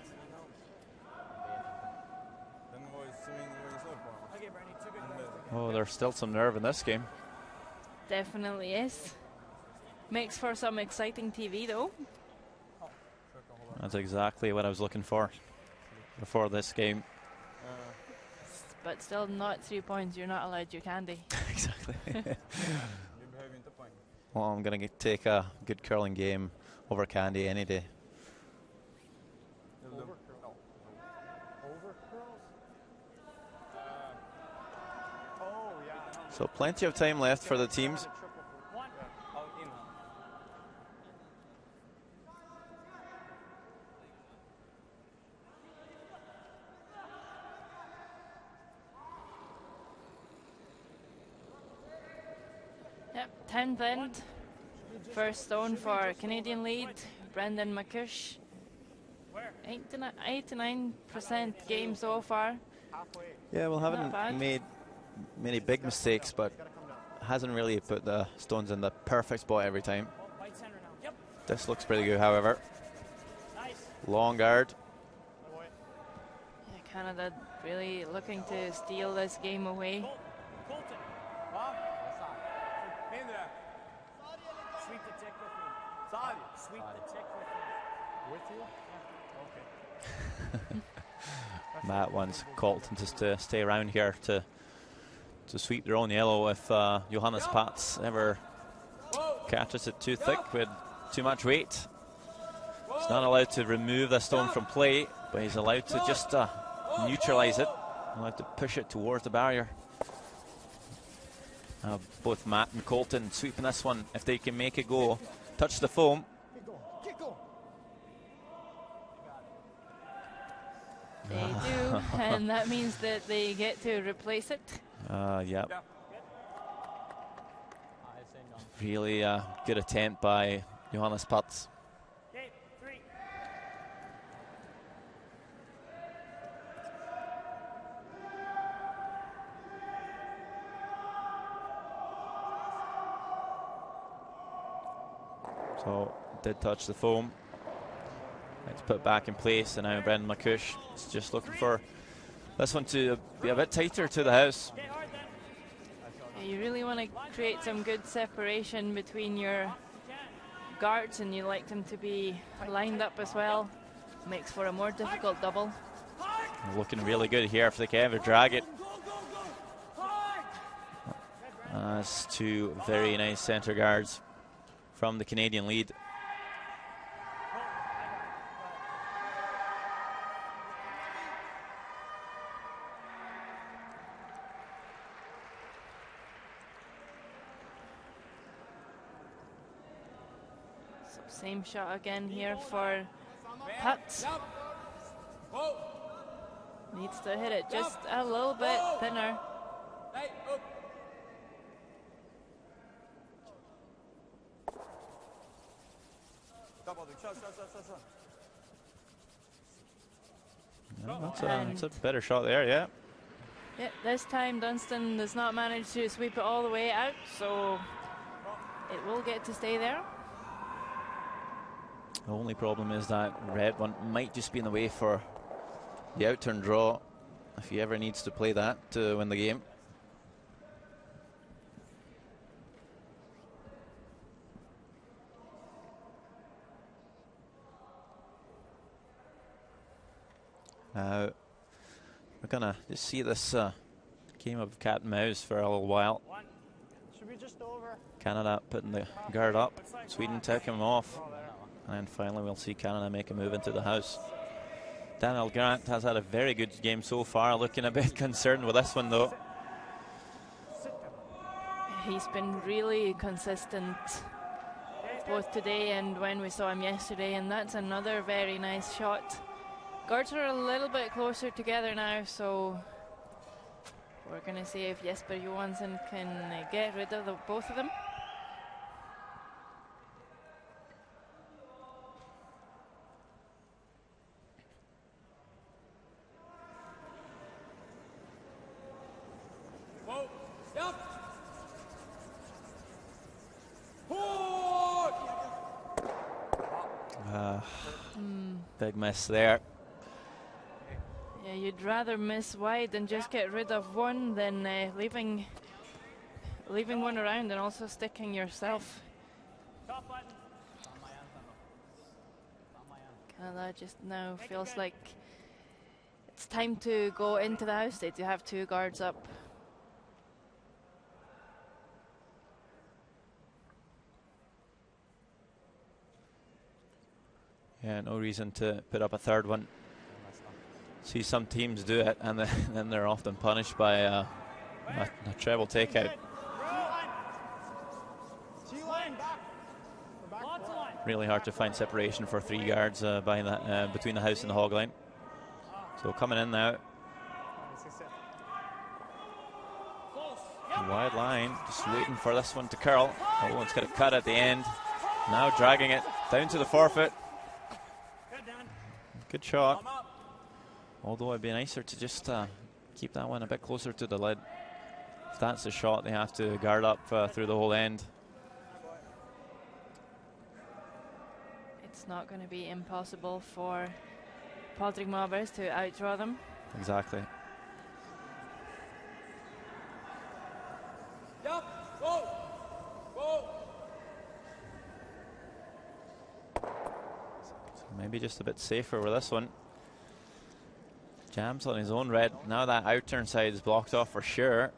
Okay, Brandy, 2 good points. Oh, there's still some nerve in this game. Definitely is. Makes for some exciting TV though. That's exactly what I was looking for before this game. But still not 3 points, you're not allowed your candy. Exactly. Well, I'm going to take a good curling game over candy any day. Over curls? Oh, yeah. So plenty of time left for the teams. Yep, 10th end. First stone for Canadian lead, Brendan McCush. 89% game so far. Yeah, well, haven't made many big mistakes, but hasn't really put the stones in the perfect spot every time. This looks pretty good, however. Long guard. Yeah, Canada really looking to steal this game away. Sweep the tick with me. Sweep the tick with me. With you? Okay. Matt wants Colton just to stay around here to sweep their own yellow if Johannes Pats ever catches it too thick with too much weight. He's not allowed to remove the stone from play, but he's allowed to just neutralize it. Allowed to push it towards the barrier. Both Matt and Colton sweeping this one if they can make it go. Touch the foam. They do, and that means that they get to replace it. Yep. Really good attempt by Johannes Pats. Okay, 3. So did touch the foam. Let's put it back in place, and now Brendan McCush is just looking for this one to be a bit tighter to the house. You really want to create some good separation between your guards, and you like them to be lined up as well. Makes for a more difficult double. Looking really good here if they can ever drag it. That's two very nice centre guards from the Canadian lead. So same shot again here for Putz. Needs to hit it just a little bit thinner. Yeah, that's a better shot there, yeah. Yeah, this time Dunstan does not manage to sweep it all the way out, so it will get to stay there. The only problem is that red one might just be in the way for the outturn draw if he ever needs to play that to win the game. Now we're gonna just see this game of cat and mouse for a little while. Should be just over. Canada putting the guard up, Sweden taking him off, and then finally we'll see Canada make a move into the house. Daniel Grant has had a very good game so far, looking a bit concerned with this one though. He's been really consistent both today and when we saw him yesterday, and that's another very nice shot. Guards are a little bit closer together now, so we're going to see if Jesper Johansson can get rid of both of them. Big miss there. Yeah, you'd rather miss wide than just get rid of one than leaving one around and also sticking yourself. Canada just now feels like it's time to go into the house state. You have two guards up. Yeah, no reason to put up a third one. See some teams do it, and then they're often punished by a treble takeout. Really hard to find separation for three guards between the house and the hog line. So coming in now. Wide line, just waiting for this one to curl. Oh, it's got a cut at the end. Now dragging it down to the forfeit. Good shot. Although it'd be nicer to just keep that one a bit closer to the lid. If that's the shot, they have to guard up through the whole end. It's not going to be impossible for Patrick Mabers to outdraw them. Exactly. So maybe just a bit safer with this one. Jams on his own red. Now that outturn side is blocked off for sure.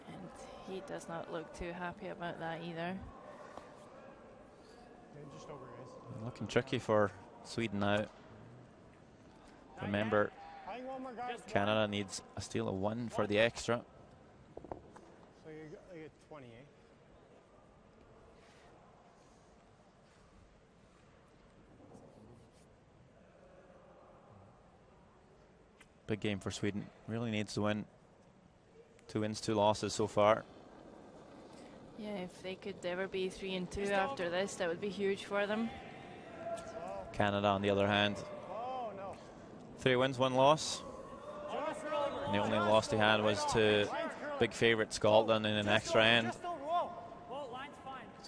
And he does not look too happy about that either. Just over, guys. Looking tricky for Sweden now. Remember, Canada needs a steal of one for the extra. So you get 20, eh? Big game for Sweden. Really needs to win. 2 wins, 2 losses so far. Yeah, if they could ever be 3-2 after this, that would be huge for them. Canada, on the other hand, 3 wins, 1 loss. And the only loss they had was to big favourite Scotland in an extra end.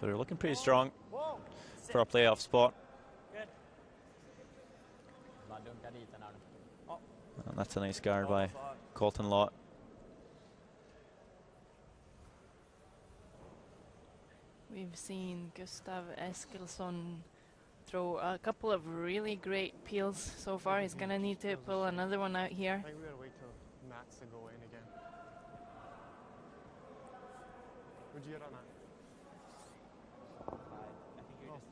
So they're looking pretty strong for a playoff spot. And that's a nice guard by Colton Lott. We've seen Gustav Eskilsson throw a couple of really great peels so far. He's going to need to pull another one out here. I think we gotta wait till Max to go in again. What'd you get on that? I think you're just...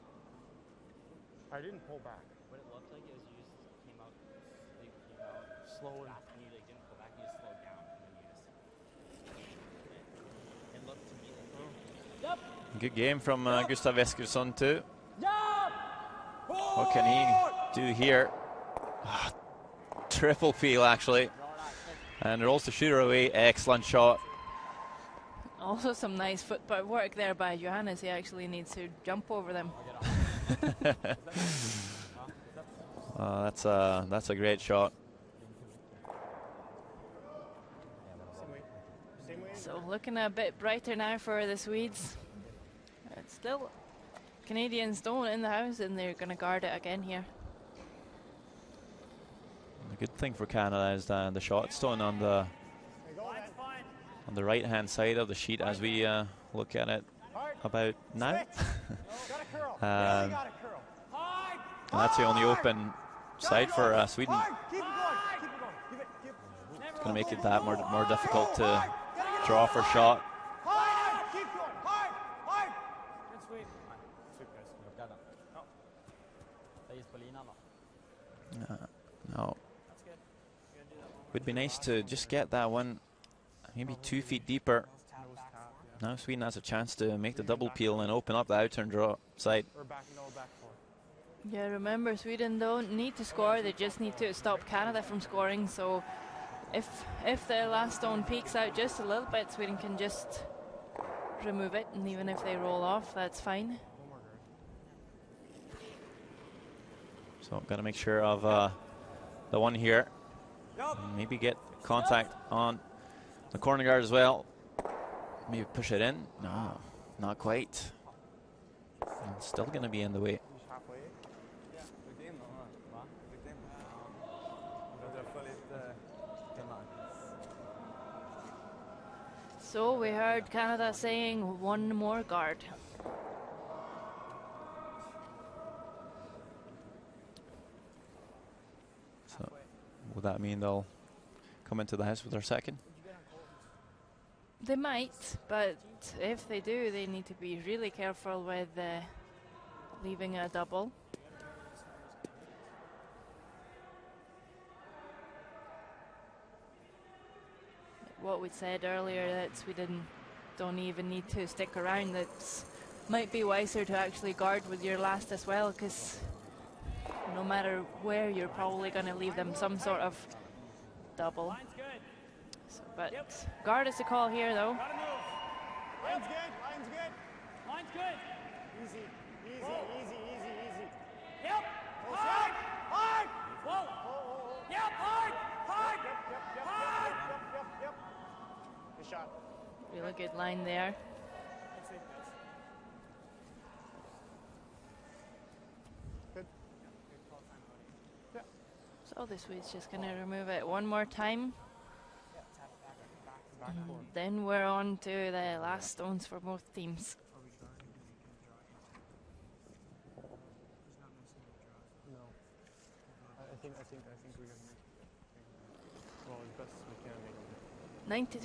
I didn't pull back. What it looked like, it was you just came out Slow and fast, and you like didn't pull back, you just slowed down, and then you just... It looked to me like... Good game from Gustav Eskilsson too. What can he do here? Triple peel actually. And rolls the shooter away. Excellent shot. Also some nice footwork work there by Johannes. He actually needs to jump over them. That's a great shot. So looking a bit brighter now for the Swedes. It's still Canadians don't in the house, and they're going to guard it again here. The good thing for Canada is that the shot stone on the right hand side of the sheet as we look at it about now. And that's the only open side for Sweden. It's going to make it that more difficult to draw for shot. No. Would be nice to just get that one maybe 2 feet deeper. Now Sweden has a chance to make the double peel and open up the out turn draw side. Yeah, remember Sweden don't need to score, they just need to stop Canada from scoring. So if the last stone peeks out just a little bit, Sweden can just remove it, and even if they roll off, that's fine. So got to make sure of the one here. Maybe get contact on the corner guard as well. Maybe push it in. No, not quite. And still going to be in the way. So we heard Canada saying one more guard. So would that mean they'll come into the house with their second? They might, but if they do, they need to be really careful with leaving a double. What we said earlier, that Sweden don't even need to stick around. That might be wiser to actually guard with your last as well, because no matter where, you're probably going to leave them some sort of double. So, but guard is the call here, though. Line's good, line's good. Line's good. Easy, easy, easy, easy, easy. Yep. Hard, hard. Whoa. Yep, hard, hard. Yep. Good shot. Really good line there. Good. So the Swedes just going to remove it one more time. Then we're on to the last stones for both teams. No. I think we're gonna make well as best as we can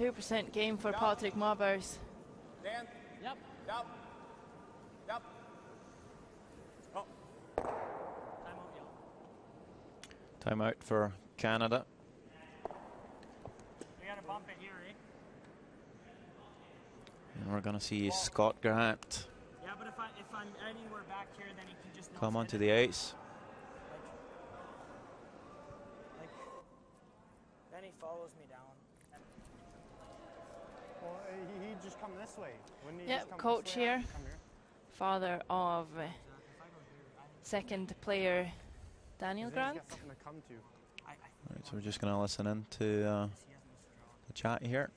make them. 92% game for Patrick Mabers. Dan? Yep. Yep. Yep. Oh. Timeout for Canada. We gotta bump it here, eh? And we're going to see Scott Grant Yeah, but if I'm anywhere back here, then he can just come onto the ice. Like, then he follows me down. Well, he'd just come this way. Wouldn't he just Yep, come coach this way? here. Come here. Father of second player Daniel He's Grant. got something to come to. Right, so we're just going to listen in to the chat here.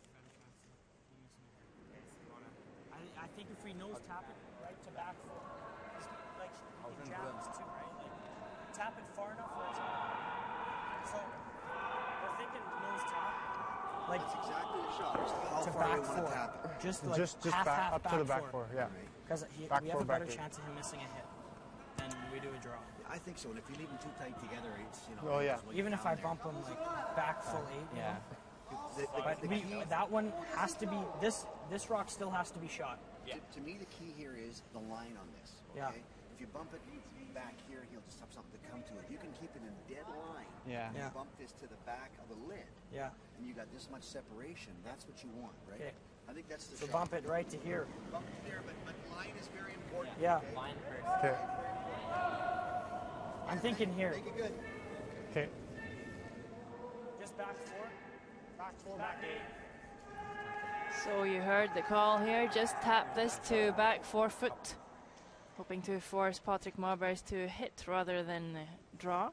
I think if we nose tap it right jabs too, right? Like, tap it far enough where it's so we're thinking nose tap. Like That's exactly the shot. Just how to far back you want four. to tap it. Just like Just back up to the back four. Yeah. Because Back we have four, a better back eight. chance of him missing a hit than we do a draw. I think so. And if you leave them too tight together, it's, you know. Oh, yeah. it's way Even if down I there. bump him like back full 8, you Yeah. know? The But key, that one has to be this rock still has to be shot. to me, the key here is the line on this. Okay? Yeah. If you bump it back here, he'll just have something to come to. If you can keep it in a dead line, Yeah. and Yeah. you bump this to the back of the lid, Yeah. and you got this much separation, that's what you want, right? Okay. I think that's the So shot. bump it right to here. Bump it there, but line is very important. Yeah. Okay? Line first. Okay. I'm thinking here. Make it good. Okay. Just back 4. Back 4, back 8. So you heard the call here. Just tap this to back 4 foot, hoping to force Patrick Marbergs to hit rather than draw.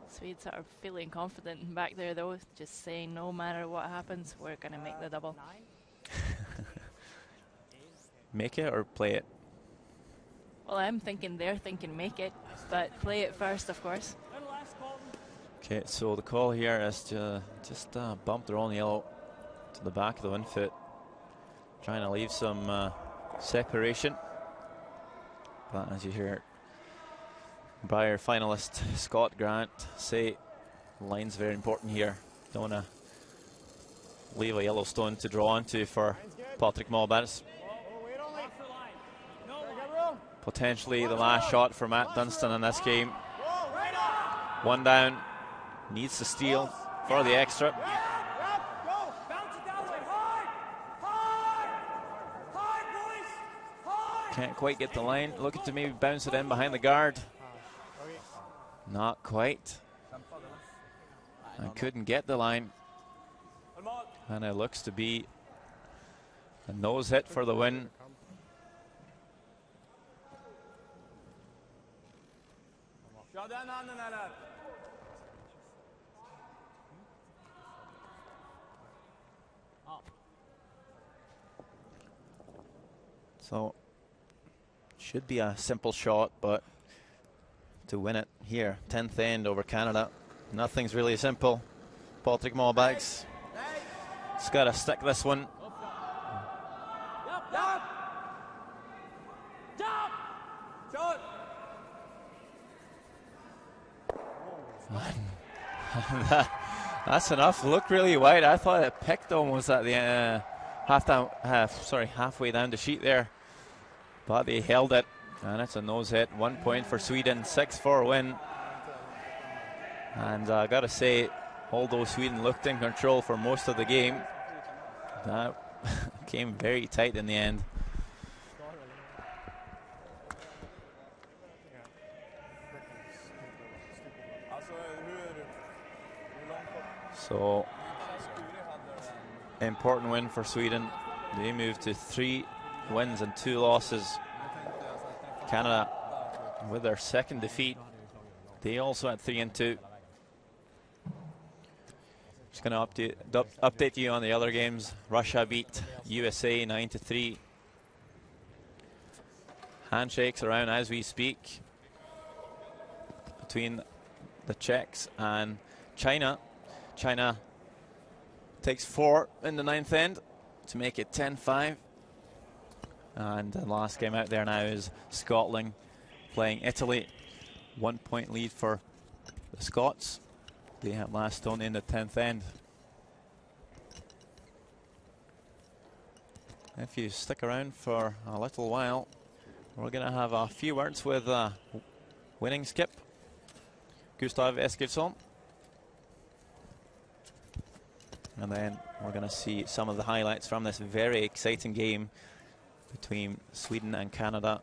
Swedes are feeling confident back there though, just saying no matter what happens, we're going to make the double. Make it or play it? Well, I'm thinking they're thinking make it, but play it first, of course. Okay, so the call here is to just bump the rolling yellow to the back of the wind foot, trying to leave some separation. But as you hear Briar finalist Scott Grant say, line's very important here. Don't want to leave a yellow stone to draw onto for Patrick Marbergs. Potentially the last shot for Matt Dunstan in this game. One down, needs to steal for the extra. Can't quite get the line. Looking to maybe bounce it in behind the guard. Not quite. I couldn't get the line. And it looks to be a nose hit for the win. Ja, den handen eller? So, should be a simple shot, but to win it here, 10th end over Canada, nothing's really simple. Patrick Marbergs has got to stick this one. That's enough. Looked really wide. I thought it picked almost at the halfway down the sheet there, but they held it, and it's a nose hit. 1 point for Sweden, 6-4 win. And I gotta say, although Sweden looked in control for most of the game, that came very tight in the end. So, important win for Sweden. They move to 3 wins and 2 losses. Canada with their second defeat. They also had 3 and 2. Just going to update you on the other games. Russia beat USA 9-3. Handshakes around as we speak between the Czechs and China. China takes 4 in the 9th end to make it 10-5. And the last game out there now is Scotland playing Italy. 1 point lead for the Scots. They have last stone in the 10th end. If you stick around for a little while, we're going to have a few words with winning skip, Gustav Eskilsson. And then we're going to see some of the highlights from this very exciting game between Sweden and Canada,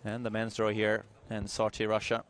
and the men's draw here in Sochi, Russia.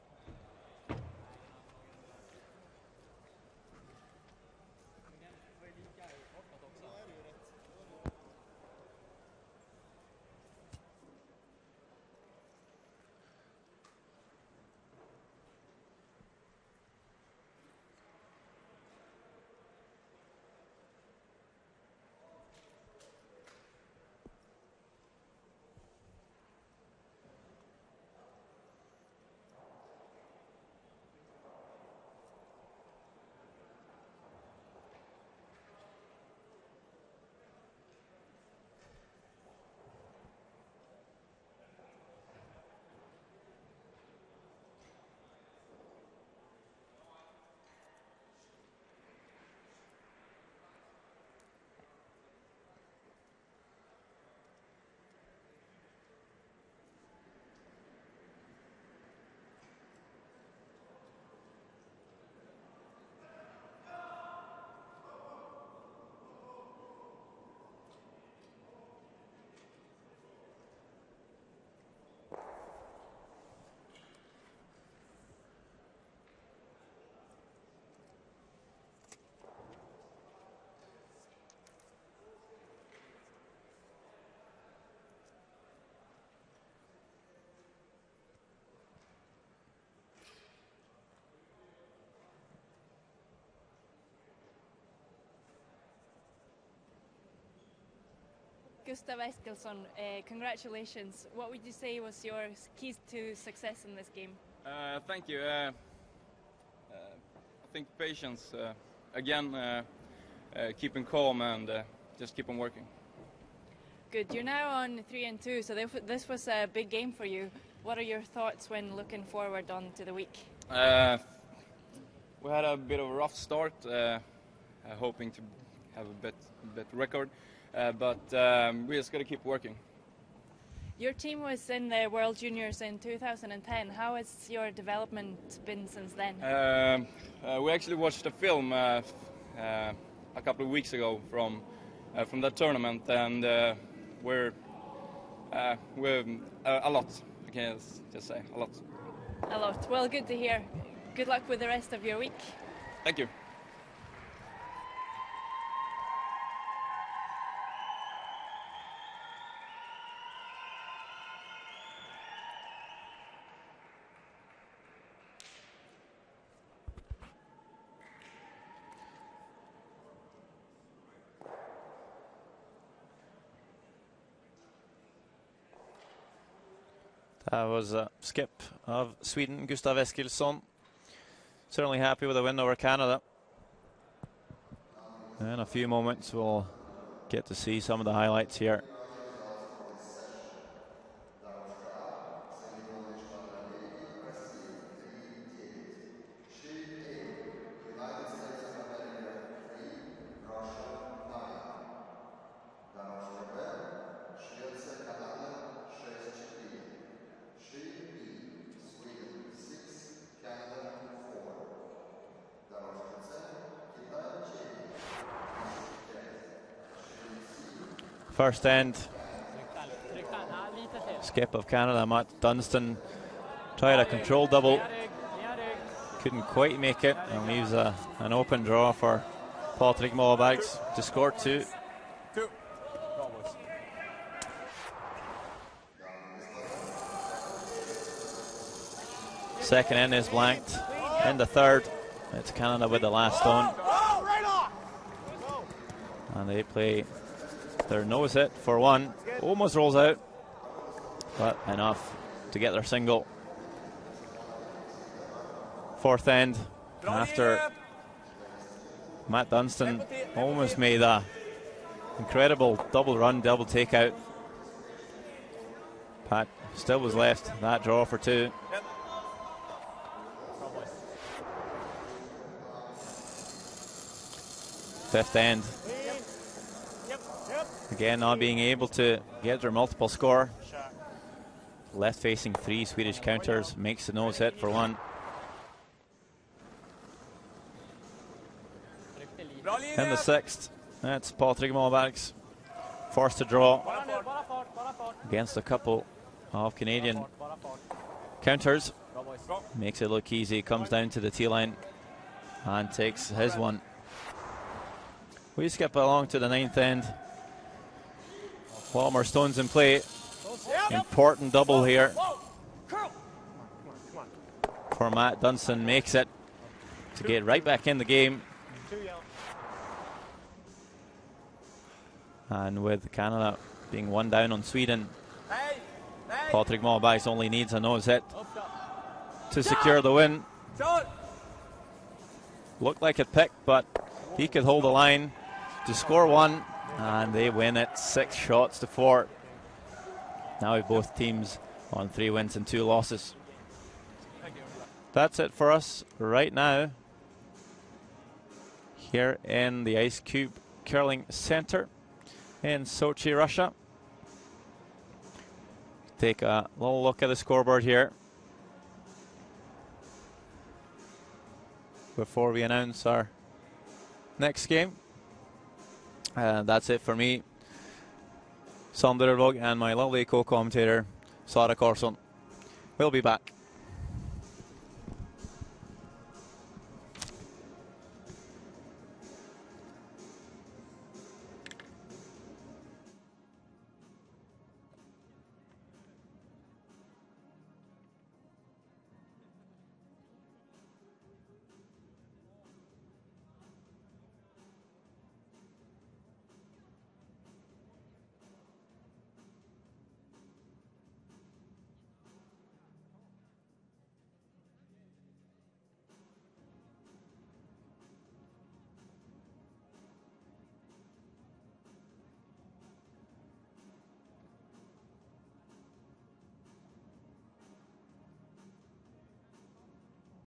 Gustav Eskilsson, congratulations. What would you say was your keys to success in this game? Thank you. I think patience, again, keeping calm and just keep on working. Good. You're now on 3-2, so this was a big game for you. What are your thoughts when looking forward on to the week? We had a bit of a rough start, hoping to have a better record, but we just got to keep working. Your team was in the World Juniors in 2010. How has your development been since then? We actually watched a film a couple of weeks ago from that tournament, and we're a lot. I can just say a lot. A lot. Well, good to hear. Good luck with the rest of your week. Thank you. That was a skip of Sweden, Gustav Eskilsson. Certainly happy with the win over Canada. In a few moments we'll get to see some of the highlights here. First end, skip of Canada, Matt Dunstan tried a control double, couldn't quite make it, and leaves an open draw for Patrick Mollbergs to score 2. Second end is blanked. In the third, it's Canada with the last stone. And they play their nose hit for 1. Almost rolls out, but enough to get their single. Fourth end, after Matt Dunstan almost made a incredible double run, double takeout. Pat still was left that draw for 2. Fifth end. Again, not being able to get their multiple score. Left facing 3 Swedish counters, makes the nose hit for 1. In the sixth, that's Patrick Mollbergs, forced to draw against a couple of Canadian counters. Makes it look easy, comes down to the tee line and takes his one. We skip along to the ninth end. A lot more stones in play. Important double here for Matt Dunstan. Makes it to get right back in the game. And with Canada being 1 down on Sweden, Patrick Mollbergs only needs a nose hit to secure the win. Looked like it picked, but he could hold the line to score 1. And they win it 6 shots to 4. Now with both teams on 3 wins and 2 losses. That's it for us right now here in the Ice Cube Curling Center in Sochi, Russia. Take a little look at the scoreboard here before we announce our next game. That's it for me, Sander Vlog, and my lovely co-commentator, Sara Carlson. We'll be back.